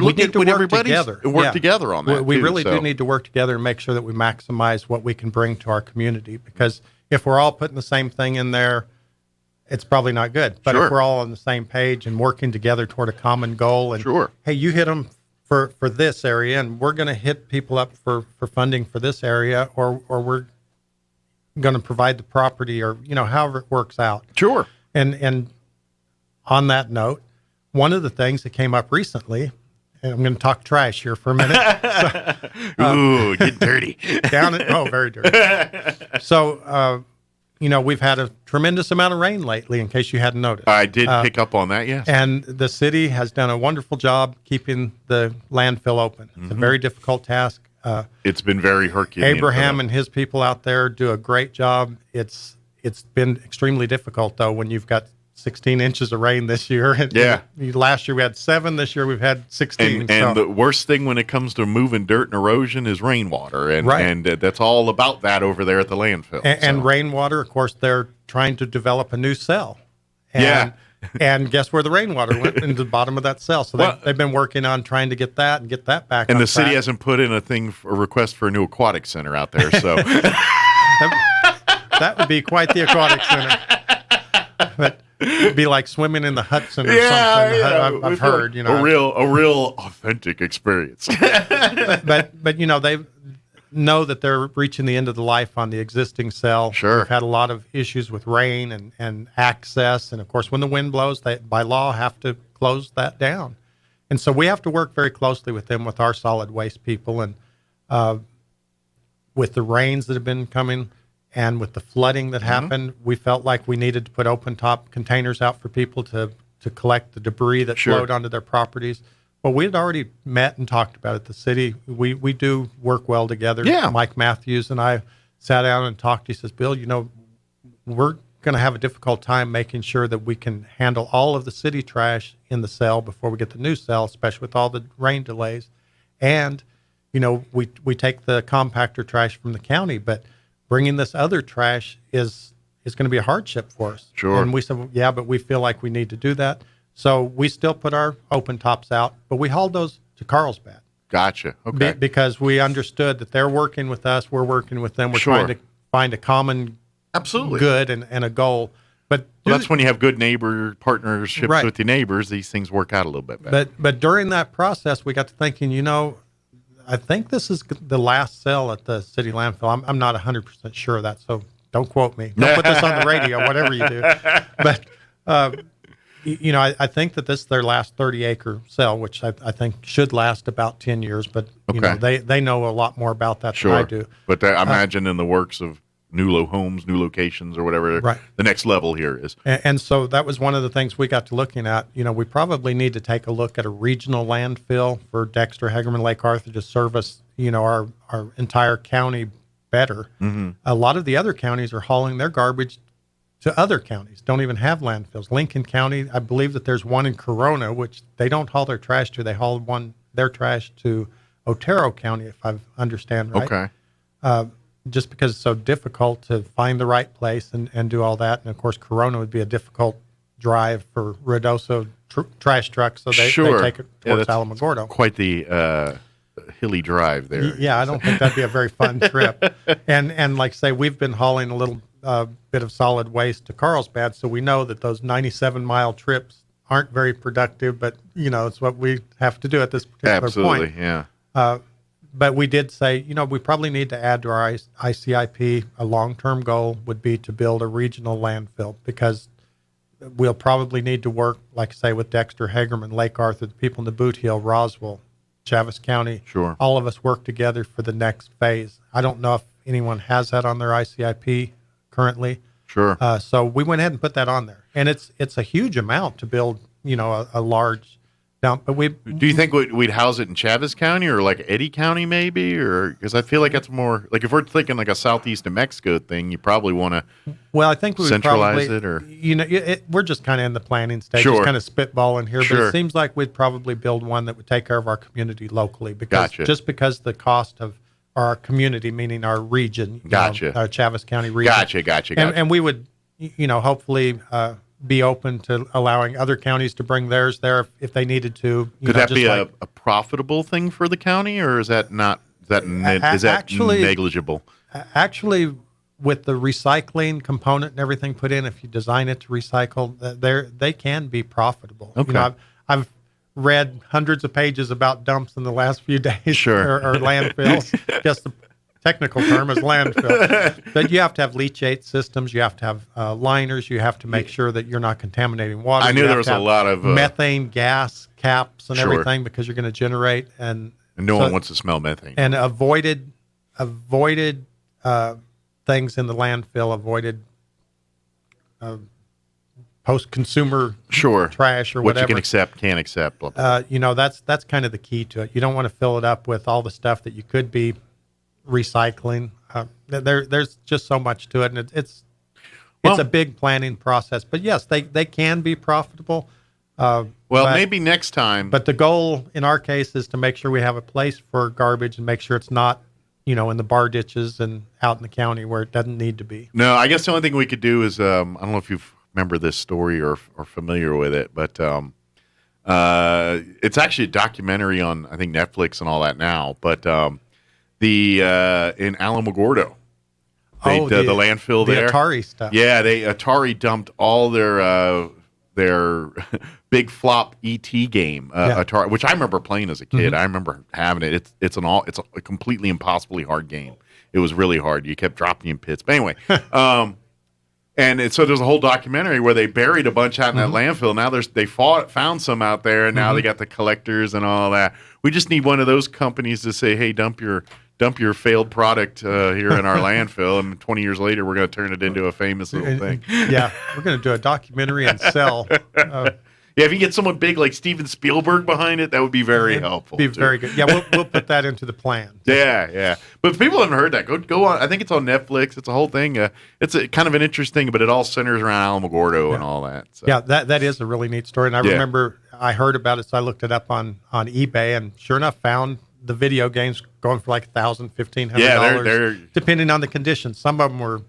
S4: look at what everybody's work together on that.
S15: We really do need to work together and make sure that we maximize what we can bring to our community, because if we're all putting the same thing in there, it's probably not good. But if we're all on the same page and working together toward a common goal, and hey, you hit them for this area, and we're going to hit people up for funding for this area, or we're going to provide the property, or however it works out.
S4: Sure.
S15: And on that note, one of the things that came up recently, and I'm going to talk trash here for a minute.
S4: Ooh, get dirty.
S15: Very dirty. So, we've had a tremendous amount of rain lately, in case you hadn't noticed.
S4: I did pick up on that, yes.
S15: And the city has done a wonderful job keeping the landfill open. It's a very difficult task.
S4: It's been very Herculean.
S15: Abraham and his people out there do a great job. It's been extremely difficult, though, when you've got 16 inches of rain this year.
S4: Yeah.
S15: Last year we had 7. This year we've had 16.
S4: And the worst thing when it comes to moving dirt and erosion is rainwater. And that's all about that over there at the landfill.
S15: And rainwater, of course, they're trying to develop a new cell. And guess where the rainwater went? Into the bottom of that cell. So they've been working on trying to get that back.
S4: And the city hasn't put in a request for a new aquatic center out there. So
S15: that would be quite the aquatic center. But it'd be like swimming in the Hudson or something. I've heard,
S4: a real authentic experience.
S15: but they know that they're reaching the end of the life on the existing cell.
S4: Sure.
S15: We've had a lot of issues with rain and access, and of course, when the wind blows, they by law have to close that down. And so we have to work very closely with them, with our solid waste people, and with the rains that have been coming. And with the flooding that happened, we felt like we needed to put open top containers out for people to collect the debris that flowed onto their properties. Well, we had already met and talked about it. The city, we do work well together.
S4: Yeah.
S15: Mike Matthews and I sat down and talked. He says, Bill, we're going to have a difficult time making sure that we can handle all of the city trash in the cell before we get the new cell, especially with all the rain delays. And, we take the compactor trash from the county, but bringing this other trash is going to be a hardship for us.
S4: Sure.
S15: And we said, well, yeah, but we feel like we need to do that. So we still put our open tops out, but we hauled those to Carlsbad.
S4: Gotcha. Okay.
S15: Because we understood that they're working with us, we're working with them. We're trying to find a common
S4: absolutely
S15: good and a goal. But
S4: that's when you have good neighbor partnerships
S15: Right.
S4: with your neighbors. These things work out a little bit better.
S15: But during that process, we got to thinking, I think this is the last sale at the city landfill. I'm not 100% sure of that, so don't quote me. Don't put this on the radio, whatever you do. But, I think that this is their last 30-acre sale, which I think should last about 10 years. But, they know a lot more about that than I do.
S4: But I imagine in the works of new homes, new locations, or whatever the next level here is.
S15: And so that was one of the things we got to looking at. We probably need to take a look at a regional landfill for Dexter, Hagerman, Lake Arthur to service, our entire county better.
S4: Mm-hmm.
S15: A lot of the other counties are hauling their garbage to other counties, don't even have landfills. Lincoln County, I believe that there's one in Corona, which they don't haul their trash to. They haul their trash to Otero County, if I understand right.
S4: Okay.
S15: Just because it's so difficult to find the right place and do all that. And, of course, Corona would be a difficult drive for Ruidoso trash trucks, so they take it towards Alamogordo.
S4: Quite the hilly drive there.
S15: Yeah, I don't think that'd be a very fun trip. And like I say, we've been hauling a little bit of solid waste to Carlsbad, so we know that those 97-mile trips aren't very productive, but, it's what we have to do at this particular
S4: Absolutely,
S15: point.
S4: yeah.
S15: But we did say, we probably need to add to our ICIP. A long-term goal would be to build a regional landfill, because we'll probably need to work, like I say, with Dexter, Hagerman, Lake Arthur, the people in the Boot Hill, Roswell, Chavis County.
S4: Sure.
S15: All of us work together for the next phase. I don't know if anyone has that on their ICIP currently.
S4: Sure.
S15: So we went ahead and put that on there. And it's a huge amount to build, a large dump. But
S4: do you think we'd house it in Chavis County or like Eddy County maybe? Or because I feel like that's more like if we're thinking like a southeast New Mexico thing, you probably want to
S15: I think we would
S4: centralize
S15: probably,
S4: it or
S15: we're just kind of in the planning stage,
S4: Sure.
S15: just kind of spitballing here. But
S4: Sure.
S15: it seems like we'd probably build one that would take care of our community locally, because because the cost of our community, meaning our region, our Chavis County region.
S4: Gotcha.
S15: And we would, hopefully be open to allowing other counties to bring theirs there if they needed to.
S4: Could that be a profitable thing for the coununty, or is that not? Is that
S15: actually
S4: negligible?
S15: Actually, with the recycling component and everything put in, if you design it to recycle, they can be profitable.
S4: Okay.
S15: I've read hundreds of pages about dumps in the last few days,
S4: Sure.
S15: or landfills. Just the technical term is landfill. But you have to have leachate systems. You have to have liners. You have to make sure that you're not contaminating water.
S4: I knew there was a lot of
S15: methane gas caps and
S4: Sure.
S15: everything, because you're going to generate and
S4: no one wants to smell methane.
S15: And avoided things in the landfill, avoided post-consumer trash or
S4: what
S15: whatever.
S4: you can accept, can't accept. Blah, blah, blah.
S15: That's kind of the key to it. You don't want to fill it up with all the stuff that you could be recycling. There's just so much to it, and it's a big planning process. But yes, they can be profitable.
S4: Maybe next time.
S15: But the goal in our case is to make sure we have a place for garbage and make sure it's not, in the bar ditches and out in the county where it doesn't need to be.
S4: No, I guess the only thing we could do is I don't know if you remember this story or familiar with it, but it's actually a documentary on I think Netflix and all that now. But in Alamogordo, the landfill there,
S15: the Atari stuff.
S4: Yeah, Atari dumped all their big flop ET game, Atari, which I remember playing as a kid.
S15: Mm-hmm.
S4: I remember having it. It's a completely impossibly hard game. It was really hard. You kept dropping in pits. But anyway, so there's a whole documentary where they buried a bunch out in that landfill. Now they found some out there, and now they got the collectors and all that. We just need one of those companies to say, "Hey, dump your failed product here in our landfill," and 20 years later, we're going to turn it into a famous little thing.
S15: Yeah, we're going to do a documentary and sell.
S4: Yeah, if you get someone big like Steven Spielberg behind it, that would be very helpful.
S15: Be very good. Yeah, we'll put that into the plan.
S4: Yeah. But if people haven't heard that, go on. I think it's on Netflix. It's a whole thing. It's a kind of an interesting, but it all centers around Alamogordo and all that. So.
S15: Yeah, that is a really neat story. And I remember I heard about it, so I looked it up on eBay, and sure enough, found the video games going for like $1,000, $1,500.
S4: Yeah, they're
S15: depending on the conditions. Some of them were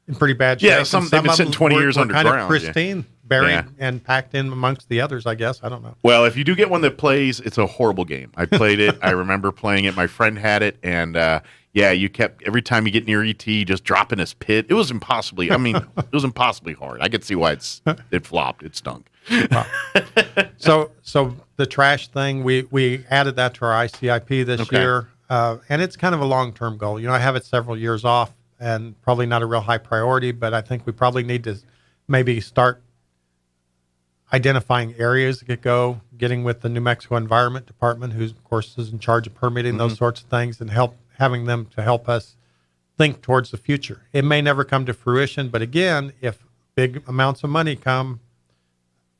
S15: in pretty bad shape.
S4: Yeah, they've been sitting 20 years underground.
S15: Kind of pristine, buried and packed in amongst the others, I guess. I don't know.
S4: Well, if you do get one that plays, it's a horrible game. I played it. I remember playing it. My friend had it, and yeah, you kept every time you get near ET, just dropping his pit. It was impossibly. I mean, it was impossibly hard. I could see why it flopped. It stunk.
S15: Wow. So the trash thing, we added that to our ICIP this year, and it's kind of a long-term goal. You know, I have it several years off, and probably not a real high priority, but I think we probably need to maybe start identifying areas that could go, getting with the New Mexico Environment Department, who of course is in charge of permitting those sorts of things, and having them to help us think towards the future. It may never come to fruition, but again, if big amounts of money come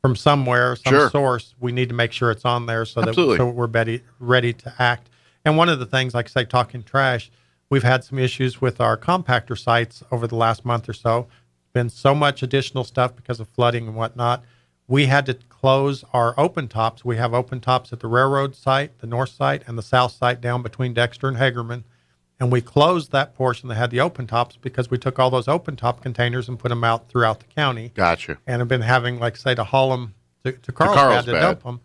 S15: from somewhere, some source, we need to make sure it's on there so that we're ready to act. And one of the things, like I say, talking trash, we've had some issues with our compactor sites over the last month or so. Been so much additional stuff because of flooding and whatnot. We had to close our open tops. We have open tops at the railroad site, the north site, and the south site down between Dexter and Hagerman. And we closed that portion that had the open tops because we took all those open top containers and put them out throughout the county.
S4: Gotcha.
S15: And have been having, like say, to haul them to Carlsbad to dump them.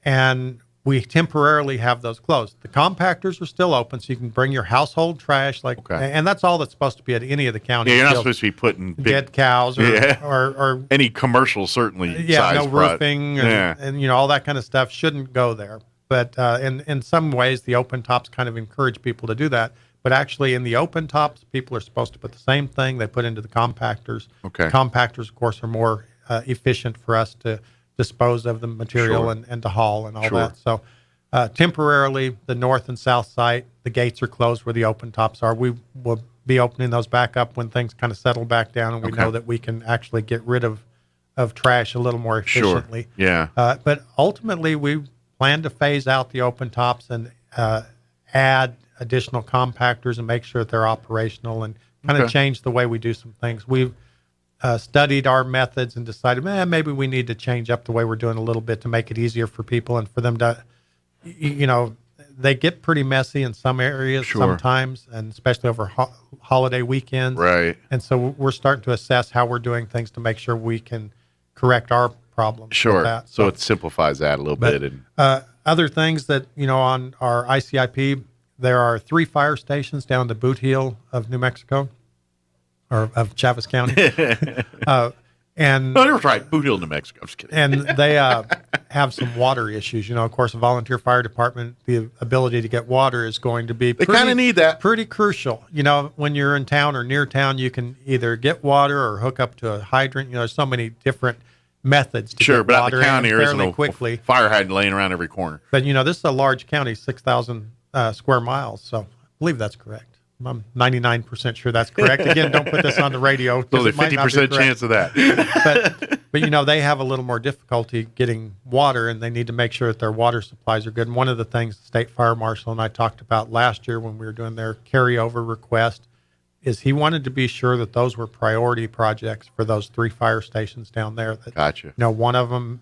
S15: And we temporarily have those closed. The compactors are still open, so you can bring your household trash, and that's all that's supposed to be at any of the counties.
S4: Yeah, you're not supposed to be putting
S15: dead cows or
S4: any commercial, certainly.
S15: Yeah, no roofing and you know, all that kind of stuff shouldn't go there. But in some ways, the open tops kind of encourage people to do that. But actually, in the open tops, people are supposed to put the same thing they put into the compactors.
S4: Okay.
S15: Compactors, of course, are more efficient for us to dispose of the material and to haul and all that. So temporarily, the north and south site, the gates are closed where the open tops are. We will be opening those back up when things kind of settle back down and we know that we can actually get rid of trash a little more efficiently.
S4: Yeah.
S15: But ultimately, we plan to phase out the open tops and add additional compactors and make sure that they're operational and kind of change the way we do some things. We've studied our methods and decided, maybe we need to change up the way we're doing a little bit to make it easier for people and for them to, you know, they get pretty messy in some areas sometimes, and especially over holiday weekends.
S4: Right.
S15: And so we're starting to assess how we're doing things to make sure we can correct our problems.
S4: Sure.
S15: That.
S4: So it simplifies that a little bit. And
S15: other things that, you know, on our ICIP, there are 3 fire stations down the Boot Heel of New Mexico. Or of Chaves County. And
S4: no, you're right. Boot Hill, New Mexico. I'm just kidding.
S15: And they have some water issues. You know, of course, a volunteer fire department, the ability to get water is going to be
S4: they kind of need that.
S15: Pretty crucial. You know, when you're in town or near town, you can either get water or hook up to a hydrant. You know, there's so many different methods to get
S4: but
S15: water
S4: out in the county, there isn't no
S15: quickly.
S4: Fire hydrant laying around every corner.
S15: But, you know, this is a large county, 6,000 square miles. So I believe that's correct. I'm 99% sure that's correct. Again, don't put this on the radio.
S4: There's a 50% chance of that.
S15: but you know, they have a little more difficulty getting water, and they need to make sure that their water supplies are good. And one of the things the state fire marshal and I talked about last year when we were doing their carryover request is he wanted to be sure that those were priority projects for those 3 fire stations down there. That,
S4: gotcha.
S15: You know, one of them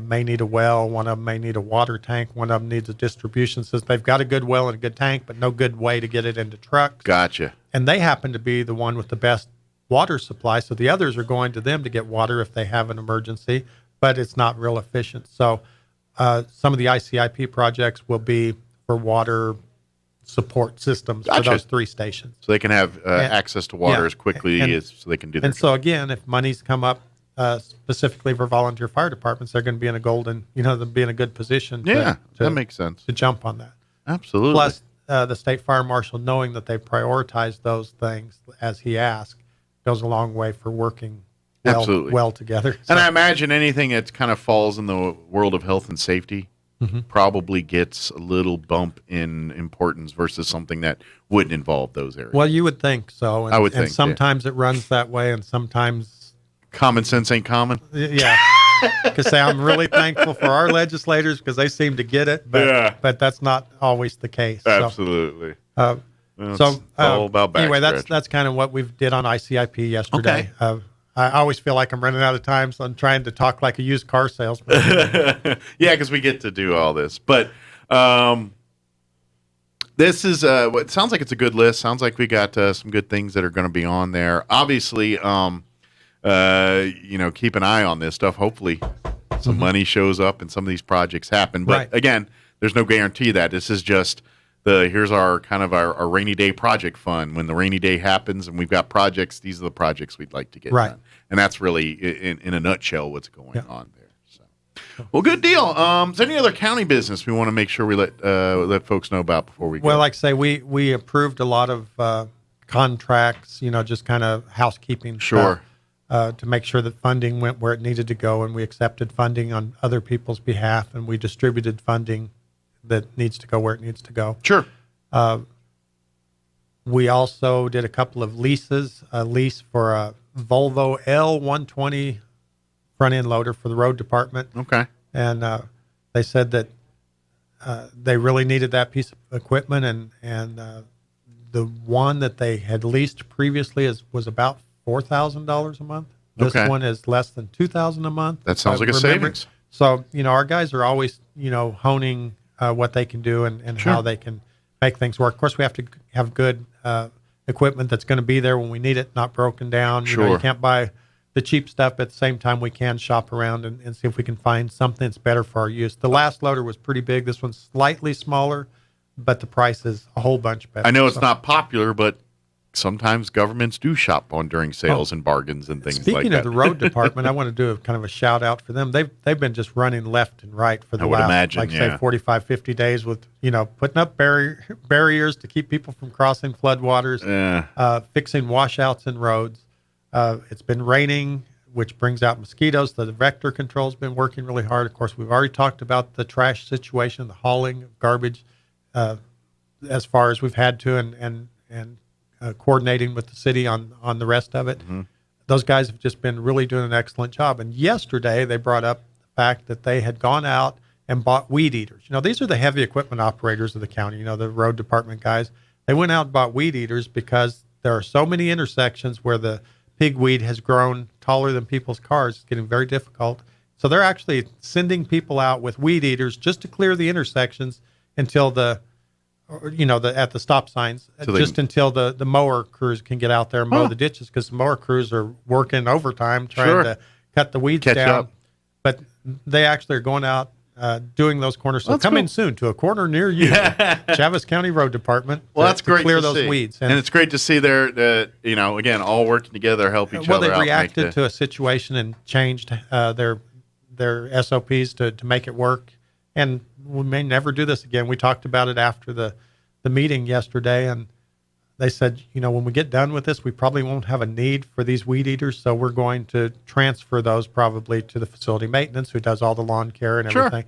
S15: may need a well, one of them may need a water tank, one of them needs a distribution system. They've got a good well and a good tank, but no good way to get it into trucks.
S4: Gotcha.
S15: And they happen to be the one with the best water supply, so the others are going to them to get water if they have an emergency, but it's not real efficient. So some of the ICIP projects will be for water support systems for those 3 stations.
S4: So they can have access to water as quickly as so they can do that.
S15: And so again, if money's come up specifically for volunteer fire departments, they're going to be in a they'll be in a good position
S4: that makes sense.
S15: To jump on that.
S4: Absolutely.
S15: Plus the state fire marshal knowing that they prioritize those things as he asked goes a long way for working well together.
S4: And I imagine anything that kind of falls in the world of health and safety probably gets a little bump in importance versus something that wouldn't involve those areas.
S15: Well, you would think so. And,
S4: I would think.
S15: And sometimes it runs that way, and sometimes
S4: common sense ain't common.
S15: Yeah. Because I'm really thankful for our legislators because they seem to get it, but that's not always the case.
S4: Absolutely.
S15: So,
S4: it's all about
S15: anyway, that's kind of what we did on ICIP yesterday.
S4: Okay.
S15: I always feel like I'm running out of time, so I'm trying to talk like a used car salesman.
S4: Yeah, because we get to do all this. But this is what sounds like it's a good list. Sounds like we got some good things that are going to be on there. Obviously, you know, keep an eye on this stuff. Hopefully some money shows up and some of these projects happen. But again, there's no guarantee that. This is just here's our kind of our rainy day project fund. When the rainy day happens and we've got projects, these are the projects we'd like to get done. And that's really, in a nutshell, what's going on there. So, well, good deal. Is there any other county business we want to make sure we let folks know about before we go?
S15: Well, like I say, we approved a lot of contracts, just kind of housekeeping stuff, to make sure that funding went where it needed to go, and we accepted funding on other people's behalf, and we distributed funding that needs to go where it needs to go.
S4: Sure.
S15: We also did a couple of leases, a lease for a Volvo L120 front end loader for the road department.
S4: Okay.
S15: And they said that they really needed that piece of equipment, and the one that they had leased previously was about $4,000 a month. This one is less than $2,000 a month.
S4: That sounds like a savings.
S15: So, our guys are always, honing what they can do and how they can make things work. Of course, we have to have good equipment that's going to be there when we need it, not broken down. You can't buy the cheap stuff. At the same time, we can shop around and see if we can find something that's better for our use. The last loader was pretty big. This one's slightly smaller, but the price is a whole bunch better.
S4: I know it's not popular, but sometimes governments do shop on during sales and bargains and things like that.
S15: Speaking of the road department, I want to do a kind of a shout out for them. They've been just running left and right for the last, say, 45, 50 days with, putting up barriers to keep people from crossing floodwaters, fixing washouts in roads. It's been raining, which brings out mosquitoes. The vector control's been working really hard. Of course, we've already talked about the trash situation, the hauling of garbage, as far as we've had to, and coordinating with the city on the rest of it.
S4: Mm-hmm.
S15: Those guys have just been really doing an excellent job. And yesterday they brought up the fact that they had gone out and bought weed eaters. These are the heavy equipment operators of the county, the road department guys. They went out and bought weed eaters because there are so many intersections where the pigweed has grown taller than people's cars. It's getting very difficult. So they're actually sending people out with weed eaters just to clear the intersections until at the stop signs, until the mower crews can get out there and mow the ditches, because the mower crews are working overtime trying to cut the weeds down.
S4: Up.
S15: But they actually are going out doing those corners. So coming soon to a corner near you, Chaves County Road Department.
S4: Well, that's great
S15: to clear
S4: to
S15: those
S4: see.
S15: weeds.
S4: And it's great to see again, all working together, help each other out.
S15: Well, they reacted to a situation and changed their SOPs to make it work. And we may never do this again. We talked about it after the meeting yesterday, and they said, when we get done with this, we probably won't have a need for these weed eaters, so we're going to transfer those probably to the facility maintenance, who does all the lawn care and everything.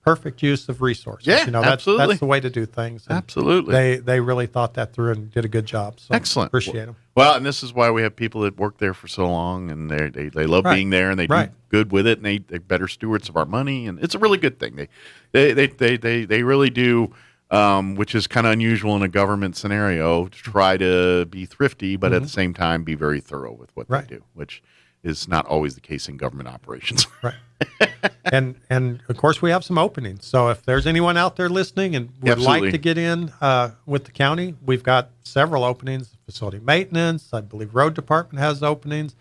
S15: Perfect use of resources.
S4: Yeah, absolutely.
S15: That's the way to do things. And
S4: absolutely.
S15: They really thought that through and did a good job. So
S4: excellent.
S15: Appreciate them.
S4: Well, and this is why we have people that work there for so long, and they love being there, and they do good with it, and they're better stewards of our money, and it's a really good thing. They really do. Which is kind of unusual in a government scenario, to try to be thrifty, but at the same time be very thorough with what they do, which is not always the case in government operations.
S15: Right. and of course we have some openings. So if there's anyone out there listening and would like to get in with the county, we've got several openings. Facility maintenance, I believe road department has openings,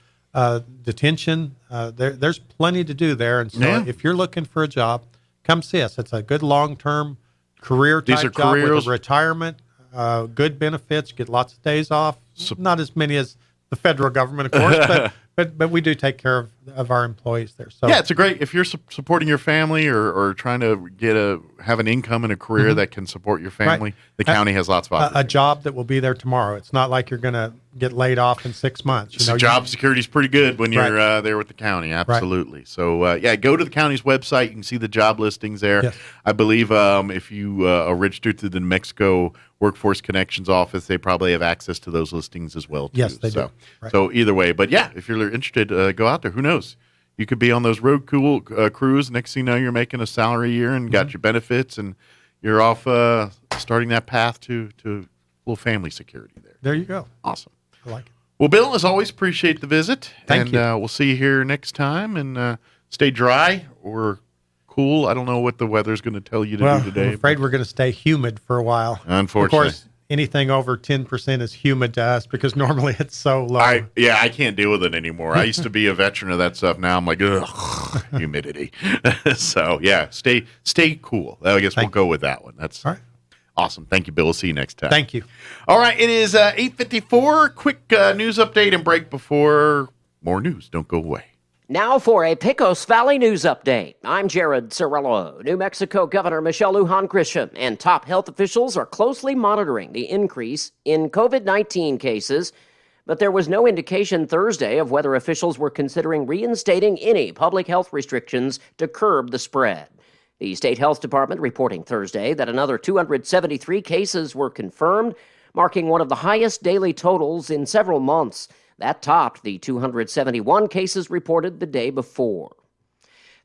S15: detention. There's plenty to do there. And so if you're looking for a job, come see us. It's a good long-term career type job with a retirement, good benefits, get lots of days off. Not as many as the federal government, of course, but we do take care of our employees there. So
S4: it's a great, if you're supporting your family or trying to have an income and a career that can support your family, the county has lots of opportunities.
S15: A job that will be there tomorrow. It's not like you're going to get laid off in 6 months.
S4: Job security is pretty good when you're there with the county. Absolutely. So go to the county's website. You can see the job listings there.
S15: Yes.
S4: I believe if you are registered through the New Mexico Workforce Connections office, they probably have access to those listings as well, too.
S15: Yes, they do.
S4: So either way, but if you're interested, go out there. Who knows? You could be on those road crews. Next thing you know, you're making a salary a year and got your benefits, and you're off starting that path to a little family security there.
S15: There you go.
S4: Awesome.
S15: I like it.
S4: Well, Bill, as always, appreciate the visit.
S15: Thank you.
S4: We'll see you here next time, and stay dry or cool. I don't know what the weather's going to tell you to do today.
S15: I'm afraid we're going to stay humid for a while.
S4: Unfortunately.
S15: Of course, anything over 10% is humid to us because normally it's so low.
S4: I can't deal with it anymore. I used to be a veteran of that stuff. Now I'm like, ugh, humidity. So, stay cool. I guess we'll go with that one. That's
S15: all right.
S4: Awesome. Thank you, Bill. We'll see you next time.
S15: Thank you.
S4: All right. It is 8:54. Quick news update and break before more news. Don't go away.
S3: Now for a Pecos Valley news update. I'm Jared Cirillo. New Mexico Governor Michelle Lujan Grisham and top health officials are closely monitoring the increase in COVID-19 cases, but there was no indication Thursday of whether officials were considering reinstating any public health restrictions to curb the spread. The state health department reporting Thursday that another 273 cases were confirmed, marking one of the highest daily totals in several months. That topped the 271 cases reported the day before.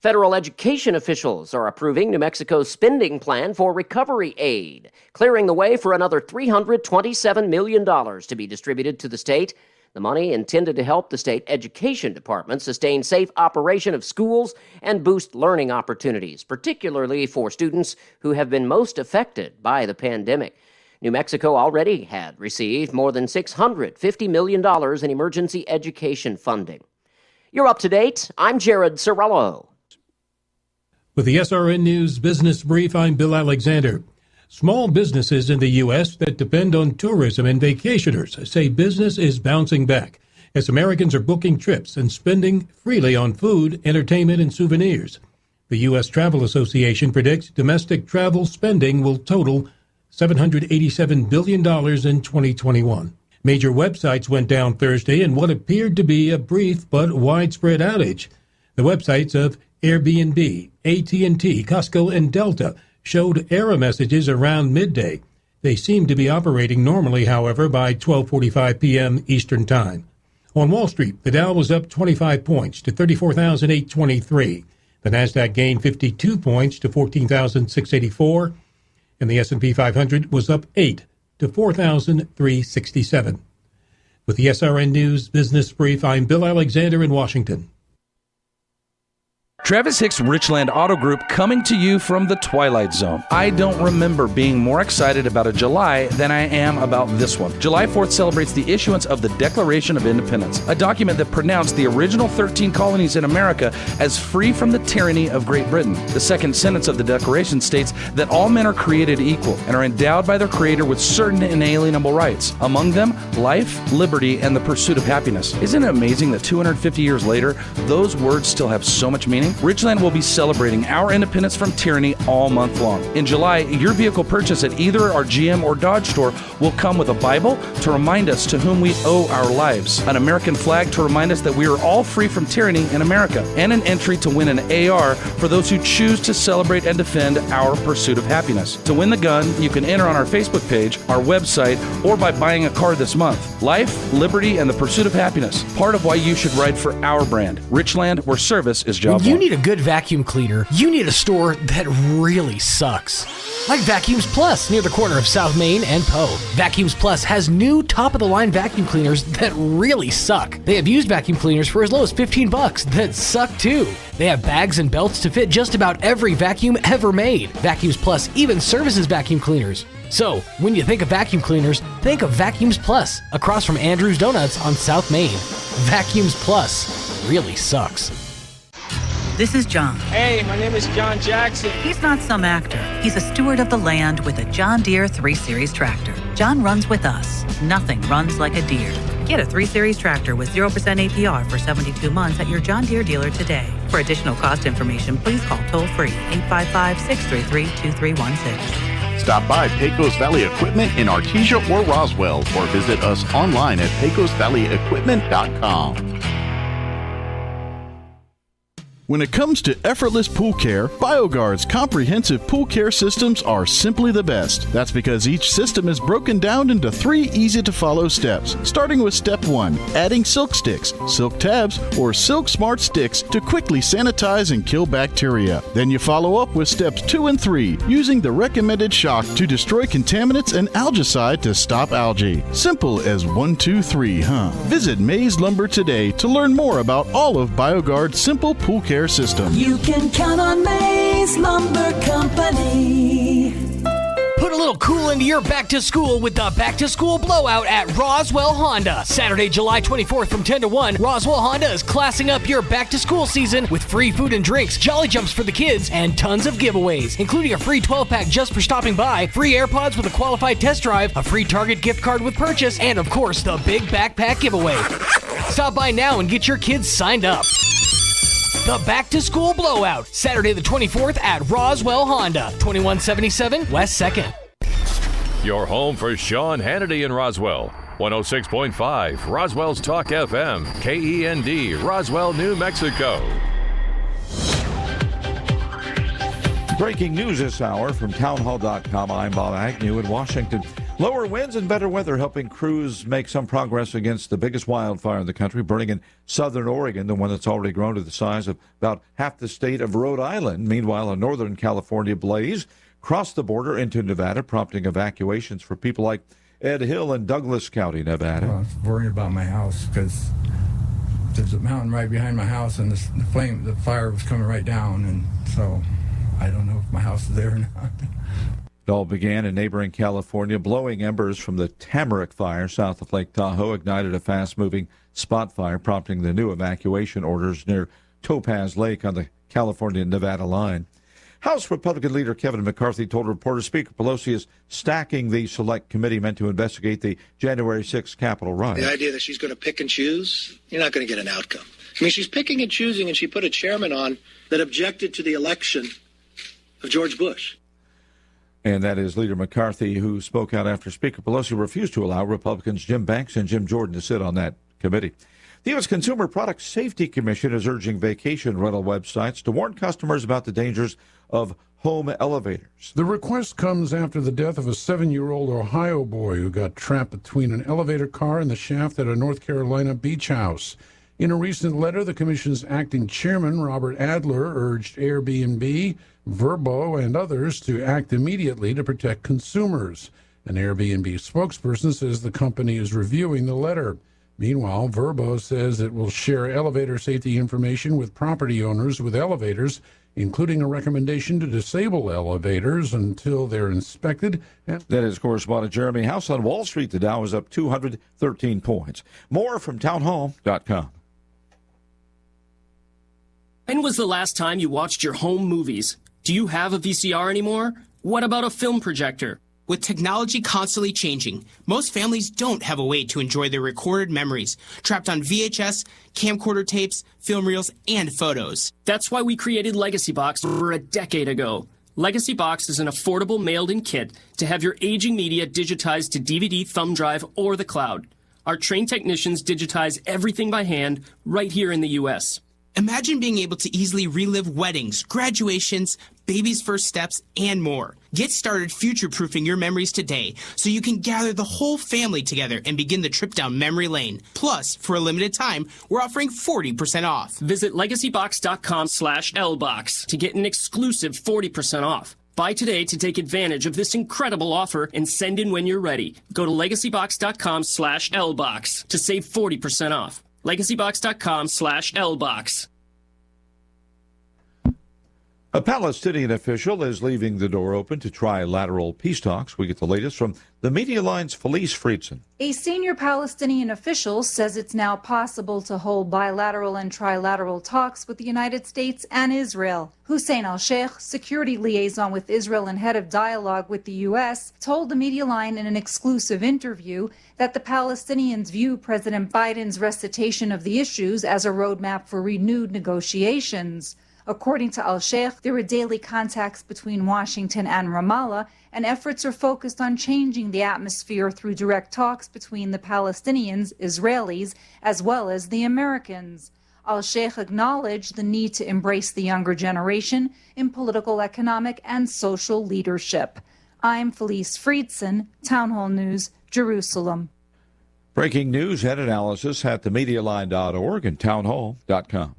S3: Federal education officials are approving New Mexico's spending plan for recovery aid, clearing the way for another $327 million to be distributed to the state. The money intended to help the state education department sustain safe operation of schools and boost learning opportunities, particularly for students who have been most affected by the pandemic. New Mexico already had received more than $650 million in emergency education funding. You're up to date. I'm Jared Cirillo.
S5: With the SRN News Business Brief, I'm Bill Alexander. Small businesses in the U.S. that depend on tourism and vacationers say business is bouncing back as Americans are booking trips and spending freely on food, entertainment, and souvenirs. The U.S. Travel Association predicts domestic travel spending will total $787 billion in 2021. Major websites went down Thursday in what appeared to be a brief but widespread outage. The websites of Airbnb, AT&T, Costco, and Delta showed error messages around midday. They seemed to be operating normally, however, by 12:45 p.m. Eastern Time. On Wall Street, the Dow was up 25 points to 34,823. The Nasdaq gained 52 points to 14,684. And the S&P 500 was up 8 to 4,367. With the SRN News Business Brief, I'm Bill Alexander in Washington.
S16: Travis Hicks Richland Auto Group coming to you from the Twilight Zone. I don't remember being more excited about a July than I am about this one. July 4th celebrates the issuance of the Declaration of Independence, a document that pronounced the original 13 colonies in America as free from the tyranny of Great Britain. The second sentence of the Declaration states that all men are created equal and are endowed by their Creator with certain inalienable rights, among them life, liberty, and the pursuit of happiness. Isn't it amazing that 250 years later, those words still have so much meaning? Richland will be celebrating our independence from tyranny all month long. In July, your vehicle purchase at either our GM or Dodge store will come with a Bible to remind us to whom we owe our lives, an American flag to remind us that we are all free from tyranny in America, and an entry to win an AR for those who choose to celebrate and defend our pursuit of happiness. To win the gun, you can enter on our Facebook page, our website, or by buying a car this month. Life, liberty, and the pursuit of happiness. Part of why you should ride for our brand. Richland, where service is job one.
S9: You need a good vacuum cleaner. You need a store that really sucks. Like Vacuums Plus near the corner of South Main and Poe. Vacuums Plus has new top-of-the-line vacuum cleaners that really suck. They have used vacuum cleaners for as low as $15 that suck too. They have bags and belts to fit just about every vacuum ever made. Vacuums Plus even services vacuum cleaners. So, when you think of vacuum cleaners, think of Vacuums Plus, across from Andrew's Donuts on South Main. Vacuums Plus really sucks.
S17: This is John.
S18: Hey, my name is John Jackson.
S17: He's not some actor. He's a steward of the land with a John Deere 3 Series tractor. John runs with us. Nothing runs like a Deere. Get a 3 Series tractor with 0% APR for 72 months at your John Deere dealer today. For additional cost information, please call toll-free 855-633-2316.
S12: Stop by Pecos Valley Equipment in Artesia or Roswell, or visit us online at pecosvalleyequipment.com. When it comes to effortless pool care, BioGuard's comprehensive pool care systems are simply the best. That's because each system is broken down into 3 easy-to-follow steps, starting with Step 1, adding silk sticks, silk tabs, or silk smart sticks to quickly sanitize and kill bacteria. Then you follow up with Steps 2 and 3, using the recommended shock to destroy contaminants and algicide to stop algae. Simple as 1, 2, 3, huh? Visit Mays Lumber today to learn more about all of BioGuard's simple pool care system.
S19: You can count on Mays Lumber Company.
S9: Put Put a little cool into your back to school with the Back to School Blowout at Roswell Honda. Saturday, July 24th from 10 to 1, Roswell Honda is classing up your back to school season with free food and drinks, jolly jumps for the kids, and tons of giveaways, including a free 12-pack just for stopping by, free AirPods with a qualified test drive, a free Target gift card with purchase, and of course, the big backpack giveaway. Stop by now and get your kids signed up. The Back to School Blowout, Saturday the 24th at Roswell Honda, 2177 West 2nd.
S2: Your home for Sean Hannity in Roswell. 106.5 Roswell's Talk FM, KEND, Roswell, New Mexico.
S1: Breaking news this hour from townhall.com. I'm Bob Agnew in Washington. Lower winds and better weather helping crews make some progress against the biggest wildfire in the country, burning in southern Oregon, the one that's already grown to the size of about half the state of Rhode Island. Meanwhile, a northern California blaze crossed the border into Nevada, prompting evacuations for people like Ed Hill in Douglas County, Nevada.
S19: Well, I was worried about my house because there's a mountain right behind my house, and the fire was coming right down, and so I don't know if my house is there or not.
S1: It all began in neighboring California. Blowing embers from the Tamarack fire south of Lake Tahoe ignited a fast-moving spot fire, prompting the new evacuation orders near Topaz Lake on the California-Nevada line. House Republican leader Kevin McCarthy told reporters Speaker Pelosi is stacking the select committee meant to investigate the January 6th Capitol riot.
S20: The idea that she's going to pick and choose, you're not going to get an outcome. I mean, she's picking and choosing, and she put a chairman on that objected to the election of George Bush.
S1: And that is Leader McCarthy, who spoke out after Speaker Pelosi refused to allow Republicans Jim Banks and Jim Jordan to sit on that committee. The U.S. Consumer Product Safety Commission is urging vacation rental websites to warn customers about the dangers of home elevators.
S23: The request comes after the death of a 7-year-old Ohio boy who got trapped between an elevator car and the shaft at a North Carolina beach house. In a recent letter, the Commission's acting chairman, Robert Adler, urged Airbnb, Vrbo, and others to act immediately to protect consumers. An Airbnb spokesperson says the company is reviewing the letter. Meanwhile, Vrbo says it will share elevator safety information with property owners with elevators, including a recommendation to disable elevators until they're inspected.
S1: That is correspondent Jeremy House on Wall Street. The Dow is up 213 points. More from townhall.com.
S24: When was the last time you watched your home movies? Do you have a VCR anymore? What about a film projector?
S25: With technology constantly changing, most families don't have a way to enjoy their recorded memories, trapped on VHS, camcorder tapes, film reels, and photos.
S24: That's why we created Legacy Box over a decade ago. Legacy Box is an affordable mailed-in kit to have your aging media digitized to DVD, thumb drive, or the cloud. Our trained technicians digitize everything by hand right here in the U.S.
S25: Imagine being able to easily relive weddings, graduations, baby's first steps, and more. Get started future-proofing your memories today so you can gather the whole family together and begin the trip down memory lane. Plus, for a limited time, we're offering 40% off.
S24: Visit legacybox.com/lbox to get an exclusive 40% off. Buy today to take advantage of this incredible offer and send in when you're ready. Go to legacybox.com/lbox to save 40% off. legacybox.com/lbox.
S1: A Palestinian official is leaving the door open to trilateral peace talks. We get the latest from the Media Line's Felice Friedson.
S26: A senior Palestinian official says it's now possible to hold bilateral and trilateral talks with the United States and Israel. Hussein al-Sheikh, security liaison with Israel and head of dialogue with the U.S., told the Media Line in an exclusive interview that the Palestinians view President Biden's recitation of the issues as a roadmap for renewed negotiations. According to al-Sheikh, there are daily contacts between Washington and Ramallah, and efforts are focused on changing the atmosphere through direct talks between the Palestinians, Israelis, as well as the Americans. Al-Sheikh acknowledged the need to embrace the younger generation in political, economic, and social leadership. I'm Felice Friedson, Town Hall News, Jerusalem.
S1: Breaking news and analysis at themedialine.org and townhall.com.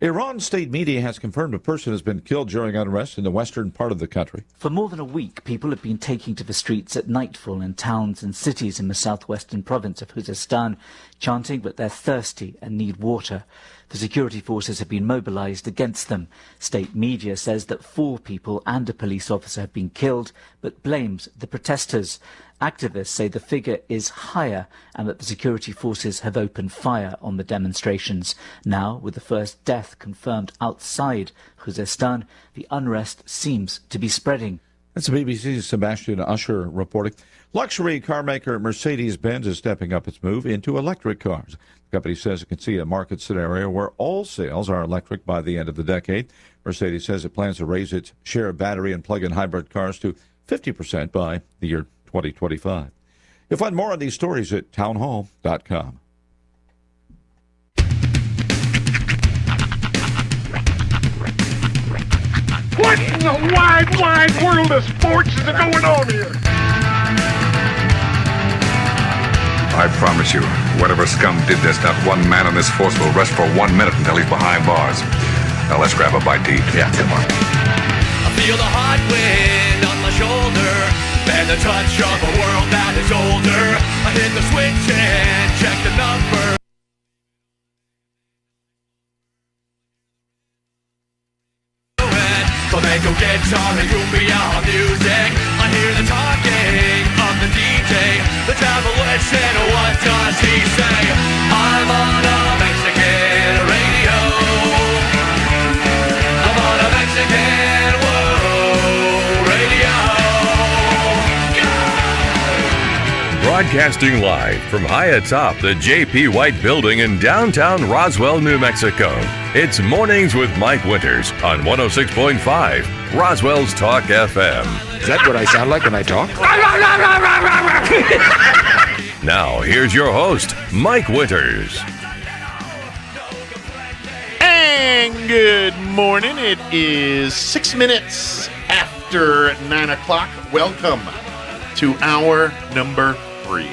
S1: Iran state media has confirmed a person has been killed during unrest in the western part of the country.
S27: For more than a week, people have been taking to the streets at nightfall in towns and cities in the southwestern province of Khuzestan, chanting that they're thirsty and need water. The security forces have been mobilized against them. State media says that 4 people and a police officer have been killed, but blames the protesters. Activists say the figure is higher and that the security forces have opened fire on the demonstrations. Now, with the first death confirmed outside Khuzestan, the unrest seems to be spreading.
S1: That's BBC's Sebastian Usher reporting. Luxury car maker Mercedes-Benz is stepping up its move into electric cars. The company says it can see a market scenario where all sales are electric by the end of the decade. Mercedes says it plans to raise its share of battery and plug-in hybrid cars to 50% by the year 2025. You'll find more on these stories at townhall.com.
S6: What in the wide, wide world of sports is going on here?
S7: I promise you, whatever scum did this, not one man on this force will rest for 1 minute until he's behind bars. Now let's grab a bite to eat. Yeah, come on.
S10: I feel the hot wind on my shoulder and the touch of a world that is older. I hit the switch and check the number. Flamenco guitar and cumbia music. I hear the talking of the DJ. The travel listen, what does he say? I'm on a Mexican radio. I'm on a Mexican radio.
S2: Broadcasting live from high atop the J.P. White Building in downtown Roswell, New Mexico. It's Mornings with Mike Winters on 106.5 Roswell's Talk FM.
S7: Is that what I sound like when I talk?
S2: Now, here's your host, Mike Winters.
S4: And good morning. It is 6 minutes after 9 o'clock. Welcome to hour number 3.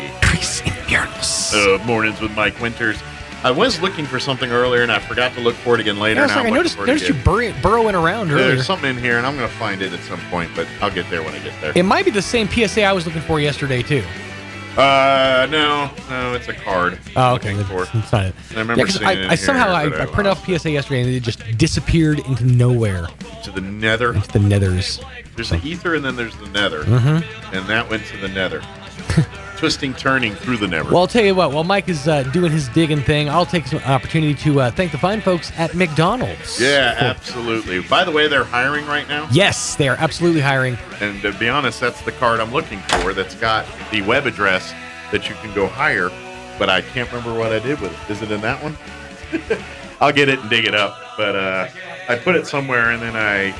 S4: Mornings with Mike Winters. I was looking for something earlier, and I forgot to look for it again later.
S9: Yeah, I noticed you burrowing around earlier.
S4: There's something in here, and I'm going to find it at some point, but I'll get there when I get there.
S9: It might be the same PSA I was looking for yesterday, too.
S4: No, it's a card.
S9: Oh, okay. That's not it.
S4: I remember seeing it in
S9: I somehow I printed off PSA yesterday, and it just disappeared into nowhere.
S4: To the nether?
S9: Into the nethers.
S4: There's the ether, and then there's the nether.
S9: Mm-hmm.
S4: And that went to the nether. Twisting, turning through the nether.
S9: Well, I'll tell you what, while Mike is doing his digging thing, I'll take some opportunity to thank the fine folks at McDonald's.
S4: Yeah, absolutely. By the way, they're hiring right now?
S9: Yes, they are absolutely hiring.
S4: And to be honest, that's the card I'm looking for that's got the web address that you can go hire, but I can't remember what I did with it. Is it in that one? I'll get it and dig it up, but I put it somewhere and then I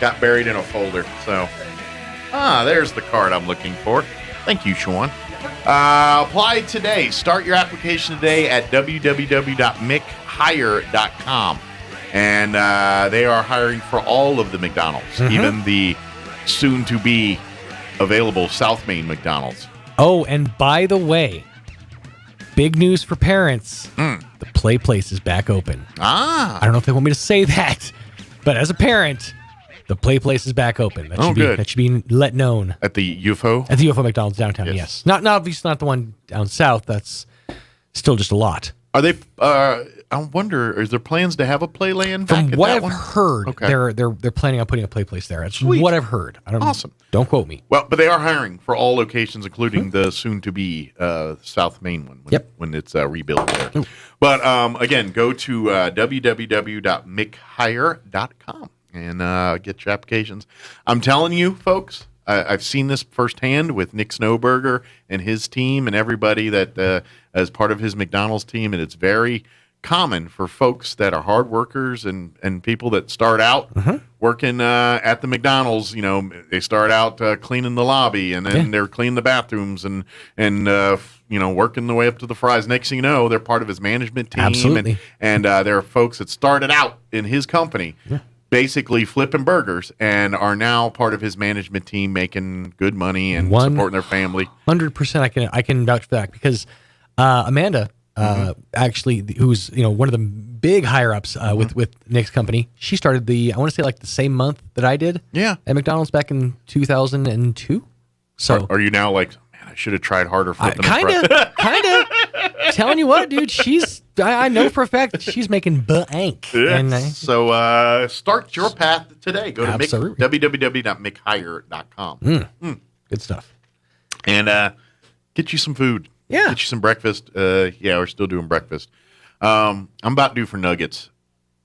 S4: got buried in a folder. So, there's the card I'm looking for. Thank you, Sean. Apply today. Start your application today at www.mchire.com. And they are hiring for all of the McDonald's, even the soon-to-be available South Main McDonald's.
S9: Oh, and by the way, big news for parents. The Play Place is back open. I don't know if they want me to say that, but as a parent, the Play Place is back open. That should be let known.
S4: At the UFO?
S9: At the UFO McDonald's downtown, yes. Not obviously not the one down south. That's still just a lot.
S4: Are they, I wonder, is there plans to have a Playland back
S9: From
S4: at
S9: what
S4: that
S9: I've
S4: one?
S9: heard,
S4: Okay.
S9: they're planning on putting a Play Place there. That's
S4: Sweet.
S9: what I've heard. I don't
S4: Awesome.
S9: Don't quote me.
S4: Well, but they are hiring for all locations, including the soon-to-be South Main one when it's rebuilt there. But again, go to www.mchire.com and get your applications. I'm telling you, folks, I've seen this firsthand with Nick Snowberger and his team and everybody that as part of his McDonald's team, and it's very common for folks that are hard workers and people that start out working at the McDonald's. You know, they start out cleaning the lobby, and then they're cleaning the bathrooms and working their way up to the fries. Next thing you know, they're part of his management team.
S9: Absolutely.
S4: And there are folks that started out in his company basically flipping burgers and are now part of his management team, making good money and supporting their family.
S9: 100% I can vouch for that, because Amanda, actually, who's one of the big higher ups with Nick's company, she started I want to say like the same month that I did.
S4: Yeah.
S9: At McDonald's back in 2002. So
S4: are you now like, man, I should have tried harder flipping
S9: kind of telling you what, dude, she's
S8: I know for a fact she's making bank.
S4: Yes. So start your path today. Go to www.mchire.com.
S8: Good stuff.
S4: And get you some food.
S8: Yeah.
S4: Get you some breakfast. We're still doing breakfast. I'm about due for nuggets.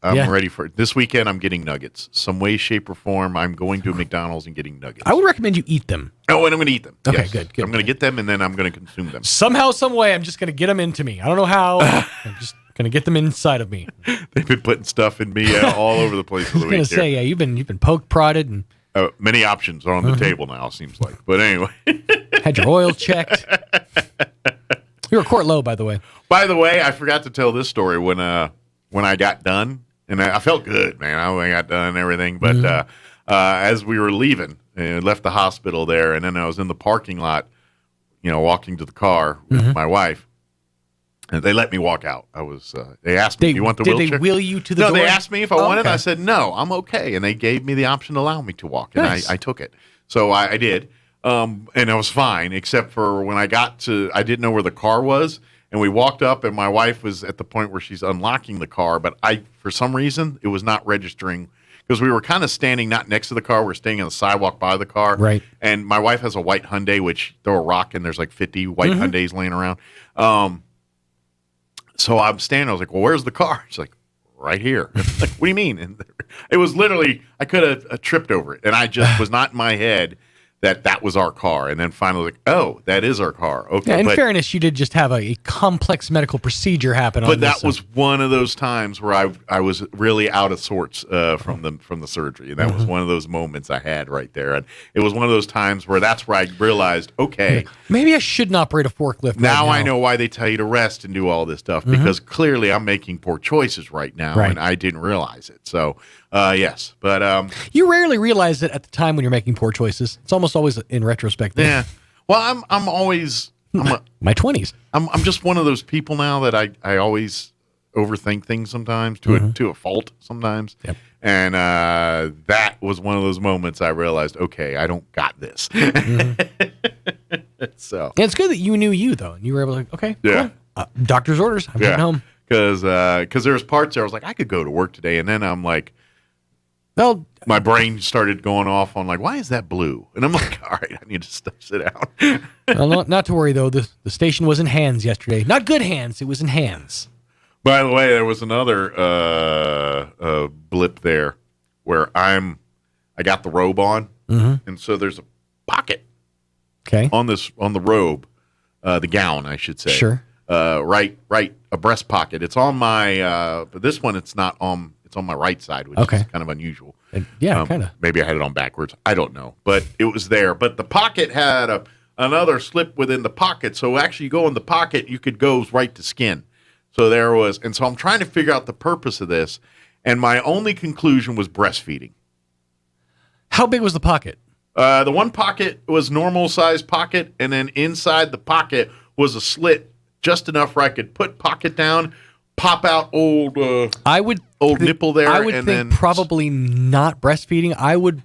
S4: I'm ready for it. This weekend, I'm getting nuggets. Some way, shape, or form, I'm going to McDonald's and getting nuggets.
S8: I would recommend you eat them.
S4: Oh, and I'm going to eat them.
S8: Okay,
S4: yes.
S8: good.
S4: I'm going to get them, and then I'm going to consume them.
S8: Somehow, some way, I'm just going to get them into me. I don't know how. I'm just going to get them inside of me.
S4: They've been putting stuff in me all over the place for the week.
S8: I was going to say, you've been poked, prodded, and
S4: many options are on the table now, seems like. But anyway.
S8: Had your oil checked. You were court low, by the way.
S4: By the way, I forgot to tell this story when I got done. And I felt good, man. I got done and everything. But as we were leaving, and left the hospital there, and then I was in the parking lot, walking to the car with my wife, and they let me walk out. They asked me, "Do you want the wheelchair?"
S8: Did they wheel you to the door?
S4: No, they asked me if I wanted. Okay. I said, "No, I'm okay." And they gave me the option to allow me to walk, and nice. I took it. So I did, and I was fine, except for when I got to, I didn't know where the car was. And we walked up, and my wife was at the point where she's unlocking the car, but for some reason, it was not registering because we were kind of standing not next to the car. We're staying on the sidewalk by the car.
S8: Right.
S4: And my wife has a white Hyundai, which throw a rock, and there's like 50 white Hyundais laying around. So I'm standing. I was like, well, where's the car? She's like, right here. Like, what do you mean? And it was literally, I could have tripped over it, and I just was not in my head that was our car. And then finally, like, oh, that is our car. Okay.
S8: Yeah, in fairness, you did just have a complex medical procedure happen on this.
S4: But that was one of those times where I was really out of sorts from the surgery. And that was one of those moments I had right there. And it was one of those times where that's where I realized, okay.
S8: Maybe I shouldn't operate a forklift
S4: now I know why they tell you to rest and do all this stuff, because clearly I'm making poor choices right now, and I didn't realize it. So, yes. But
S8: you rarely realize it at the time when you're making poor choices. It's almost always in retrospect.
S4: Yeah. Well, I'm always
S8: my 20s.
S4: I'm just one of those people now that I always overthink things sometimes to a fault sometimes.
S8: Yep.
S4: And that was one of those moments I realized, okay, I don't got this. So
S8: and it's good that you knew you though, and you were able to okay,
S4: yeah,
S8: cool. Doctor's orders. I'm going home
S4: because there was parts there I was like I could go to work today, and then I'm like,
S8: well,
S4: my brain started going off on like, why is that blue? And I'm like, all right, I need to sit down.
S8: Well, not to worry though. The station was in hands yesterday. Not good hands. It was in hands.
S4: By the way, there was another blip there where I got the robe on, and so there's a pocket.
S8: Okay.
S4: On the robe, the gown, I should say.
S8: Sure.
S4: Right, a breast pocket. It's on my, but this one it's not on. It's on my right side, which is kind of unusual.
S8: Yeah, kind of.
S4: Maybe I had it on backwards. I don't know, but it was there. But the pocket had another slip within the pocket, so actually you go in the pocket, you could go right to skin. So there was, and so I'm trying to figure out the purpose of this, and my only conclusion was breastfeeding.
S8: How big was the pocket?
S4: The one pocket was normal size pocket, and then inside the pocket was a slit just enough where I could put pocket down, pop out old nipple there.
S8: I would think probably not breastfeeding. I would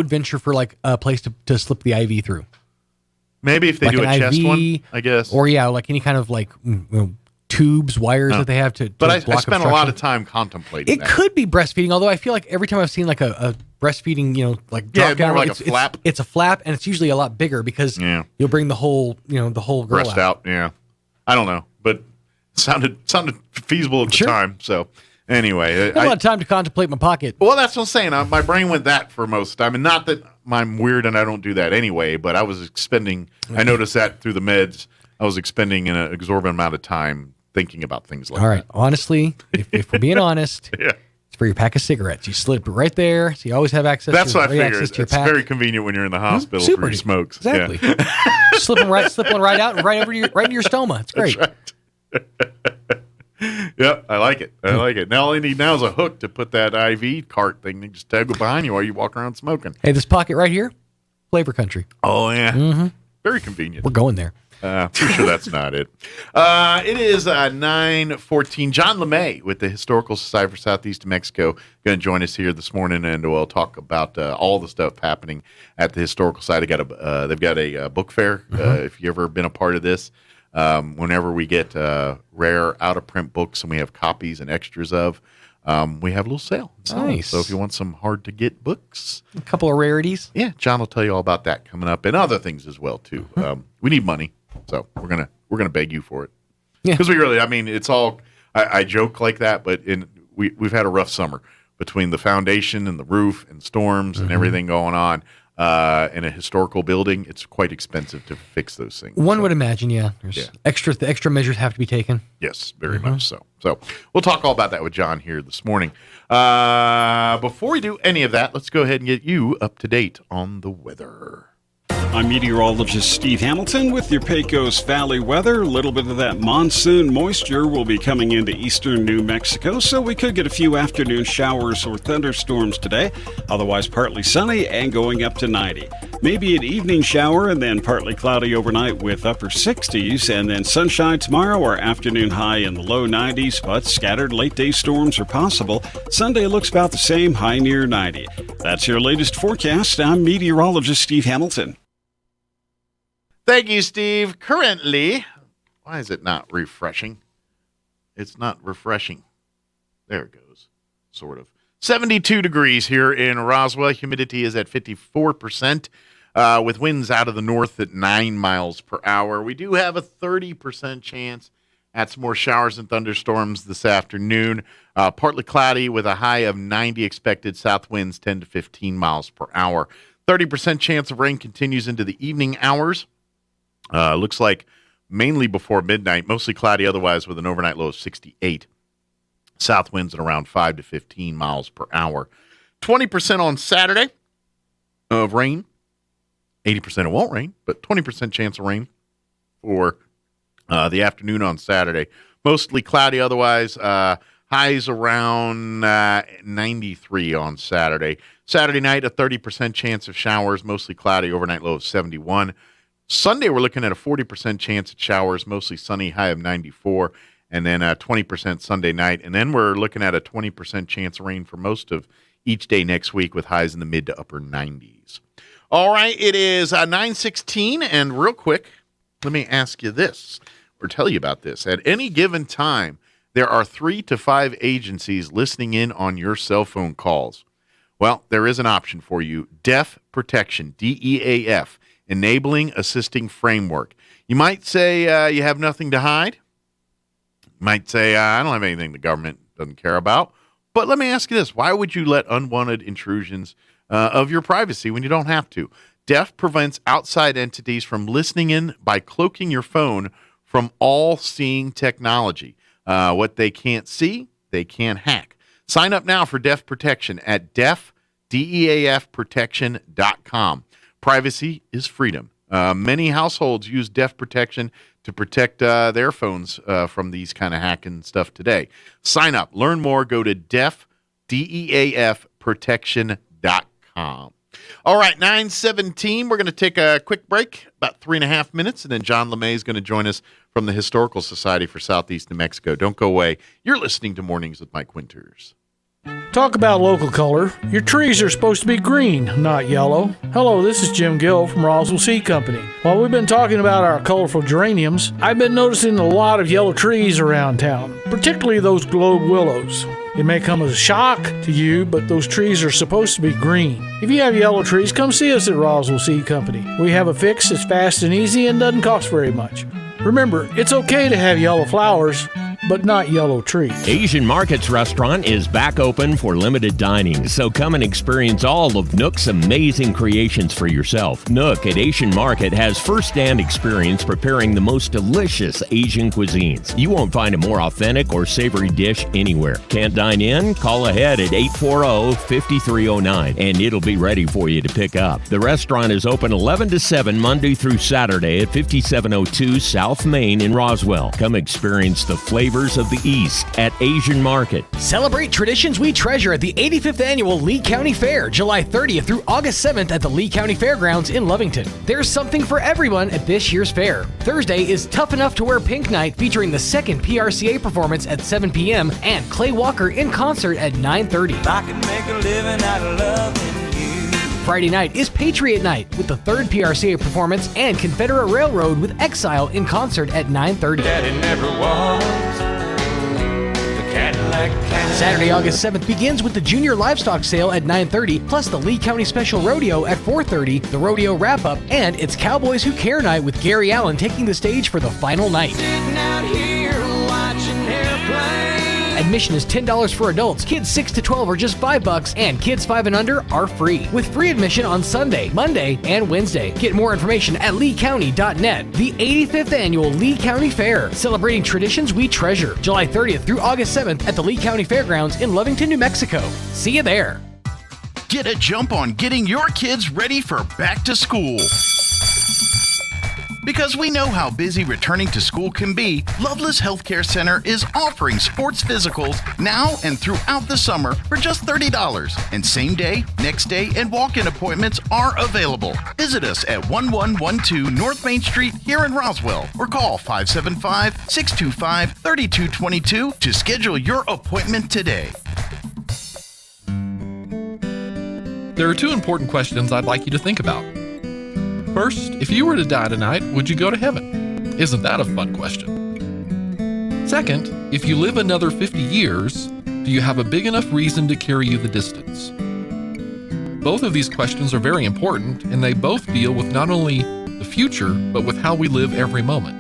S8: venture for like a place to slip the IV through.
S4: Maybe if they
S8: like
S4: do a chest
S8: IV,
S4: one, I guess.
S8: Or like any kind of like tubes, wires that they have to
S4: But I
S8: block
S4: spent a lot of time contemplating
S8: it. Could be breastfeeding, although I feel like every time I've seen like a breastfeeding, like drop down,
S4: more like a flap.
S8: It's a flap, and it's usually a lot bigger because you'll bring the whole girl
S4: breast out. Yeah, I don't know, but it sounded feasible at the time. So anyway,
S8: I had a lot of time to contemplate my pocket.
S4: Well, that's what I'm saying. My brain went that for most of the time, and not that I'm weird and I don't do that anyway. But I was expending. I noticed that through the meds, I was expending an exorbitant amount of time thinking about things like that.
S8: All right, honestly, if we're being honest, it's for your pack of cigarettes. You slip it right there, so you always have access.
S4: That's what I figured.
S8: It's
S4: very convenient when you're in the hospital for your smokes.
S8: Exactly. Yeah. slip one right out and right into your stoma. It's great.
S4: That's right. Yep, I like it. Now all I need now is a hook to put that IV cart thing and just tag it behind you while you walk around smoking.
S8: Hey, this pocket right here, Flavor Country.
S4: Oh yeah,
S8: mm-hmm.
S4: Very convenient.
S8: We're going there.
S4: Pretty sure that's not it. It is 9:14. John LeMay with the Historical Society for Southeast New Mexico going to join us here this morning, and we'll talk about all the stuff happening at the Historical Society. They've got a book fair. If you've ever been a part of this, Whenever we get rare out-of-print books and we have copies and extras of, we have a little sale.
S8: Nice.
S4: So if you want some hard-to-get books.
S8: A couple of rarities.
S4: Yeah, John will tell you all about that coming up and other things as well, too. We need money, so we're gonna beg you for it.
S8: Yeah.
S4: Because we really, I mean, it's all, I joke like that, but we've had a rough summer between the foundation and the roof and storms and everything going on. In a historical building, it's quite expensive to fix those things.
S8: One would imagine, yeah. The extra measures have to be taken.
S4: Yes, very much so. So we'll talk all about that with John here this morning. Before we do any of that, let's go ahead and get you up to date on the weather.
S3: I'm meteorologist Steve Hamilton with your Pecos Valley weather. A little bit of that monsoon moisture will be coming into eastern New Mexico, so we could get a few afternoon showers or thunderstorms today. Otherwise, partly sunny and going up to 90. Maybe an evening shower and then partly cloudy overnight with upper 60s, and then sunshine tomorrow, our afternoon high in the low 90s, but scattered late-day storms are possible. Sunday looks about the same, high near 90. That's your latest forecast. I'm meteorologist Steve Hamilton.
S4: Thank you, Steve. Currently, why is it not refreshing? It's not refreshing. There it goes. Sort of. 72 degrees here in Roswell. Humidity is at 54%, with winds out of the north at 9 miles per hour. We do have a 30% chance at some more showers and thunderstorms this afternoon. Partly cloudy with a high of 90 expected. South winds 10 to 15 miles per hour. 30% chance of rain continues into the evening hours. Looks like mainly before midnight, mostly cloudy otherwise with an overnight low of 68. South winds at around 5 to 15 miles per hour. 20% on Saturday of rain. 80% it won't rain, but 20% chance of rain for the afternoon on Saturday. Mostly cloudy otherwise. Highs around 93 on Saturday. Saturday night, a 30% chance of showers, mostly cloudy, overnight low of 71. Sunday, we're looking at a 40% chance of showers, mostly sunny, high of 94, and then 20% Sunday night. And then we're looking at a 20% chance of rain for most of each day next week with highs in the mid to upper 90s. All right, it is 9:16, and real quick, let me ask you this, or tell you about this. At any given time, there are 3 to 5 agencies listening in on your cell phone calls. Well, there is an option for you, Deaf Protection, DEAF. Enabling Assisting Framework. You might say you have nothing to hide. You might say, I don't have anything the government doesn't care about. But let me ask you this. Why would you let unwanted intrusions of your privacy when you don't have to? DEAF prevents outside entities from listening in by cloaking your phone from all-seeing technology. What they can't see, they can't hack. Sign up now for Deaf Protection at DEAFprotection.com. Privacy is freedom. Many households use Deaf Protection to protect their phones from these kind of hacking stuff today. Sign up. Learn more. Go to DEAFprotection.com. All right, 9:17. We're going to take a quick break, about 3.5 minutes, and then John LeMay is going to join us from the Historical Society for Southeast New Mexico. Don't go away. You're listening to Mornings with Mike Winters.
S11: Talk about local color. Your trees are supposed to be green, not yellow. Hello, this is Jim Gill from Roswell Seed Company. While we've been talking about our colorful geraniums, I've been noticing a lot of yellow trees around town, particularly those globe willows. It may come as a shock to you, but those trees are supposed to be green. If you have yellow trees, come see us at Roswell Seed Company. We have a fix that's fast and easy and doesn't cost very much. Remember, it's okay to have yellow flowers, but not yellow trees.
S13: Asian Market's restaurant is back open for limited dining, so come and experience all of Nook's amazing creations for yourself. Nook at Asian Market has first-hand experience preparing the most delicious Asian cuisines. You won't find a more authentic or savory dish anywhere. Can't dine in? Call ahead at 840-5309, and it'll be ready for you to pick up. The restaurant is open 11 to 7 Monday through Saturday at 5702 South Main in Roswell. Come experience the flavors of the East at Asian Market.
S9: Celebrate traditions we treasure at the 85th Annual Lee County Fair, July 30th through August 7th at the Lee County Fairgrounds in Lovington. There's something for everyone at this year's fair. Thursday is Tough Enough to Wear Pink Night featuring the second PRCA performance at 7 p.m. and Clay Walker in concert at 9:30.
S10: I can make a living out of loving you.
S9: Friday night is Patriot Night with the third PRCA performance and Confederate Railroad with Exile in concert at 9:30.
S10: Daddy never walked the Cadillac Cannon.
S9: Saturday, August 7th begins with the Junior Livestock Sale at 9:30, plus the Lee County Special Rodeo at 4:30, the rodeo wrap-up, and it's Cowboys Who Care Night with Gary Allen taking the stage for the final night.
S10: Sitting out here watching airplanes.
S9: Admission is $10 for adults. Kids 6 to 12 are just $5, and kids 5 and under are free, with free admission on Sunday, Monday, and Wednesday. Get more information at leecounty.net. The 85th Annual Lee County Fair, celebrating traditions we treasure. July 30th through August 7th at the Lee County Fairgrounds in Lovington, New Mexico. See you there.
S12: Get a jump on getting your kids ready for back to school. Because we know how busy returning to school can be, Loveless Healthcare Center is offering sports physicals now and throughout the summer for just $30. And same day, next day, and walk-in appointments are available. Visit us at 1112 North Main Street here in Roswell or call 575-625-3222 to schedule your appointment today.
S5: There are two important questions I'd like you to think about. First, if you were to die tonight, would you go to heaven? Isn't that a fun question? Second, if you live another 50 years, do you have a big enough reason to carry you the distance? Both of these questions are very important, and they both deal with not only the future, but with how we live every moment.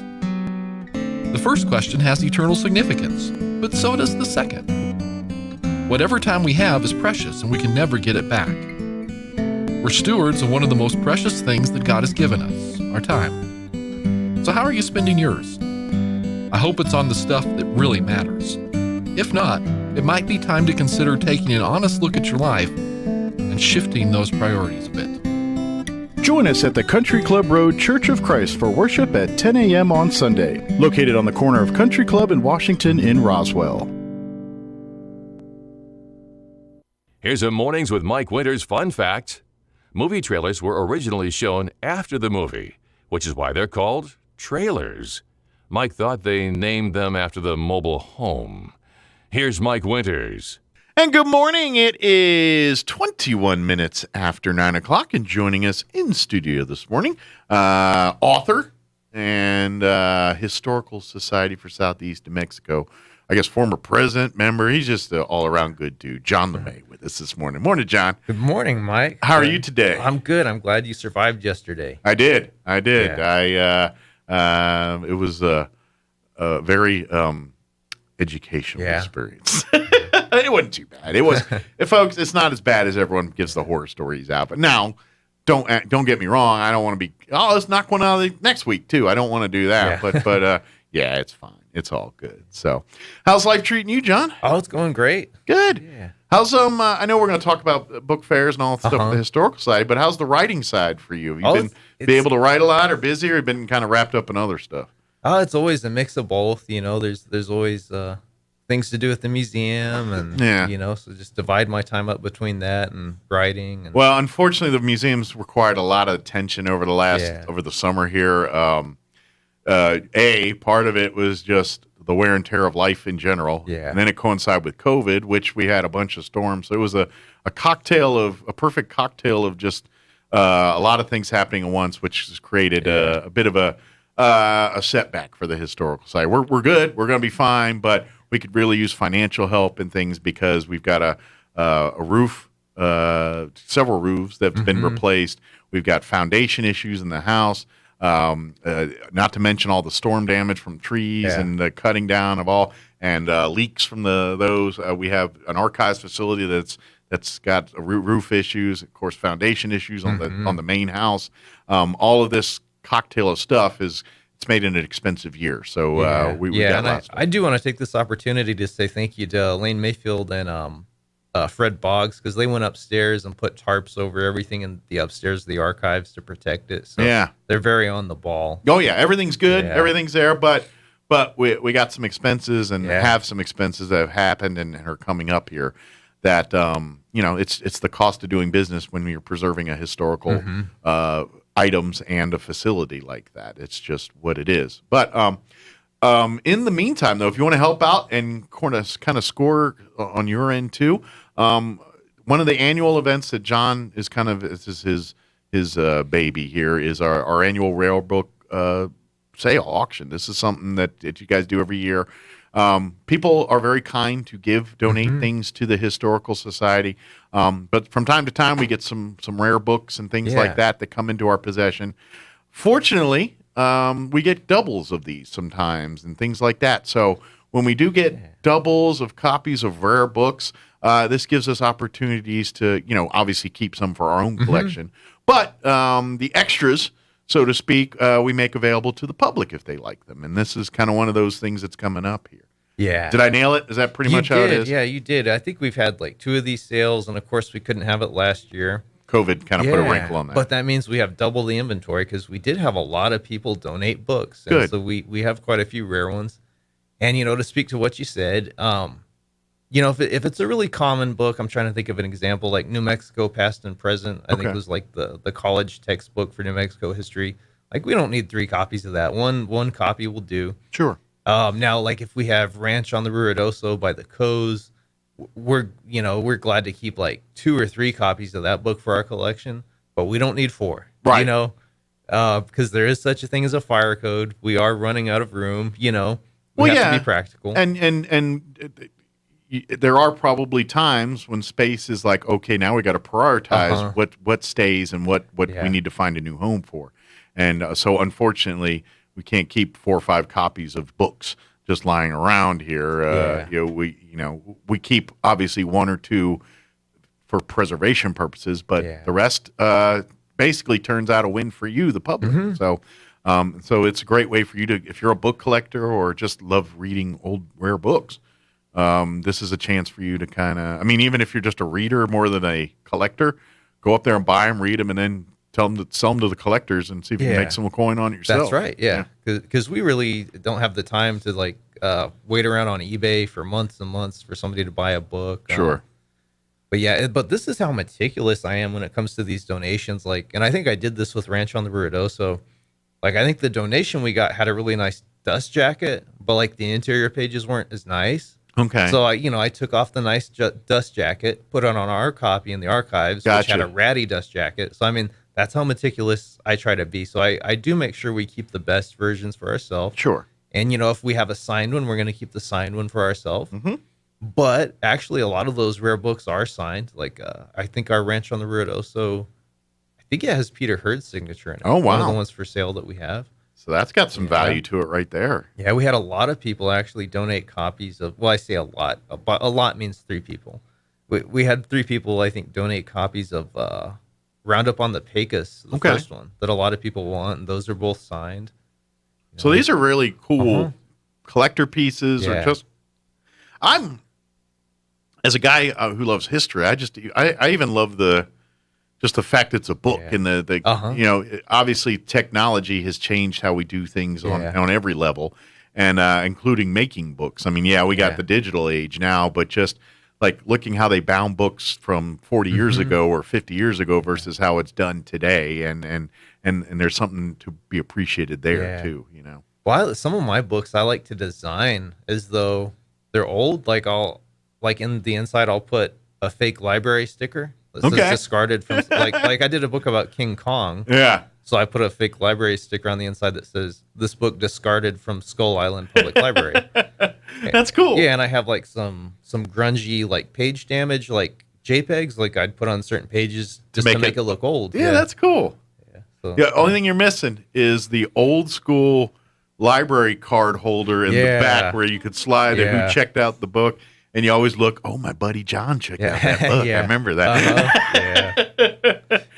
S5: The first question has eternal significance, but so does the second. Whatever time we have is precious, and we can never get it back. We're stewards of one of the most precious things that God has given us, our time. So how are you spending yours? I hope it's on the stuff that really matters. If not, it might be time to consider taking an honest look at your life and shifting those priorities a bit.
S12: Join us at the Country Club Road Church of Christ for worship at 10 a.m. on Sunday, located on the corner of Country Club and Washington in Roswell.
S2: Here's a Mornings with Mike Winters fun fact. Movie trailers were originally shown after the movie, which is why they're called trailers. Mike thought they named them after the mobile home. Here's Mike Winters.
S4: And good morning. It is 21 minutes after 9 o'clock, and joining us in studio this morning, author and Historical Society for Southeast New Mexico, I guess former president, member. He's just an all-around good dude. John LeMay with us this morning. Morning, John.
S14: Good morning, Mike.
S4: How are you today?
S14: I'm good. I'm glad you survived yesterday.
S4: I did.
S14: Yeah.
S4: It was a very educational experience. It wasn't too bad. It was, folks. It's not as bad as everyone gives the horror stories out. But now, don't get me wrong. I don't want to be. Oh, let's knock one out of the next week too. I don't want to do that. Yeah. But yeah, it's fine. It's all good. So, how's life treating you, John?
S14: Oh, it's going great.
S4: Good.
S14: Yeah.
S4: How's I know we're going to talk about book fairs and all that stuff on the historical side, but how's the writing side for you? Have you been able to write a lot, or busy, or been kind of wrapped up in other stuff?
S14: Oh, it's always a mix of both. You know, there's always things to do at the museum, and so just divide my time up between that and writing. And,
S4: well, unfortunately, the museum's required a lot of attention over the summer here. Part of it was just the wear and tear of life in general. Yeah. And then it coincided with COVID, which we had a bunch of storms. So it was a perfect cocktail of just a lot of things happening at once, which has created a bit of a setback for the historical side. We're good. We're going to be fine, but we could really use financial help and things because we've got a roof, several roofs that have been replaced. We've got foundation issues in the house. Not to mention all the storm damage from trees and the cutting down of all and leaks from those. We have an archives facility that's got roof issues, of course, foundation issues on the main house. All of this cocktail of stuff it's made it an expensive year. So we got lots.
S14: I do want to take this opportunity to say thank you to Lane Mayfield and Fred Boggs, because they went upstairs and put tarps over everything in the upstairs of the archives to protect it. So they're very on the ball.
S4: Oh yeah, everything's good, everything's there, but we got some expenses and have some expenses that have happened and are coming up here. That it's the cost of doing business when you're preserving a historical items and a facility like that. It's just what it is. But in the meantime, though, if you want to help out and kind of score on your end too, one one of the annual events that John is his baby here is our annual rare book sale auction. This is something that you guys do every year. People are very kind to donate things to the Historical Society. But from time to time, we get some rare books and things like that come into our possession. Fortunately, we get doubles of these sometimes and things like that. So when we do get doubles of copies of rare books, this gives us opportunities to, obviously keep some for our own collection. But the extras, so to speak, we make available to the public if they like them. And this is kind of one of those things that's coming up here.
S14: Yeah.
S4: Did I nail it? Is that pretty much how it is?
S14: Yeah, you did. I think we've had like 2 of these sales, and of course we couldn't have it last year.
S4: COVID kind of put a wrinkle on that.
S14: But that means we have double the inventory because we did have a lot of people donate books. And
S4: Good.
S14: So we have quite a few rare ones. And, to speak to what you said, if it's a really common book, I'm trying to think of an example, like New Mexico Past and Present. I think it was like the college textbook for New Mexico history. Like, we don't need 3 copies of that. One copy will do.
S4: Sure.
S14: Now, like if we have Ranch on the Ruidoso by the Coes, we're glad to keep like 2 or 3 copies of that book for our collection, but we don't need 4.
S4: Right.
S14: Because there is such a thing as a fire code. We are running out of room. We have to be practical.
S4: And there are probably times when space is like, okay, now we got to prioritize what stays and what we need to find a new home for. And so unfortunately, we can't keep 4 or 5 copies of books just lying around here. We keep obviously 1 or 2 for preservation purposes, but the rest basically turns out a win for you, the public. So it's a great way for you to, if you're a book collector or just love reading old rare books, this is a chance for you to kind of, even if you're just a reader more than a collector, go up there and buy them, read them, and then sell them to the collectors and see if you can make some coin on it yourself.
S14: That's right, yeah. Because we really don't have the time to wait around on eBay for months and months for somebody to buy a book.
S4: Sure.
S14: But this is how meticulous I am when it comes to these donations. And I think I did this with Ranch on the Ruidoso. I think the donation we got had a really nice dust jacket, but the interior pages weren't as nice.
S4: Okay.
S14: So I took off the nice dust jacket, put it on our copy in the archives, which had a ratty dust jacket. So that's how meticulous I try to be. So I do make sure we keep the best versions for ourselves.
S4: Sure.
S14: And if we have a signed one, we're going to keep the signed one for ourselves. But actually, a lot of those rare books are signed. I think our Ranch on the Ruidoso, I think it has Peter Hurd's signature in it.
S4: Oh, wow.
S14: One of the ones for sale that we have.
S4: So that's got some value to it right there.
S14: Yeah, we had a lot of people actually donate copies of, I say a lot. A lot means 3 people. We had 3 people, I think, donate copies of Roundup on the Pecos, the first one, that a lot of people want, and those are both signed.
S4: So these are really cool collector pieces or just... I'm... As a guy who loves history, I even love the fact it's a book and the obviously technology has changed how we do things on every level, and including making books. We got the digital age now, but just looking how they bound books from 40 years ago or 50 years ago versus how it's done today, and there's something to be appreciated there too.
S14: Well, some of my books I like to design as though they're old. In the inside, I'll put a fake library sticker that says discarded from, I did a book about King Kong.
S4: Yeah.
S14: So I put a fake library sticker on the inside that says, this book discarded from Skull Island Public Library.
S4: That's cool.
S14: Yeah, and I have some grungy page damage, JPEGs, I'd put on certain pages just to make it look old.
S4: Yeah, that's cool. Only thing you're missing is the old school library card holder in the back where you could slide it. Who checked out the book. And you always look, my buddy John checked out that book. I remember that.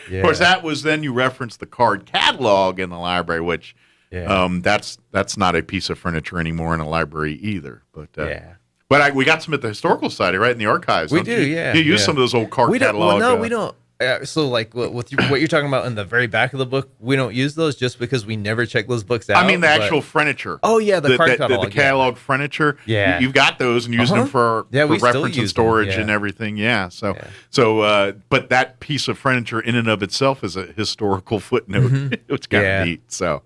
S4: Of course, that was then you referenced the card catalog in the library, which that's not a piece of furniture anymore in a library either. But we got some at the Historical Society, right, in the archives.
S14: We do, yeah.
S4: You use some of those old card catalogs.
S14: No, we don't. So with what you're talking about in the very back of the book, we don't use those just because we never check those books out.
S4: The actual furniture.
S14: Oh yeah, the card catalog.
S4: The catalog furniture.
S14: Yeah,
S4: you've got those and use them for reference and storage and everything. Yeah. So but that piece of furniture in and of itself is a historical footnote. It's kind of neat. So,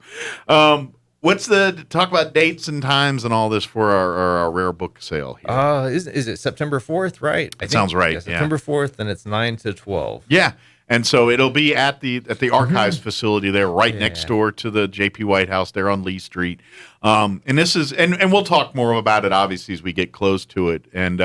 S4: What's talk about dates and times and all this for our rare book sale here?
S14: Is it September 4th, right?
S4: That sounds right.
S14: Yeah, September 4th, and it's 9 to 12.
S4: Yeah. And so it'll be at the archives facility there, right next door to the JP White House there on Lee Street. And this is, and we'll talk more about it obviously as we get close to it, and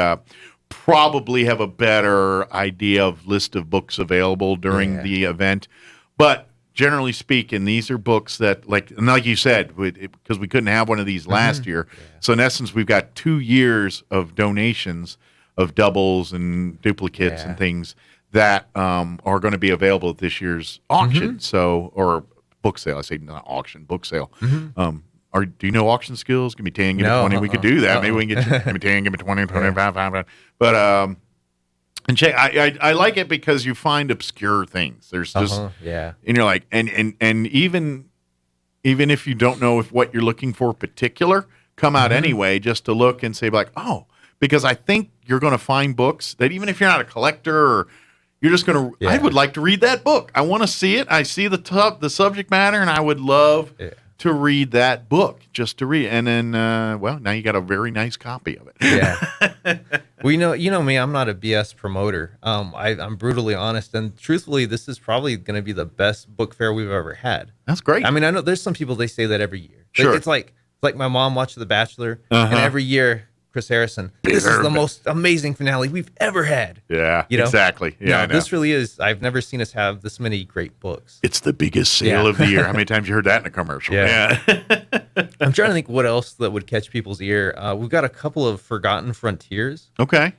S4: probably have a better idea of list of books available during the event. But generally speaking, these are books that, like you said, because we couldn't have one of these last year. So in essence, we've got 2 years of donations of doubles and duplicates and things that are going to be available at this year's auction, or book sale. I say not auction, book sale. Do you know auction skills? Give me 10, give me 20. We could do that. Maybe we can get give me 10, give me 20, 25. But and check. I like it because you find obscure things. There's just and you're like, and even if you don't know if what you're looking for particular, come out anyway just to look and say like, oh, because I think you're going to find books that even if you're not a collector or you're just going to, I would like to read that book. I want to see it. I see the subject matter, and I would love to read that book just to read. And then, now you got a very nice copy of it.
S14: Yeah. Well, you know me, I'm not a BS promoter. I'm brutally honest, and truthfully, this is probably going to be the best book fair we've ever had.
S4: That's great.
S14: I mean, I know there's some people, they say that every year.
S4: Sure.
S14: It's like my mom watched The Bachelor, and every year, Chris Harrison, this is the most amazing finale we've ever had.
S4: Yeah, exactly. Yeah, I know.
S14: This really is. I've never seen us have this many great books.
S4: It's the biggest sale of the year. How many times you heard that in a commercial?
S14: Yeah. I'm trying to think what else that would catch people's ear. We've got a couple of Forgotten Frontiers.
S4: Okay.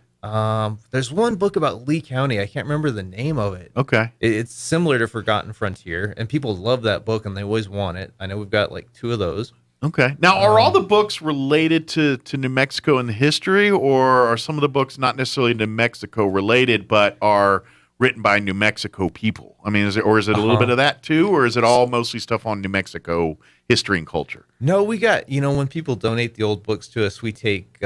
S14: There's one book about Lee County. I can't remember the name of it.
S4: Okay.
S14: It's similar to Forgotten Frontier, and people love that book, and they always want it. I know we've got like 2 of those.
S4: Okay. Now, are all the books related to New Mexico and the history, or are some of the books not necessarily New Mexico related, but are written by New Mexico people? I mean, is it a little bit of that too, or is it all mostly stuff on New Mexico history and culture?
S14: No, we got, when people donate the old books to us, we take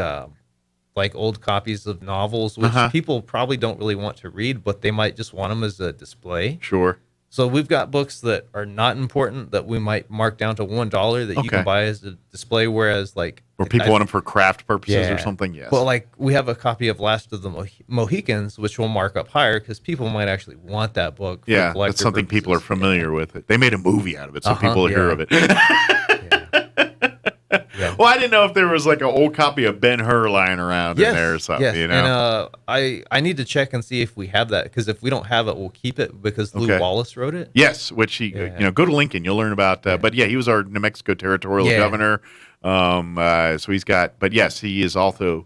S14: like old copies of novels, which people probably don't really want to read, but they might just want them as a display.
S4: Sure.
S14: So we've got books that are not important that we might mark down to $1 that you can buy as a display, whereas
S4: or people want them for craft purposes or something. Yes.
S14: Well, we have a copy of Last of the Mohicans, which we'll mark up higher because people might actually want that book.
S4: Yeah, that's something people are familiar with. It. They made a movie out of it, so people will hear of it. Well, I didn't know if there was like an old copy of Ben-Hur lying around in there or something.
S14: Yes. And I need to check and see if we have that, because if we don't have it, we'll keep it because Lou Wallace wrote it.
S4: Yes, which he go to Lincoln, you'll learn about. But he was our New Mexico territorial governor. So he's got. But yes, he is also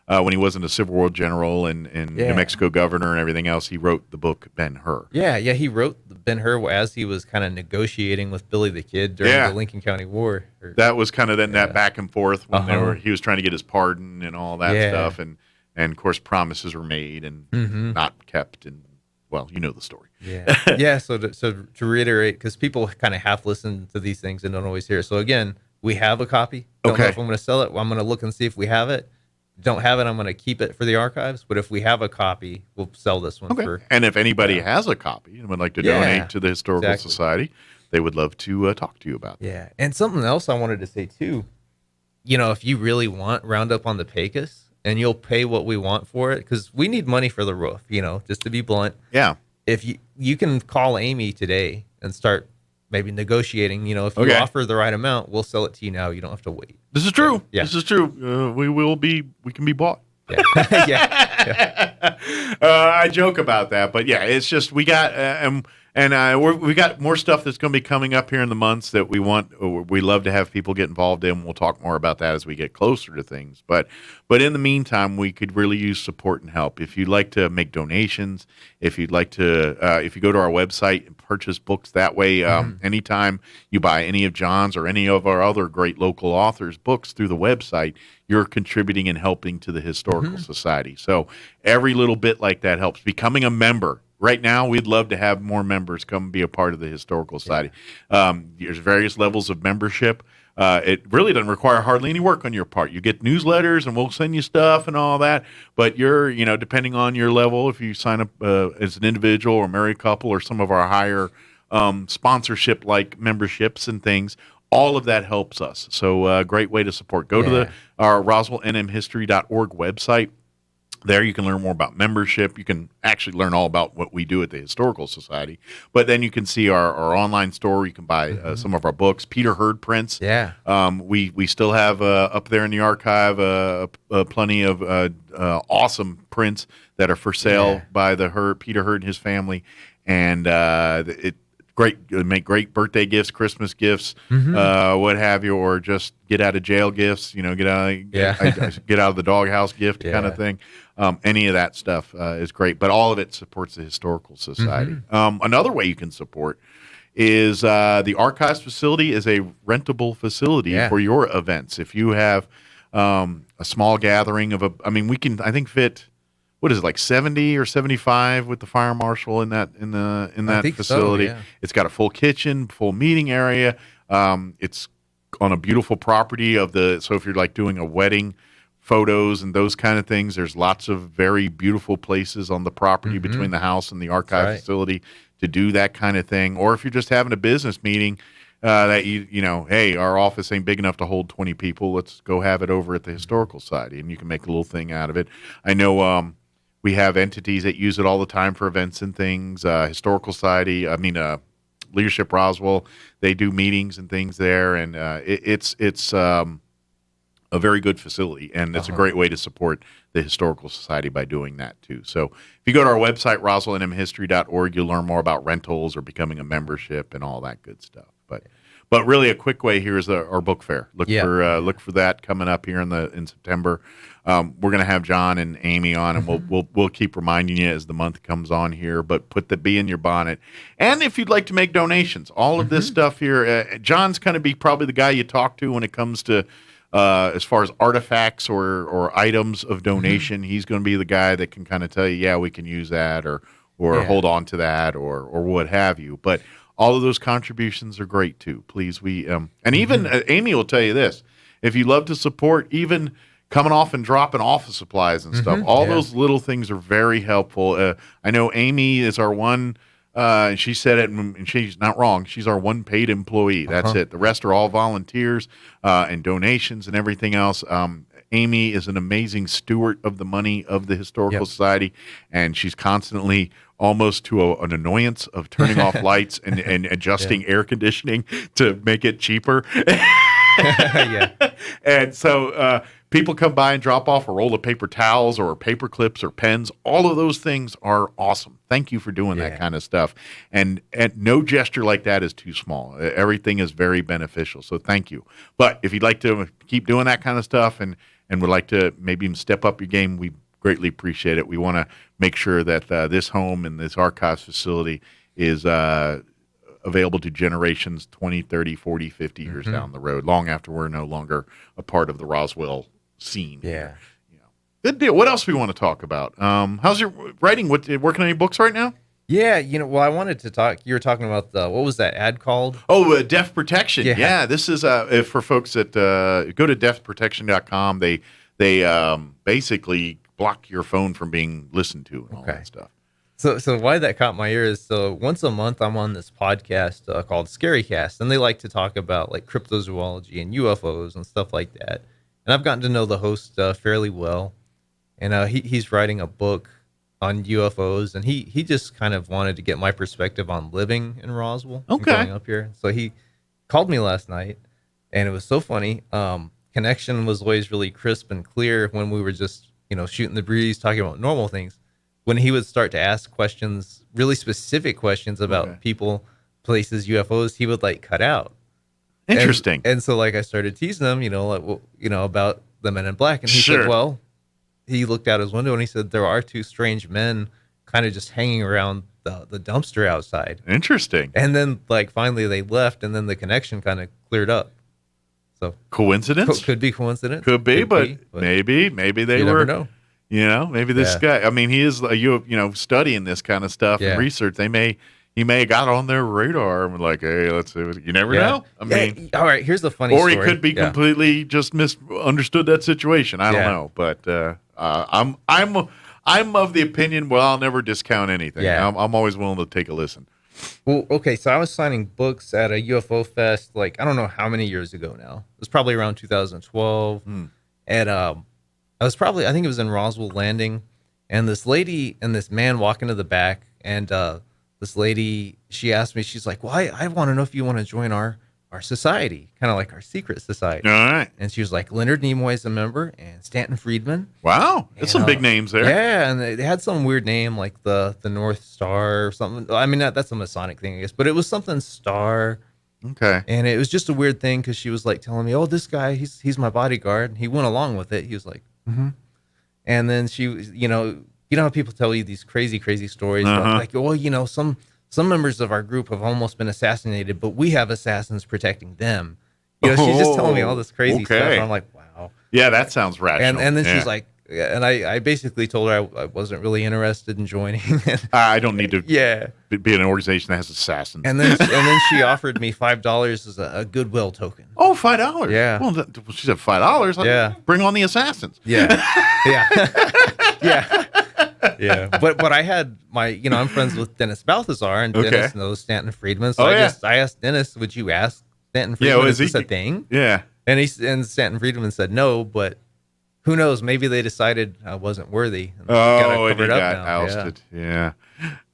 S4: when he wasn't a Civil War general and New Mexico governor and everything else, he wrote the book Ben-Hur.
S14: Yeah, he wrote Ben-Hur as he was kind of negotiating with Billy the Kid during the Lincoln County War.
S4: That was kind of then that back and forth when he was trying to get his pardon and all that stuff, and of course promises were made and not kept, and you know the story.
S14: So to reiterate, because people kind of half listen to these things and don't always hear. So again, we have a copy. Don't know if I'm going to sell it. I'm going to look and see if we have it. Don't have it, I'm going to keep it for the archives. But if we have a copy, we'll sell this one for.
S4: And if anybody has a copy and would like to donate to the Historical Society, they would love to talk to you about that.
S14: Yeah. And something else I wanted to say too, if you really want Roundup on the Pecos and you'll pay what we want for it, because we need money for the roof, just to be blunt.
S4: Yeah.
S14: If you can call Amy today and start maybe negotiating, if you offer the right amount, we'll sell it to you now. You don't have to wait.
S4: This is true. This is true. We can be bought. I joke about that, but it's just we got we got more stuff that's going to be coming up here in the months that we love to have people get involved in. We'll talk more about that as we get closer to things. But in the meantime, we could really use support and help. If you'd like to make donations, if you'd like to, if you go to our website and purchase books that way, anytime you buy any of John's or any of our other great local authors' books through the website, you're contributing and helping to the Historical Society. So every little bit like that helps. Becoming a member. Right now, we'd love to have more members come be a part of the Historical Society. There's various levels of membership. It really doesn't require hardly any work on your part. You get newsletters, and we'll send you stuff and all that. But you're, depending on your level, if you sign up as an individual or married couple or some of our higher sponsorship-like memberships and things, all of that helps us. So great way to support. Go to our RoswellNMHistory.org website. There you can learn more about membership. You can actually learn all about what we do at the Historical Society. But then you can see our online store. You can buy some of our books. Peter Hurd prints.
S14: Yeah.
S4: We still have up there in the archive plenty of awesome prints that are for sale by Peter Hurd and his family. And make great birthday gifts, Christmas gifts, what have you, or just get out of jail gifts. Get out of the doghouse gift kind of thing. Any of that stuff is great, but all of it supports the Historical Society. Another way you can support is the Archives facility is a rentable facility for your events. If you have a small gathering of we can I think fit. What is it, like 70 or 75 with the fire marshal in that facility? So, yeah. It's got a full kitchen, full meeting area. It's on a beautiful property so if you're like doing a wedding, photos and those kind of things, there's lots of very beautiful places on the property between the house and the archive facility to do that kind of thing. Or if you're just having a business meeting that hey, our office ain't big enough to hold 20 people, let's go have it over at the Historical Society, and you can make a little thing out of it. I know we have entities that use it all the time for events and things. Historical Society, Leadership Roswell, they do meetings and things there, and it's a very good facility, and it's a great way to support the Historical Society by doing that too. So if you go to our website, RoswellNMHistory.org, you'll learn more about rentals or becoming a membership and all that good stuff. But really, a quick way here is our book fair. Look for that coming up here in September. We're going to have John and Amy on, and we'll keep reminding you as the month comes on here. But put the bee in your bonnet, and if you'd like to make donations, all of this stuff here, John's going to be probably the guy you talk to when it comes to as far as artifacts or items of donation. He's going to be the guy that can kind of tell you, we can use that, or hold on to that, or what have you. But all of those contributions are great too. Please, and even Amy will tell you this: if you love to support, even coming off and dropping office supplies and stuff, all those little things are very helpful. I know Amy is our one. She said it, and she's not wrong. She's our one paid employee. That's it. The rest are all volunteers and donations and everything else. Amy is an amazing steward of the money of the Historical Society, and she's constantly almost to an annoyance of turning off lights and adjusting air conditioning to make it cheaper. And so people come by and drop off a roll of paper towels or paper clips or pens. All of those things are awesome. Thank you for doing that kind of stuff. And no gesture like that is too small. Everything is very beneficial. So thank you. But if you'd like to keep doing that kind of stuff and would like to maybe even step up your game, we greatly appreciate it. We want to make sure that this home and this archives facility is available to generations 20, 30, 40, 50 years down the road, long after we're no longer a part of the Roswell scene.
S14: Yeah.
S4: Good deal. What else we want to talk about? How's your writing? Working on any books right now?
S14: Yeah, I wanted to talk. You were talking about what was that ad called?
S4: Oh, Deaf Protection. Yeah, this is for folks that go to deafprotection.com. They basically block your phone from being listened to and all that stuff.
S14: So why that caught my ear is once a month I'm on this podcast called Scarycast, and they like to talk about like cryptozoology and UFOs and stuff like that. And I've gotten to know the host fairly well, and he's writing a book on UFOs, and he just kind of wanted to get my perspective on living in Roswell and growing up here. So he called me last night, and it was so funny. Connection was always really crisp and clear when we were just shooting the breeze, talking about normal things. When he would start to ask questions, really specific questions about people, places, UFOs, he would like cut out.
S4: Interesting.
S14: And so like I started teasing him, about the Men in Black, and he said, well, he looked out his window and he said there are two strange men kind of just hanging around the dumpster outside.
S4: Interesting.
S14: And then like finally they left, and then the connection kind of cleared up. So
S4: coincidence?
S14: Could be coincidence.
S4: Could be, but maybe they were. Never know. Maybe this guy. I mean, he is studying this kind of stuff and research. He may have got on their radar and like, hey, let's see. You never know. I mean,
S14: all right. Here's the funny story.
S4: Or he could be completely just misunderstood that situation. I don't know, but I'm of the opinion. Well, I'll never discount anything. I'm always willing to take a listen.
S14: Well, okay, so I was signing books at a UFO fest, like, I don't know how many years ago now. It was probably around 2012. And I think it was in Roswell Landing. And this lady and this man walk into the back. And this lady, she asked me, she's like, well, I want to know if you want to join our society, kind of like our secret society.
S4: All right.
S14: And she was like, Leonard Nimoy is a member, and Stanton Friedman.
S4: Wow. That's some big names there.
S14: Yeah, and they had some weird name like the North Star or something. I mean, that's a Masonic thing, I guess, but it was something Star.
S4: Okay.
S14: And it was just a weird thing because she was like telling me, oh, this guy, he's my bodyguard. And he went along with it. He was like, And then she was, you know how people tell you these crazy stories about, like, well, some members of our group have almost been assassinated, but we have assassins protecting them. She's just telling me all this crazy stuff. And I'm like, wow.
S4: Yeah, that sounds rational.
S14: And then she's like, and I basically told her I wasn't really interested in joining.
S4: I don't need to be in an organization that has assassins.
S14: And then she offered me $5 as a goodwill token.
S4: Oh, $5.
S14: Yeah.
S4: Well, she said $5.
S14: Yeah.
S4: Bring on the assassins.
S14: Yeah. Yeah. But I had I'm friends with Dennis Balthazar, and Dennis knows Stanton Friedman. So I asked Dennis, would you ask Stanton Friedman, is this a thing?
S4: Yeah.
S14: And Stanton Friedman said no, but who knows? Maybe they decided I wasn't worthy. And
S4: and he got ousted. Yeah.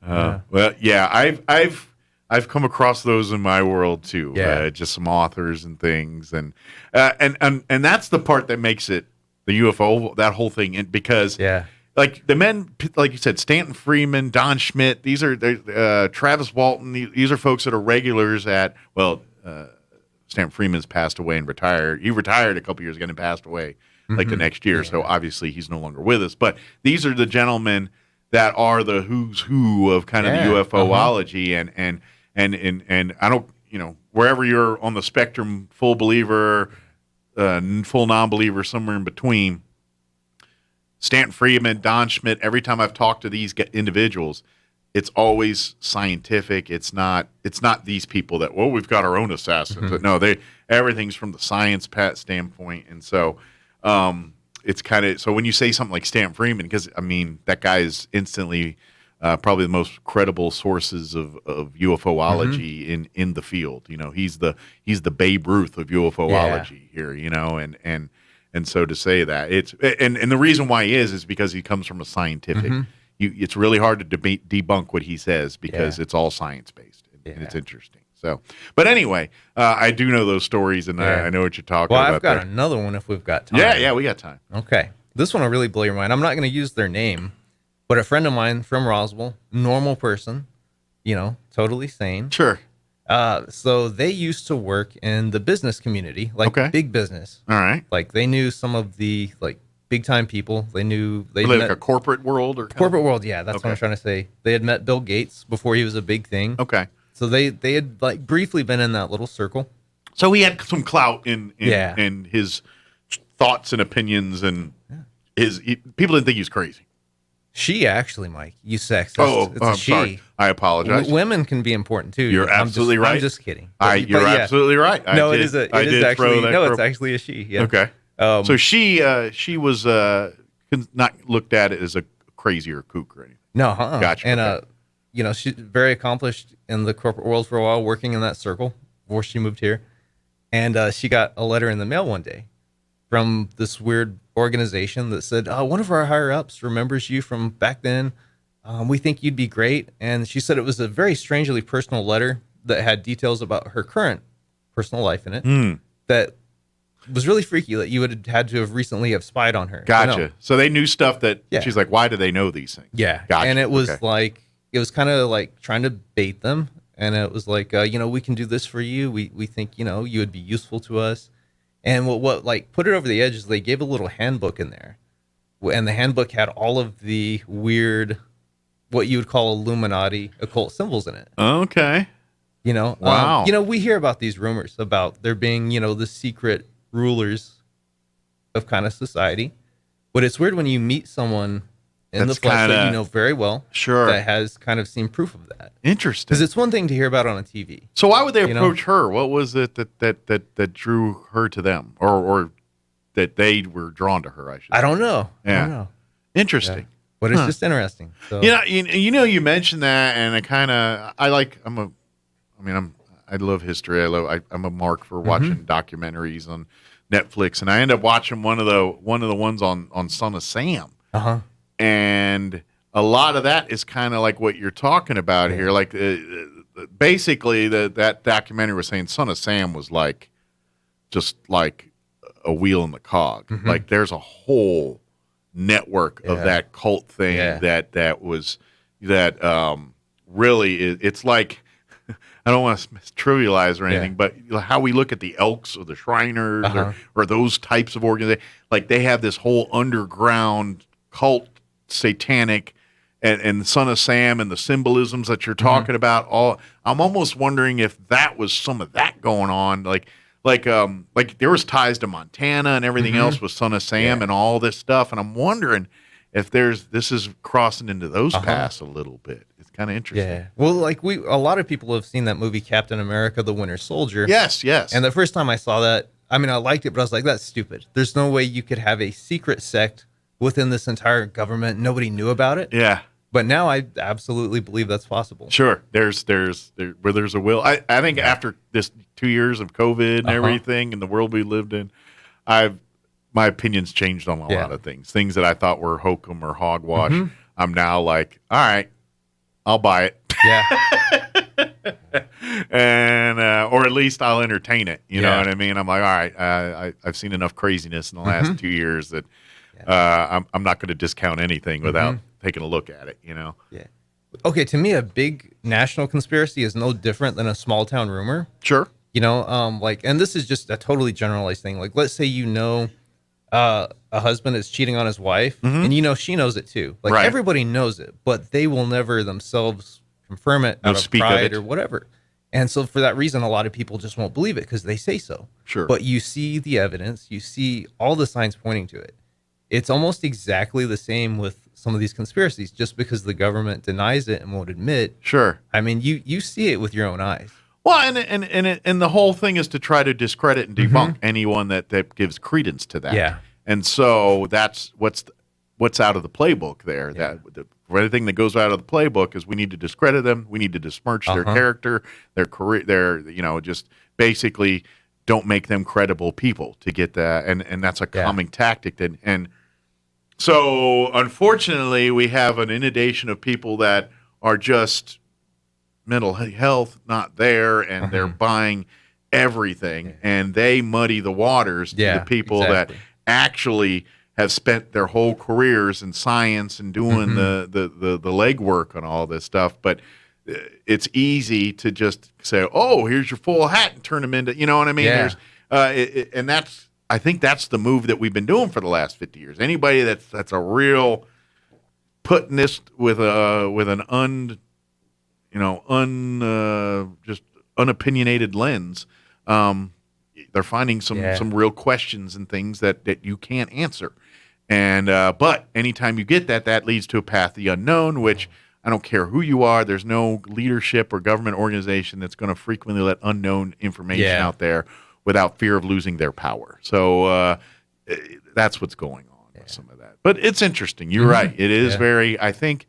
S4: Well, yeah, I've come across those in my world too.
S14: Yeah.
S4: Just some authors and things, and that's the part that makes it the UFO, that whole thing, because like the men, like you said, Stanton Friedman, Don Schmidt, these are Travis Walton. These are folks that are regulars at Stanton Friedman's passed away and retired. He retired a couple years ago and passed away like the next year. So obviously he's no longer with us. But these are the gentlemen that are the who's who of kind of the UFOlogy, and I don't, wherever you're on the spectrum, full believer, full non-believer, somewhere in between. Stanton Friedman, Don Schmidt, every time I've talked to these individuals, it's always scientific. It's not these people that, we've got our own assassins. But no, everything's from the science standpoint. And so it's kind of, so when you say something like Stanton Friedman, because I mean, that guy is instantly probably the most credible sources of UFOlogy in the field. He's the Babe Ruth of UFOlogy here, and so to say that and the reason why he is because he comes from a scientific. It's really hard to debunk what he says because it's all science based and it's interesting. So, but anyway, I do know those stories and I know what you're talking about.
S14: Well, I've got
S4: there.
S14: another one if we've got time.
S4: Yeah, we got time.
S14: Okay, this one will really blow your mind. I'm not going to use their name, but a friend of mine from Roswell, normal person, totally sane.
S4: Sure.
S14: So they used to work in the business community, like big business.
S4: All right.
S14: Like they knew some of the big time people. They
S4: met like a corporate world or
S14: corporate world. Yeah, that's what I'm trying to say. They had met Bill Gates before he was a big thing.
S4: Okay.
S14: So they had briefly been in that little circle.
S4: So he had some clout in his thoughts and opinions, and people didn't think he was crazy.
S14: She actually, Mike, you sexist.
S4: I'm sorry. I apologize.
S14: Women can be important too.
S4: You're absolutely right.
S14: I'm just kidding.
S4: You're absolutely right.
S14: It's actually a she. Yeah.
S4: Okay. So she was not looked at it as a crazy or kook or anything.
S14: No,
S4: Gotcha.
S14: And she's very accomplished in the corporate world for a while, working in that circle before she moved here. And she got a letter in the mail one day from this weird organization that said, one of our higher ups remembers you from back then. We think you'd be great. And she said it was a very strangely personal letter that had details about her current personal life in it that was really freaky, that you would have had to have recently have spied on her.
S4: Gotcha. So they knew stuff that she's like, why do they know these things?
S14: Yeah.
S4: Gotcha.
S14: And it was it was kind of like trying to bait them. And it was like, we can do this for you. We think, you would be useful to us. And what put it over the edge is they gave a little handbook in there. And the handbook had all of the weird, what you would call Illuminati occult symbols in it.
S4: Okay.
S14: Wow. We hear about these rumors about there being, the secret rulers of kind of society. But it's weird when you meet someone in the flesh that you know very well, that has kind of seen proof of that.
S4: Interesting.
S14: Because it's one thing to hear about on a TV.
S4: So why would they approach her? What was it that drew her to them, or that they were drawn to her? I don't
S14: know.
S4: Yeah.
S14: I don't know.
S4: Interesting.
S14: Yeah. But it's just interesting. So.
S4: You mentioned that, and I love history. I'm a mark for watching documentaries on Netflix, and I end up watching one of the ones on Son of Sam. And a lot of that is kind of like what you're talking about here. Like basically, that documentary was saying Son of Sam was just like a wheel in the cog. Like there's a whole network of that cult thing that really it's like, I don't want to trivialize or anything, but how we look at the Elks or the Shriners or those types of organizations, like they have this whole underground cult, satanic, and Son of Sam and the symbolisms that you're talking about. I'm almost wondering if that was some of that going on, like there was ties to Montana and everything else with Son of Sam and all this stuff, and I'm wondering if this is crossing into those paths a little bit. It's kind of interesting.
S14: Yeah. Well, a lot of people have seen that movie Captain America: The Winter Soldier.
S4: Yes.
S14: And the first time I saw that, I liked it, but I was like, that's stupid. There's no way you could have a secret sect within this entire government. Nobody knew about it.
S4: Yeah.
S14: But now I absolutely believe that's possible.
S4: Sure. There's where there's a will. I think after this 2 years of COVID and everything and the world we lived in, my opinion's changed on a lot of things. Things that I thought were hokum or hogwash. I'm now like, all right, I'll buy it.
S14: Yeah.
S4: And or at least I'll entertain it. You know what I mean? I'm like, all right, I've seen enough craziness in the last 2 years that I'm not going to discount anything without taking a look at it. Yeah.
S14: Okay, to me, a big national conspiracy is no different than a small town rumor.
S4: Sure.
S14: And this is just a totally generalized thing. Like, let's say a husband is cheating on his wife, and she knows it too. Like everybody knows it, but they will never themselves confirm it out of pride or whatever. And so for that reason, a lot of people just won't believe it because they say so.
S4: Sure.
S14: But you see the evidence, you see all the signs pointing to it. It's almost exactly the same with some of these conspiracies. Just because the government denies it and won't admit.
S4: Sure.
S14: You see it with your own eyes.
S4: Well, and the whole thing is to try to discredit and debunk anyone that gives credence to that.
S14: Yeah.
S4: And so that's what's out of the playbook there. Yeah. Everything that goes out of the playbook is we need to discredit them. We need to besmirch their character, their career, just basically don't make them credible people to get that. And that's a common tactic. And so unfortunately, we have an inundation of people that are just mental health not there, and they're buying everything, and they muddy the waters to the people that actually have spent their whole careers in science and doing the legwork on all this stuff. But it's easy to just say, "Oh, here's your full hat," and turn them into, you know what I mean?
S14: Yeah.
S4: There's, I think that's the move that we've been doing for the last 50 years. Anybody that's a real putting this with an just unopinionated lens, they're finding some real questions and things that you can't answer. And but anytime you get that leads to a path of the unknown, which I don't care who you are, there's no leadership or government organization that's going to frequently let unknown information out there without fear of losing their power. So that's what's going on with some of that. But it's interesting. You're right. It is very, I think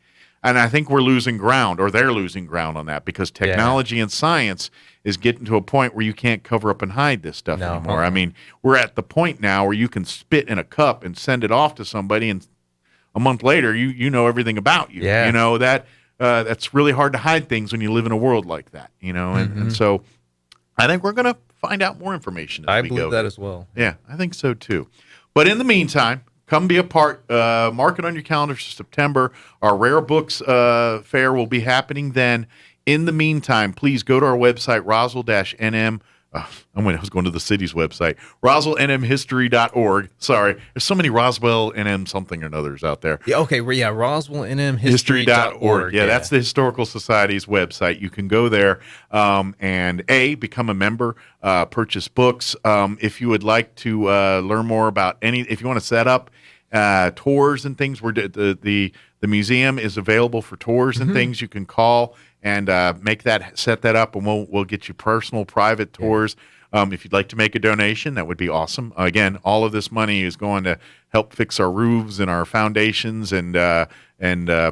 S4: we're losing ground, or they're losing ground on that, because technology and science is getting to a point where you can't cover up and hide this stuff anymore. I mean, we're at the point now where you can spit in a cup and send it off to somebody, and a month later, you know everything about you.
S14: Yeah.
S4: You know, that's really hard to hide things when you live in a world like that, and so I think we're going to find out more information as we go.
S14: I believe that as well.
S4: Yeah, I think so too. But in the meantime, come be a part. Mark it on your calendar for September. Our Rare Books Fair will be happening then. In the meantime, please go to our website, Roswell-NM. I was going to the city's website, RoswellNMHistory.org. Sorry, there's so many Roswell NM something or others out there.
S14: Yeah, okay, RoswellNMHistory.org.
S4: Yeah, that's the Historical Society's website. You can go there and become a member, purchase books. If you would like to learn more about if you want to set up tours and things, the museum is available for tours and things. You can call and set that up, and we'll get you personal, private tours. If you'd like to make a donation, that would be awesome. Again, all of this money is going to help fix our roofs and our foundations and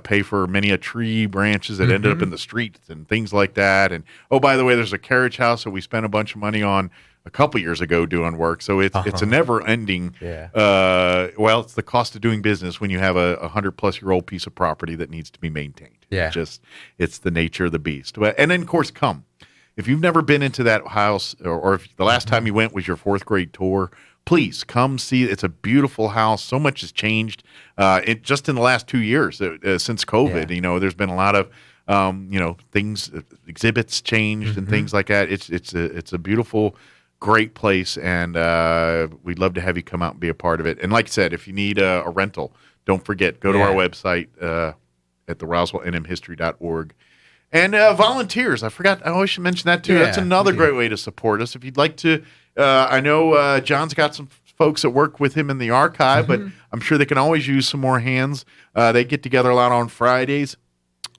S4: pay for many a tree branches that ended up in the streets and things like that. And oh, by the way, there's a carriage house that we spent a bunch of money on a couple years ago doing work. So it's a never-ending. Well, it's the cost of doing business when you have a 100-plus-year-old piece of property that needs to be maintained.
S14: Yeah,
S4: it's the nature of the beast. And then, of course, if you've never been into that house, or if the last time you went was your 4th grade tour, please come see. It's a beautiful house. So much has changed just in the last 2 years since COVID.
S14: Yeah.
S4: There's been a lot of things, exhibits changed and things like that. It's a beautiful, great place, and we'd love to have you come out and be a part of it. And like I said, if you need a rental, don't forget, go to our website at the RoswellNMHistory.org. And volunteers, I always should mention that too.
S14: Yeah,
S4: that's another great way to support us. If you'd like to, I know John's got some folks that work with him in the archive, but I'm sure they can always use some more hands. They get together a lot on Fridays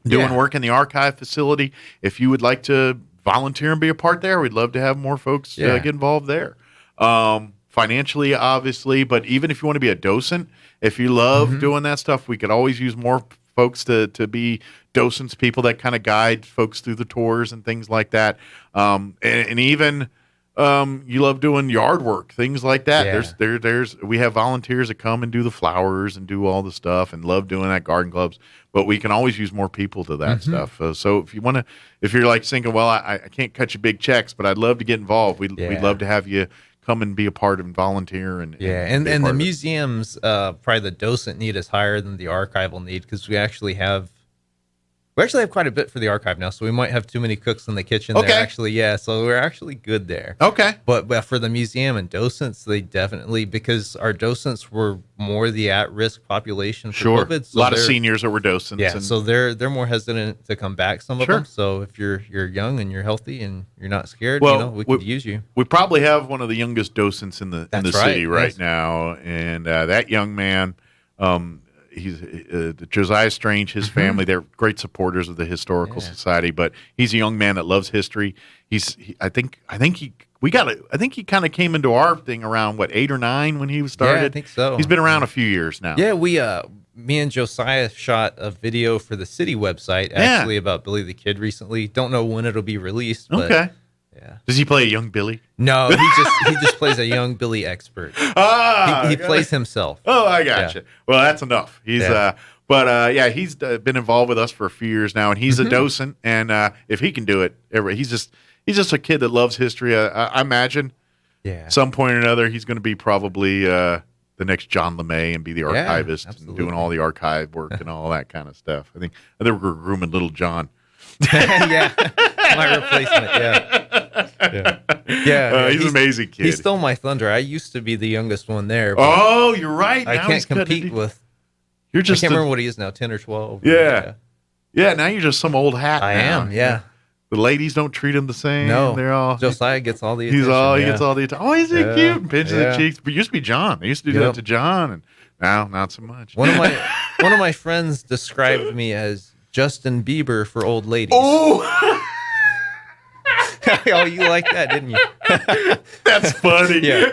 S4: doing work in the archive facility. If you would like to volunteer and be a part there, we'd love to have more folks get involved there. Financially, obviously, but even if you want to be a docent, if you love doing that stuff, we could always use more folks to be docents, people that kind of guide folks through the tours and things like that. And even you love doing yard work, things like that.
S14: Yeah.
S4: We have volunteers that come and do the flowers and do all the stuff and love doing that, garden clubs, but we can always use more people to that stuff. So if you're like thinking, well, I can't cut you big checks, but I'd love to get involved. We'd love to have you come and be a part of and volunteer. And
S14: the museums, probably the docent need is higher than the archival need, because we actually have quite a bit for the archive now, so we might have too many cooks in the kitchen there, actually. So we're actually good there. But for the museum and docents, they definitely, because our docents were more the at-risk population for COVID. So
S4: a lot of seniors that were docents.
S14: Yeah, so they're more hesitant to come back, some of them. So if you're young and you're healthy and you're not scared, we could use you.
S4: We probably have one of the youngest docents in the city right now, and that young man, he's Josiah Strange, his family, they're great supporters of the Historical Society, but he's a young man that loves history. I think he kind of came into our thing around 8 or 9 when he was started.
S14: Yeah, I think so.
S4: He's been around a few years now.
S14: Yeah, me and Josiah shot a video for the city website actually about Billy the Kid recently. Don't know when it'll be released. But yeah.
S4: Does he play a young Billy?
S14: No, he just plays a young Billy expert. He plays himself.
S4: Oh, I gotcha. Yeah. Well, that's enough. He's he's been involved with us for a few years now, and he's a docent. And if he can do it, he's just a kid that loves history. I imagine, some point or another, he's going to be probably the next John LeMay and be the archivist and doing all the archive work and all that kind of stuff. I think we're grooming little John.
S14: My replacement.
S4: He's an amazing kid.
S14: He stole my thunder. I used to be the youngest one there.
S4: Oh, you're right.
S14: I can't compete with.
S4: You're just.
S14: I can't remember what he is now, 10 or 12.
S4: Yeah. Now you're just some old hat.
S14: I am. Yeah.
S4: The ladies don't treat him the same.
S14: No,
S4: they're all.
S14: Josiah gets all the attention.
S4: He gets all the attention. Oh, he's so cute. Pinches the cheeks. But it used to be John. I used to do that to John, and now not so much.
S14: One of my friends described me as Justin Bieber for old ladies.
S4: Oh.
S14: Oh, you like that, didn't you?
S4: That's funny.
S14: Yeah.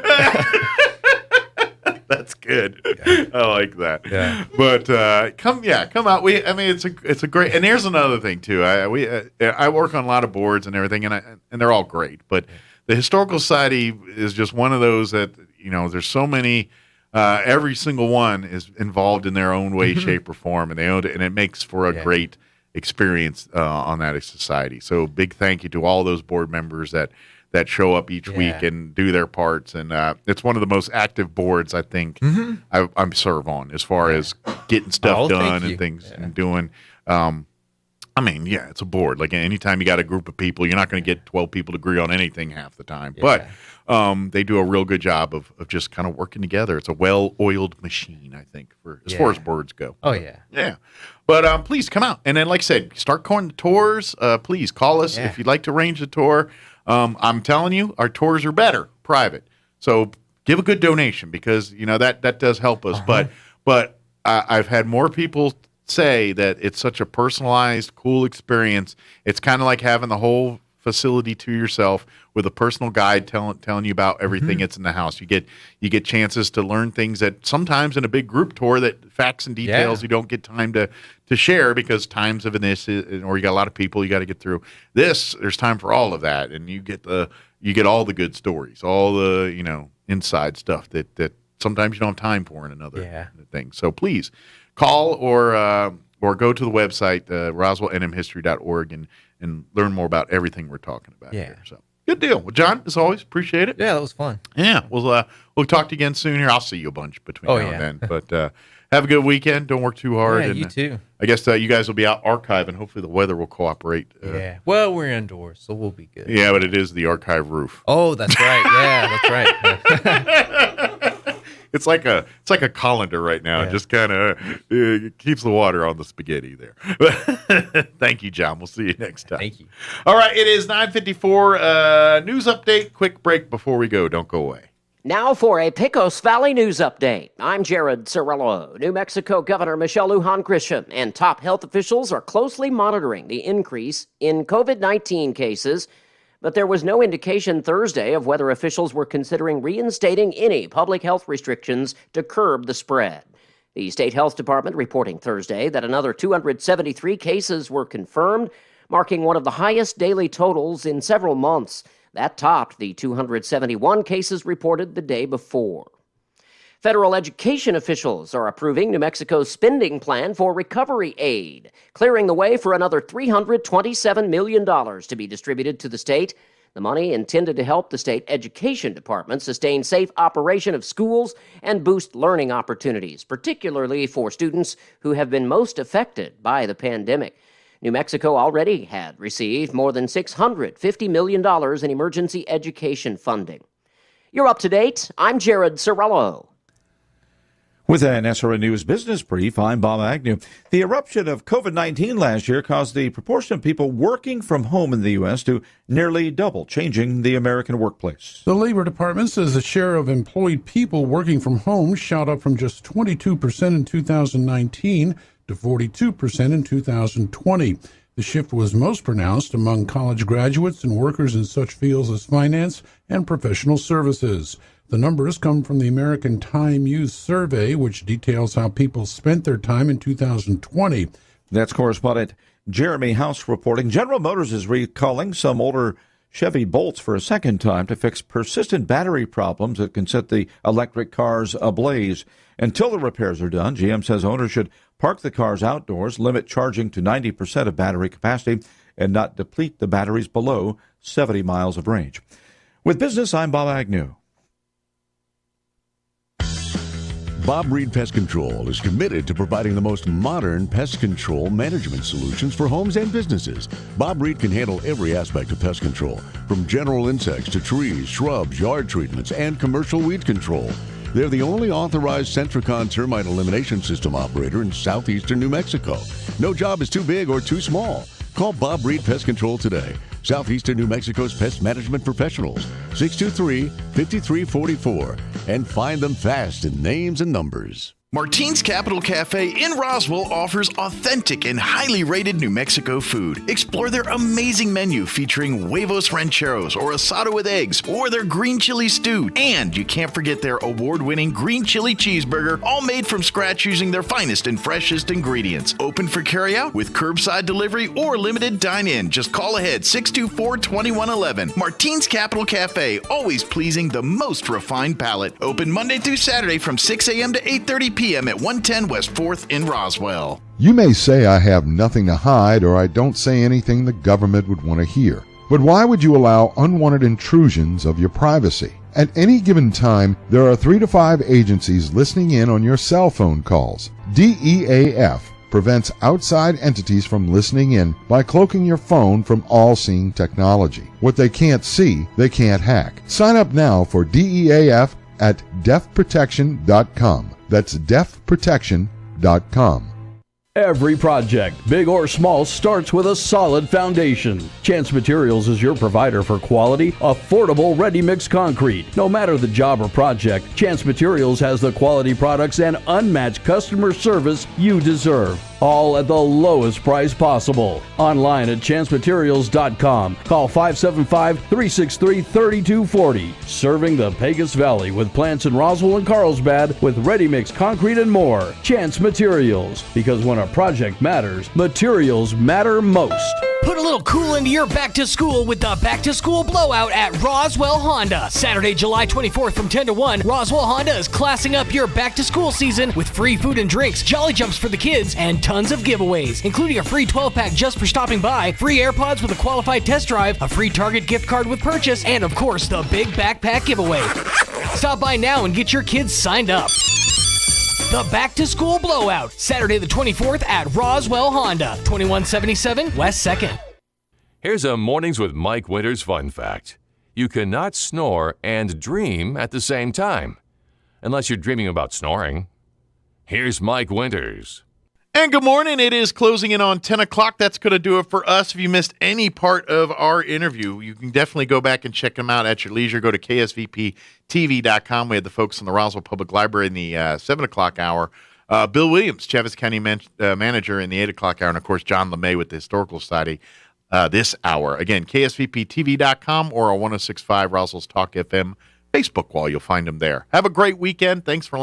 S4: That's good. Yeah. I like that.
S14: Yeah.
S4: But come out. It's a great. And there's another thing too. I work on a lot of boards and everything, and they're all great. But the Historical Society is just one of those that there's so many. Every single one is involved in their own way, shape, or form, and and it makes for a great experience on that society. So big thank you to all those board members that show up each week and do their parts. And it's one of the most active boards I think I serve on as far as getting stuff done and things and doing. It's a board. Like anytime you got a group of people, you're not going to get 12 people to agree on anything half the time. But they do a real good job of just kind of working together. It's a well-oiled machine, I think, as far as boards go.
S14: Oh, yeah.
S4: Yeah. But please come out. And then, like I said, start calling the tours. Please call us if you'd like to arrange a tour. I'm telling you, our tours are better private. So give a good donation because, that does help us. But I've had more people say that it's such a personalized, cool experience. It's kind of like having the whole facility to yourself with a personal guide telling you about everything that's in the house. You get chances to learn things that sometimes in a big group tour, that facts and details you don't get time to share because times of this, or you got a lot of people you got to get through. There's time for all of that, and you get all the good stories, all the inside stuff that sometimes you don't have time for in another thing. So please call or go to the website, roswellnmhistory.org, and learn more about everything we're talking about here. So good deal. Well, John, as always, appreciate it.
S14: Yeah, that was fun.
S4: Yeah, we'll talk to you again soon here. I'll see you a bunch between now and then. But have a good weekend. Don't work too hard.
S14: Yeah,
S4: and,
S14: you too.
S4: I guess you guys will be out archiving. Hopefully the weather will cooperate.
S14: Well, we're indoors, so we'll be good.
S4: Yeah, but it is the archive roof.
S14: Oh, that's right. Yeah, that's right.
S4: It's like a colander right now. It just kind of keeps the water on the spaghetti there. Thank you, John. We'll see you next time.
S14: Thank you.
S4: All right, it is 9:54. News update. Quick break before we go. Don't go away.
S15: Now for a Pecos Valley news update. I'm Jared Cirillo. New Mexico Governor Michelle Lujan Grisham and top health officials are closely monitoring the increase in COVID-19 cases, but there was no indication Thursday of whether officials were considering reinstating any public health restrictions to curb the spread. The state health department reporting Thursday that another 273 cases were confirmed, marking one of the highest daily totals in several months. That topped the 271 cases reported the day before. Federal education officials are approving New Mexico's spending plan for recovery aid, clearing the way for another $327 million to be distributed to the state. The money intended to help the state education department sustain safe operation of schools and boost learning opportunities, particularly for students who have been most affected by the pandemic. New Mexico already had received more than $650 million in emergency education funding. You're up to date. I'm Jared Cirillo.
S1: With an SRN News Business Brief, I'm Bob Agnew. The eruption of COVID-19 last year caused the proportion of people working from home in the U.S. to nearly double, changing the American workplace.
S23: The Labor Department says the share of employed people working from home shot up from just 22% in 2019 to 42% in 2020. The shift was most pronounced among college graduates and workers in such fields as finance and professional services. The numbers come from the American Time Use Survey, which details how people spent their time in 2020.
S1: That's correspondent Jeremy House reporting. General Motors is recalling some older Chevy Bolts for a second time to fix persistent battery problems that can set the electric cars ablaze. Until the repairs are done, GM says owners should park the cars outdoors, limit charging to 90% of battery capacity, and not deplete the batteries below 70 miles of range. With business, I'm Bob Agnew.
S16: Bob Reed Pest Control is committed to providing the most modern pest control management solutions for homes and businesses. Bob Reed can handle every aspect of pest control, from general insects to trees, shrubs, yard treatments, and commercial weed control. They're the only authorized Centricon termite elimination system operator in southeastern New Mexico. No job is too big or too small. Call Bob Reed Pest Control today. Southeastern New Mexico's pest management professionals, 623-5344, and find them fast in names and numbers.
S17: Martine's Capital Cafe in Roswell offers authentic and highly rated New Mexico food. Explore their amazing menu featuring huevos rancheros or asado with eggs or their green chili stew. And you can't forget their award-winning green chili cheeseburger, all made from scratch using their finest and freshest ingredients. Open for carryout with curbside delivery or limited dine-in. Just call ahead 624-2111. Martine's Capital Cafe, always pleasing the most refined palate. Open Monday through Saturday from 6 a.m. to 8:30 p.m. at 110 West 4th in Roswell.
S18: You may say I have nothing to hide or I don't say anything the government would want to hear. But why would you allow unwanted intrusions of your privacy? At any given time, there are 3 to 5 agencies listening in on your cell phone calls. DEAF prevents outside entities from listening in by cloaking your phone from all-seeing technology. What they can't see, they can't hack. Sign up now for DEAF at deafprotection.com. That's deafprotection.com.
S19: Every project, big or small, starts with a solid foundation. Chance Materials is your provider for quality, affordable, ready-mix concrete. No matter the job or project, Chance Materials has the quality products and unmatched customer service you deserve. all at the lowest price possible. Online at chancematerials.com. Call 575-363-3240. Serving the Pecos Valley with plants in Roswell and Carlsbad with ready-mix concrete and more. Chance Materials. Because when a project matters, materials matter most.
S9: Put a little cool into your back to school with the Back to School Blowout at Roswell Honda. Saturday, July 24th from 10 to 1, Roswell Honda is classing up your back to school season with free food and drinks, Jolly Jumps for the kids, and tons of giveaways, including a free 12-pack just for stopping by, free AirPods with a qualified test drive, a free Target gift card with purchase, and of course, the big backpack giveaway. Stop by now and get your kids signed up. The Back to School Blowout, Saturday the 24th at Roswell Honda, 2177 West 2nd.
S2: Here's a Mornings with Mike Winters fun fact. You cannot snore and dream at the same time, unless you're dreaming about snoring. Here's Mike Winters.
S4: And good morning. It is closing in on 10 o'clock. That's going to do it for us. If you missed any part of our interview, you can definitely go back and check them out at your leisure. Go to ksvptv.com. We had the folks in the Roswell Public Library in the 7 o'clock hour. Bill Williams, Chaves County manager, in the 8 o'clock hour. And, of course, John LeMay with the Historical Society this hour. Again, ksvptv.com or our 106.5 Roswell's Talk FM Facebook wall. You'll find them there. Have a great weekend. Thanks for allowing